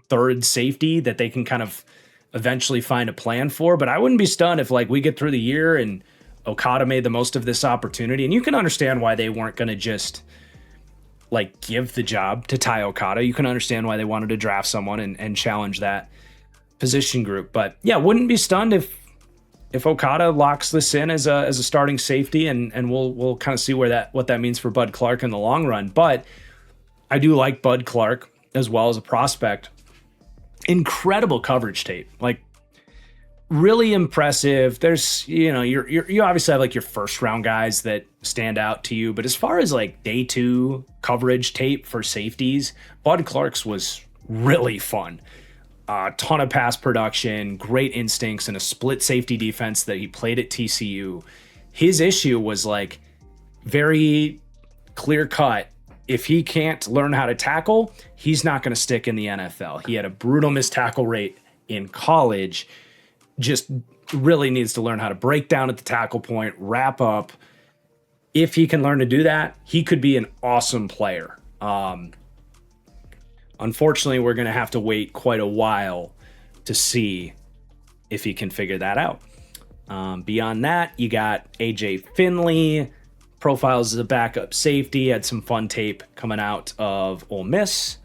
S1: third safety that they can kind of eventually find a plan for. But I wouldn't be stunned if like we get through the year and Okada made the most of this opportunity. And you can understand why they weren't going to just like give the job to Ty Okada. You can understand why they wanted to draft someone and challenge that position group. But yeah, wouldn't be stunned if Okada locks this in as a starting safety, and we'll kind of see what that means for Bud Clark in the long run. But I do like Bud Clark as well as a prospect. Incredible coverage tape, like really impressive. There's you obviously have like your first round guys that stand out to you, but as far as like day two coverage tape for safeties, Bud Clark's was really fun. A ton of pass production, great instincts, and a split safety defense that he played at TCU. His issue was like very clear cut. If he can't learn how to tackle, he's not going to stick in the NFL. He had a brutal missed tackle rate in college. Just really needs to learn how to break down at the tackle point, wrap up. If he can learn to do that, he could be an awesome player. Unfortunately, we're going to have to wait quite a while to see if he can figure that out. Beyond that, you got AJ Finley, profiles as a backup safety, had some fun tape coming out of Ole Miss.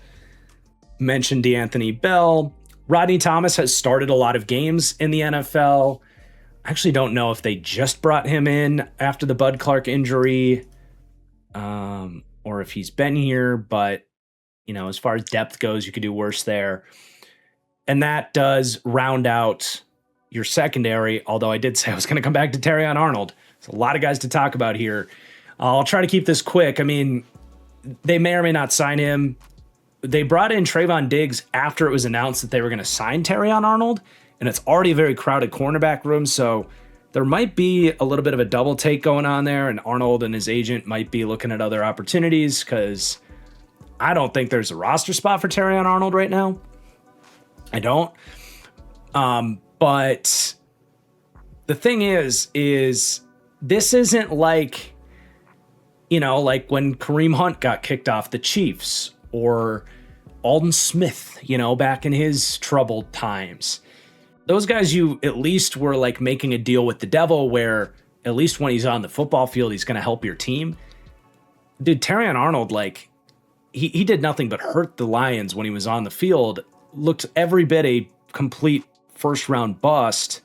S1: Mentioned DeAnthony Bell. Rodney Thomas has started a lot of games in the NFL. I actually don't know if they just brought him in after the Bud Clark injury, or if he's been here, but as far as depth goes, you could do worse there. And that does round out your secondary, although I did say I was going to come back to Terrion Arnold. There's a lot of guys to talk about here. I'll try to keep this quick. They may or may not sign him. They brought in Trayvon Diggs after it was announced that they were going to sign Terrion Arnold, and it's already a very crowded cornerback room, so there might be a little bit of a double take going on there, and Arnold and his agent might be looking at other opportunities because I don't think there's a roster spot for Terrion Arnold right now. I don't. But the thing is this isn't like, like when Kareem Hunt got kicked off the Chiefs or Alden Smith, back in his troubled times. Those guys, you at least were like making a deal with the devil where at least when he's on the football field, he's going to help your team. Dude, Terrion Arnold, like, he did nothing but hurt the Lions when he was on the field. Looked every bit a complete first round bust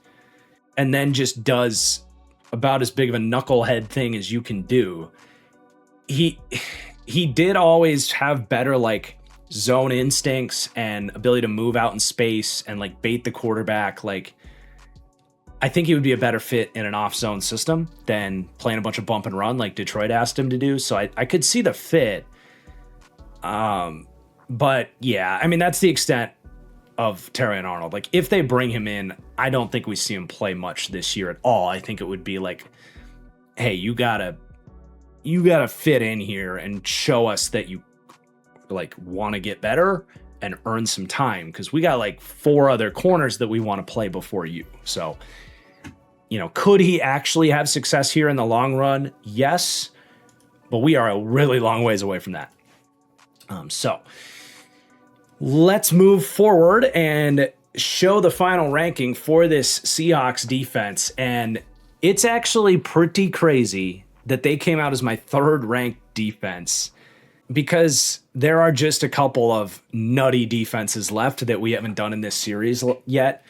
S1: and then just does about as big of a knucklehead thing as you can do. He did always have better like zone instincts and ability to move out in space and like bait the quarterback. Like, I think he would be a better fit in an off zone system than playing a bunch of bump and run like Detroit asked him to do. So I could see the fit. But yeah, I mean, that's the extent of Terrion Arnold. Like, if they bring him in, I don't think we see him play much this year at all. I think it would be like, hey, you gotta fit in here and show us that you like want to get better and earn some time, because we got like 4 other corners that we want to play before you. So, you know, could he actually have success here in the long run? Yes, but we are a really long ways away from that. So let's move forward and show the final ranking for this Seahawks defense. And it's actually pretty crazy that they came out as my 3rd ranked defense, because there are just a couple of nutty defenses left that we haven't done in this series yet.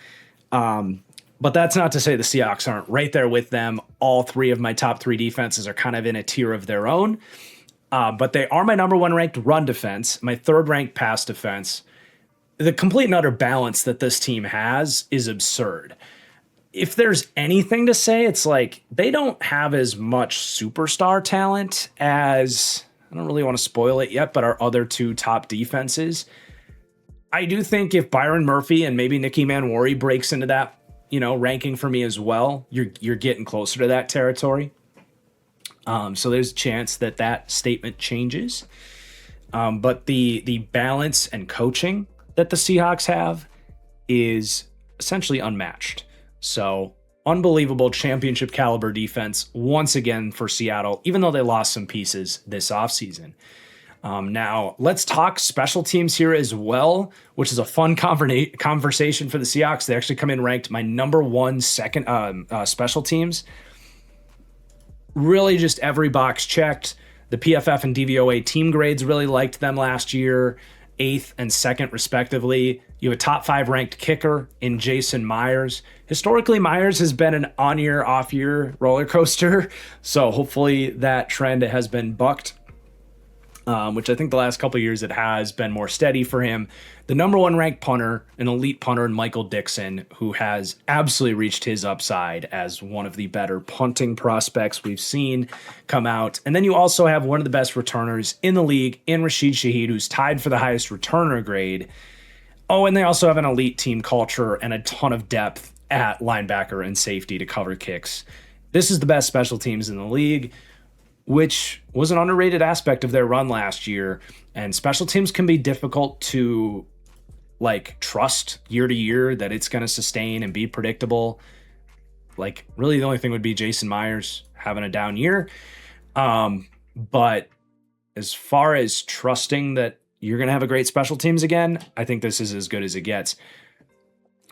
S1: But that's not to say the Seahawks aren't right there with them. All 3 of my top 3 defenses are kind of in a tier of their own. But they are my number 1 ranked run defense, my 3rd ranked pass defense. The complete and utter balance that this team has is absurd. If there's anything to say, it's like they don't have as much superstar talent as, I don't really want to spoil it yet, but our other 2 top defenses. I do think if Byron Murphy and maybe Nicky Manwari breaks into that, you know, ranking for me as well, you're getting closer to that territory. So there's a chance that statement changes. But the balance and coaching that the Seahawks have is essentially unmatched. So unbelievable championship caliber defense once again for Seattle, even though they lost some pieces this offseason. Now let's talk special teams here as well, which is a fun conversation for the Seahawks. They actually come in ranked my number 1 special teams. Really just every box checked. The PFF and DVOA team grades really liked them last year, 8th and 2nd respectively. You have a top 5 ranked kicker in Jason Myers. Historically, Myers has been an on-year, off-year roller coaster, so hopefully that trend has been bucked, which I think the last couple of years it has been more steady for him. The number 1 ranked punter, an elite punter in Michael Dixon, who has absolutely reached his upside as one of the better punting prospects we've seen come out. And then you also have one of the best returners in the league in Rashid Shaheed, who's tied for the highest returner grade. Oh, and they also have an elite team culture and a ton of depth at linebacker and safety to cover kicks. This is the best special teams in the league, which was an underrated aspect of their run last year. And special teams can be difficult to like trust year to year that it's going to sustain and be predictable. Like, really the only thing would be Jason Myers having a down year. But as far as trusting that you're going to have a great special teams again, I think this is as good as it gets.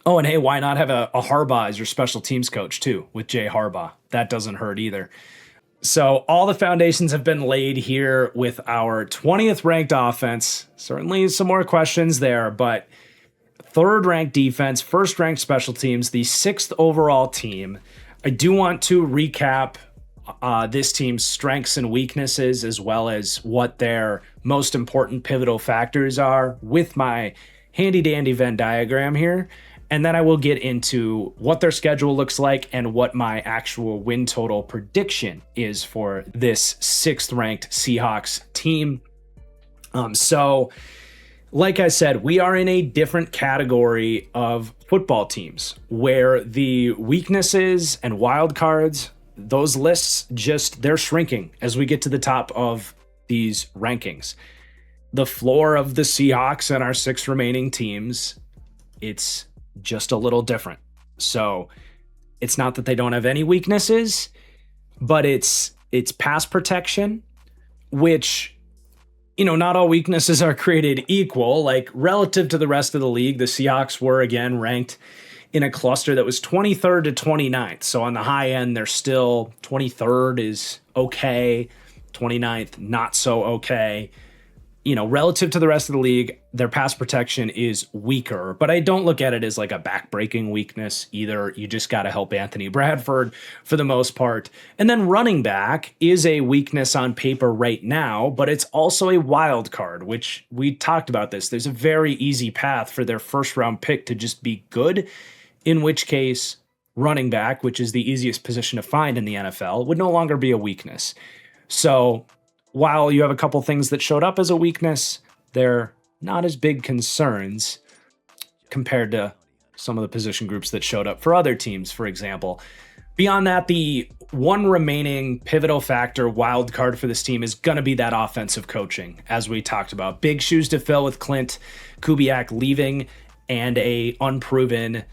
S1: Oh, and hey, why not have a Harbaugh as your special teams coach too, with Jay Harbaugh? That doesn't hurt either. So all the foundations have been laid here with our 20th ranked offense. Certainly some more questions there, but 3rd ranked defense, 1st ranked special teams, the 6th overall team. I do want to recap this team's strengths and weaknesses, as well as what their most important pivotal factors are with my handy dandy Venn diagram here. And then I will get into what their schedule looks like and what my actual win total prediction is for this 6th ranked Seahawks team. So like I said, we are in a different category of football teams where the weaknesses and wild cards, those lists they're shrinking as we get to the top of these rankings. The floor of the Seahawks and our 6 remaining teams, it's just a little different. So it's not that they don't have any weaknesses, but it's pass protection, which, you know, not all weaknesses are created equal. Like, relative to the rest of the league, the Seahawks were again ranked in a cluster that was 23rd to 29th. So on the high end, they're still 23rd is okay, 29th not so okay. relative to the rest of the league, their pass protection is weaker, but I don't look at it as like a backbreaking weakness either. You just got to help Anthony Bradford for the most part. And then running back is a weakness on paper right now, but it's also a wild card, which we talked about this. There's a very easy path for their first round pick to just be good, in which case running back, which is the easiest position to find in the NFL, would no longer be a weakness. So while you have a couple things that showed up as a weakness, they're not as big concerns compared to some of the position groups that showed up for other teams, for example. Beyond that, the one remaining pivotal factor, wild card for this team, is going to be that offensive coaching, as we talked about. Big shoes to fill with Clint Kubiak leaving and a unproven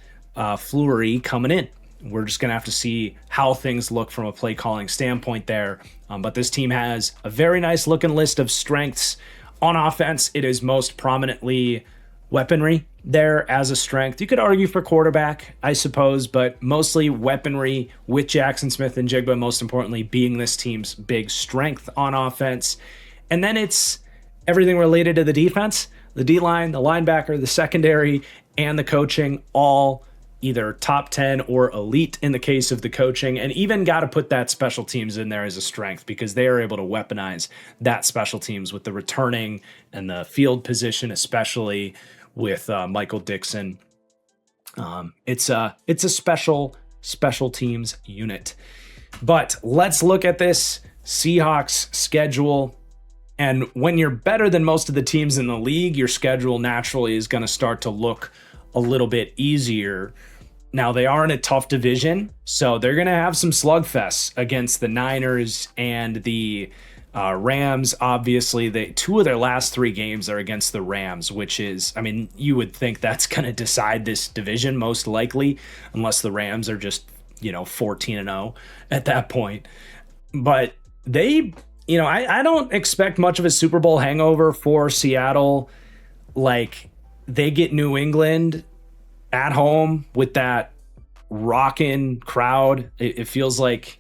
S1: Fleury coming in. We're just going to have to see how things look from a play calling standpoint there. But this team has a very nice looking list of strengths. On offense, it is most prominently weaponry there as a strength. You could argue for quarterback, I suppose, but mostly weaponry with Jackson Smith and Jigba, most importantly, being this team's big strength on offense. And then it's everything related to the defense, the D-line, the linebacker, the secondary, and the coaching, all either top 10 or elite in the case of the coaching, and even got to put that special teams in there as a strength because they are able to weaponize that special teams with the returning and the field position, especially with Michael Dixon. It's a special teams unit. But let's look at this Seahawks schedule. And when you're better than most of the teams in the league, your schedule naturally is going to start to look a little bit easier. Now, they are in a tough division, so they're going to have some slugfests against the Niners and the Rams. Obviously, two of their last 3 games are against the Rams, which is, you would think that's going to decide this division most likely, unless the Rams are just, 14-0 at that point. But they, I don't expect much of a Super Bowl hangover for Seattle. Like, they get New England at home with that rockin' crowd. It feels like,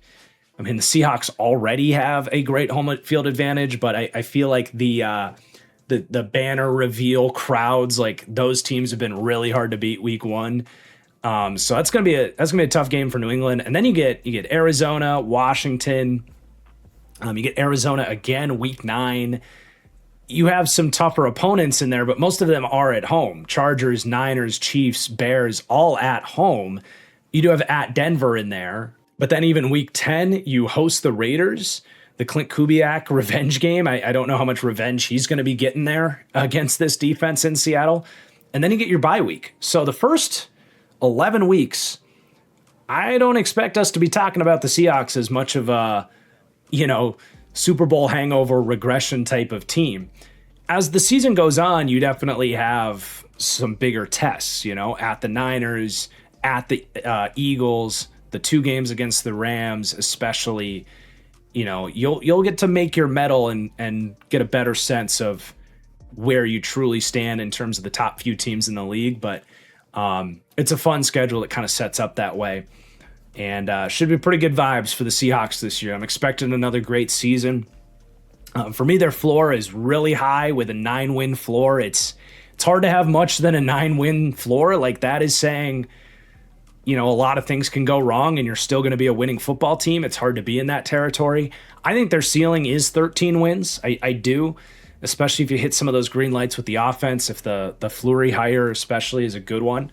S1: the Seahawks already have a great home field advantage, but I feel like the banner reveal crowds, like those teams have been really hard to beat week 1. So that's gonna be a tough game for New England. And then you get Arizona, Washington. You get Arizona again week 9. You have some tougher opponents in there, but most of them are at home. Chargers, Niners, Chiefs, Bears, all at home. You do have at Denver in there. But then even week 10, you host the Raiders, the Clint Kubiak revenge game. I don't know how much revenge he's going to be getting there against this defense in Seattle. And then you get your bye week. So the first 11 weeks, I don't expect us to be talking about the Seahawks as much of a, Super Bowl hangover regression type of team. As the season goes on, you definitely have some bigger tests, at the Niners, at the Eagles, the 2 games against the Rams, especially, you'll get to make your medal and get a better sense of where you truly stand in terms of the top few teams in the league. But it's a fun schedule that kind of sets up that way. And should be pretty good vibes for the Seahawks this year. I'm expecting another great season. For me, their floor is really high with a 9-win floor. It's hard to have much than a 9-win floor. Like, that is saying, a lot of things can go wrong and you're still going to be a winning football team. It's hard to be in that territory. I think their ceiling is 13 wins. I do, especially if you hit some of those green lights with the offense. If the Fleury hire especially is a good one.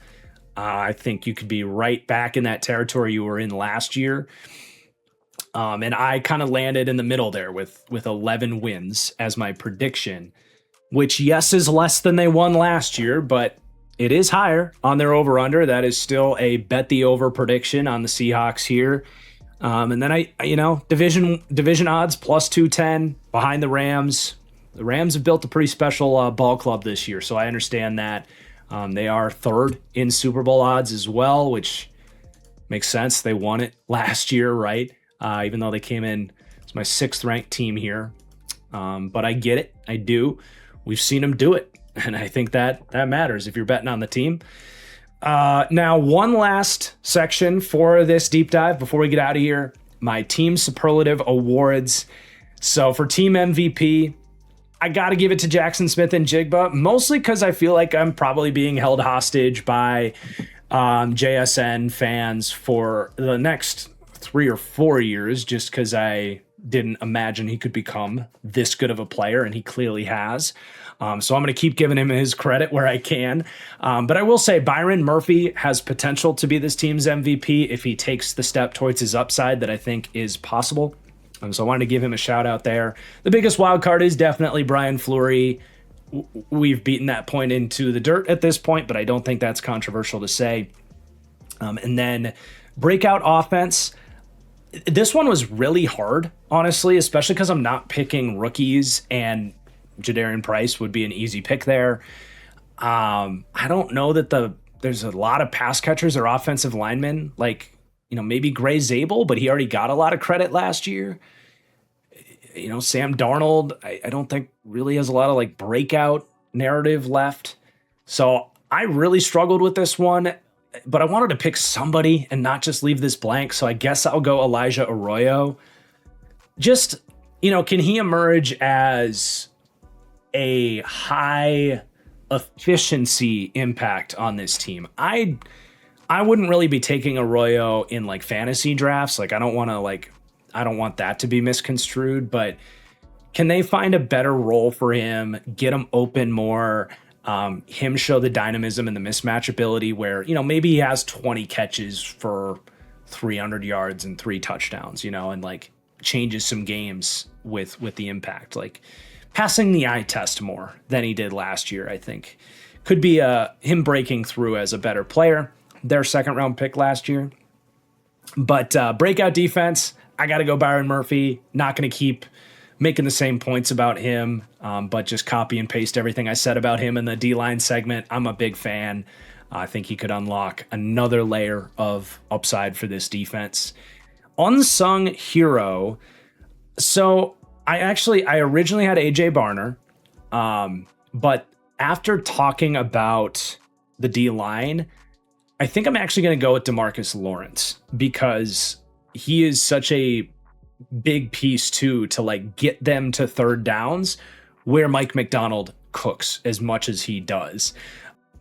S1: I think you could be right back in that territory you were in last year. And I kind of landed in the middle there with 11 wins as my prediction, which, yes, is less than they won last year, but it is higher on their over-under. That is still a bet the over prediction on the Seahawks here. And then division odds plus 210 behind the Rams. The Rams have built a pretty special ball club this year, so I understand that. They are 3rd in Super Bowl odds as well, which makes sense. They won it last year, right? Even though they came in as my 6th ranked team here. But I get it. I do. We've seen them do it. And I think that matters if you're betting on the team. Now, one last section for this deep dive before we get out of here. My team superlative awards. So for team MVP, I got to give it to Jackson Smith and Jigba, mostly because I feel like I'm probably being held hostage by JSN fans for the next 3 or 4 years, just because I didn't imagine he could become this good of a player, and he clearly has. So I'm going to keep giving him his credit where I can. But I will say Byron Murphy has potential to be this team's MVP if he takes the step towards his upside that I think is possible. So I wanted to give him a shout out there. The biggest wild card is definitely Brian Fleury. We've beaten that point into the dirt at this point, but I don't think that's controversial to say. And then breakout offense. This one was really hard, honestly, especially because I'm not picking rookies, and Jadarian Price would be an easy pick there. I don't know that there's a lot of pass catchers or offensive linemen, like, maybe Gray Zabel, but he already got a lot of credit last year. Sam Darnold, I don't think really has a lot of like breakout narrative left. So I really struggled with this one, but I wanted to pick somebody and not just leave this blank. So I guess I'll go Elijah Arroyo. Just, can he emerge as a high efficiency impact on this team? I wouldn't really be taking Arroyo in like fantasy drafts. Like I don't want that to be misconstrued, but can they find a better role for him, get him open more, him show the dynamism and the mismatch ability where, maybe he has 20 catches for 300 yards and 3 touchdowns, and like changes some games with the impact, like passing the eye test more than he did last year, I think could be him breaking through as a better player. Their 2nd round pick last year. But breakout defense, I got to go Byron Murphy. Not going to keep making the same points about him, but just copy and paste everything I said about him in the D-line segment. I'm a big fan. I think he could unlock another layer of upside for this defense. Unsung hero. So I originally had AJ Barner, but after talking about the D-line, I think I'm actually going to go with DeMarcus Lawrence because he is such a big piece too to like get them to 3rd downs where Mike Macdonald cooks as much as he does.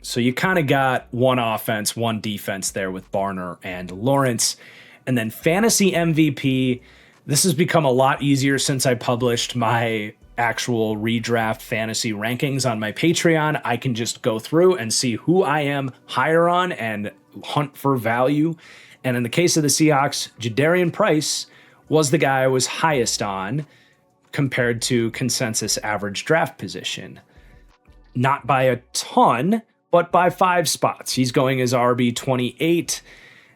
S1: So you kind of got one offense, one defense there with Barner and Lawrence. And then fantasy MVP, this has become a lot easier since I published my actual redraft fantasy rankings on my Patreon. I can just go through and see who I am higher on and hunt for value. And in the case of the Seahawks, Jadarian Price was the guy I was highest on compared to consensus average draft position. Not by a ton, but by 5 spots. He's going as RB28.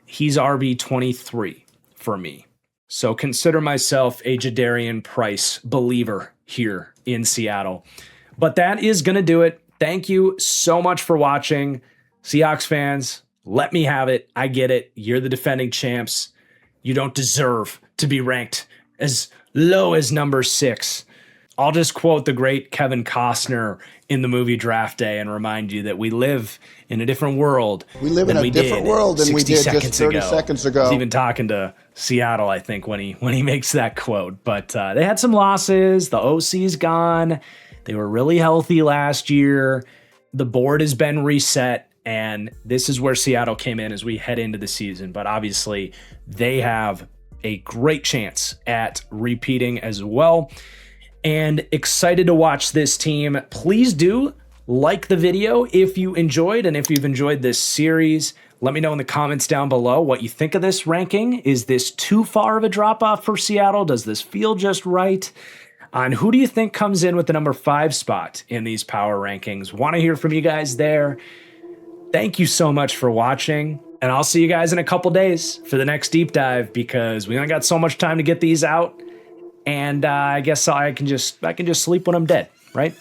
S1: He's RB23 for me. So consider myself a Jadarian Price believer here in Seattle. But that is going to do it. Thank you so much for watching. Seahawks fans, let me have it. I get it. You're the defending champs. You don't deserve to be ranked as low as number 6. I'll just quote the great Kevin Costner in the movie Draft Day and remind you that we live in a different world.
S2: We live in a different world than we did just 30 seconds ago.
S1: I was even talking to Seattle, I think, when he makes that quote. But they had some losses. The OC's gone. They were really healthy last year. The board has been reset. And this is where Seattle came in as we head into the season. But obviously, they have a great chance at repeating as well. And excited to watch this team. Please do like the video if you enjoyed, and if you've enjoyed this series, let me know in the comments down below what you think of this ranking. Is this too far of a drop-off for Seattle? Does this feel just right? And who do you think comes in with the number 5 spot in these power rankings? Want to hear from you guys there. Thank you so much for watching, and I'll see you guys in a couple days for the next deep dive because we only got so much time to get these out. And I guess I can just sleep when I'm dead, right?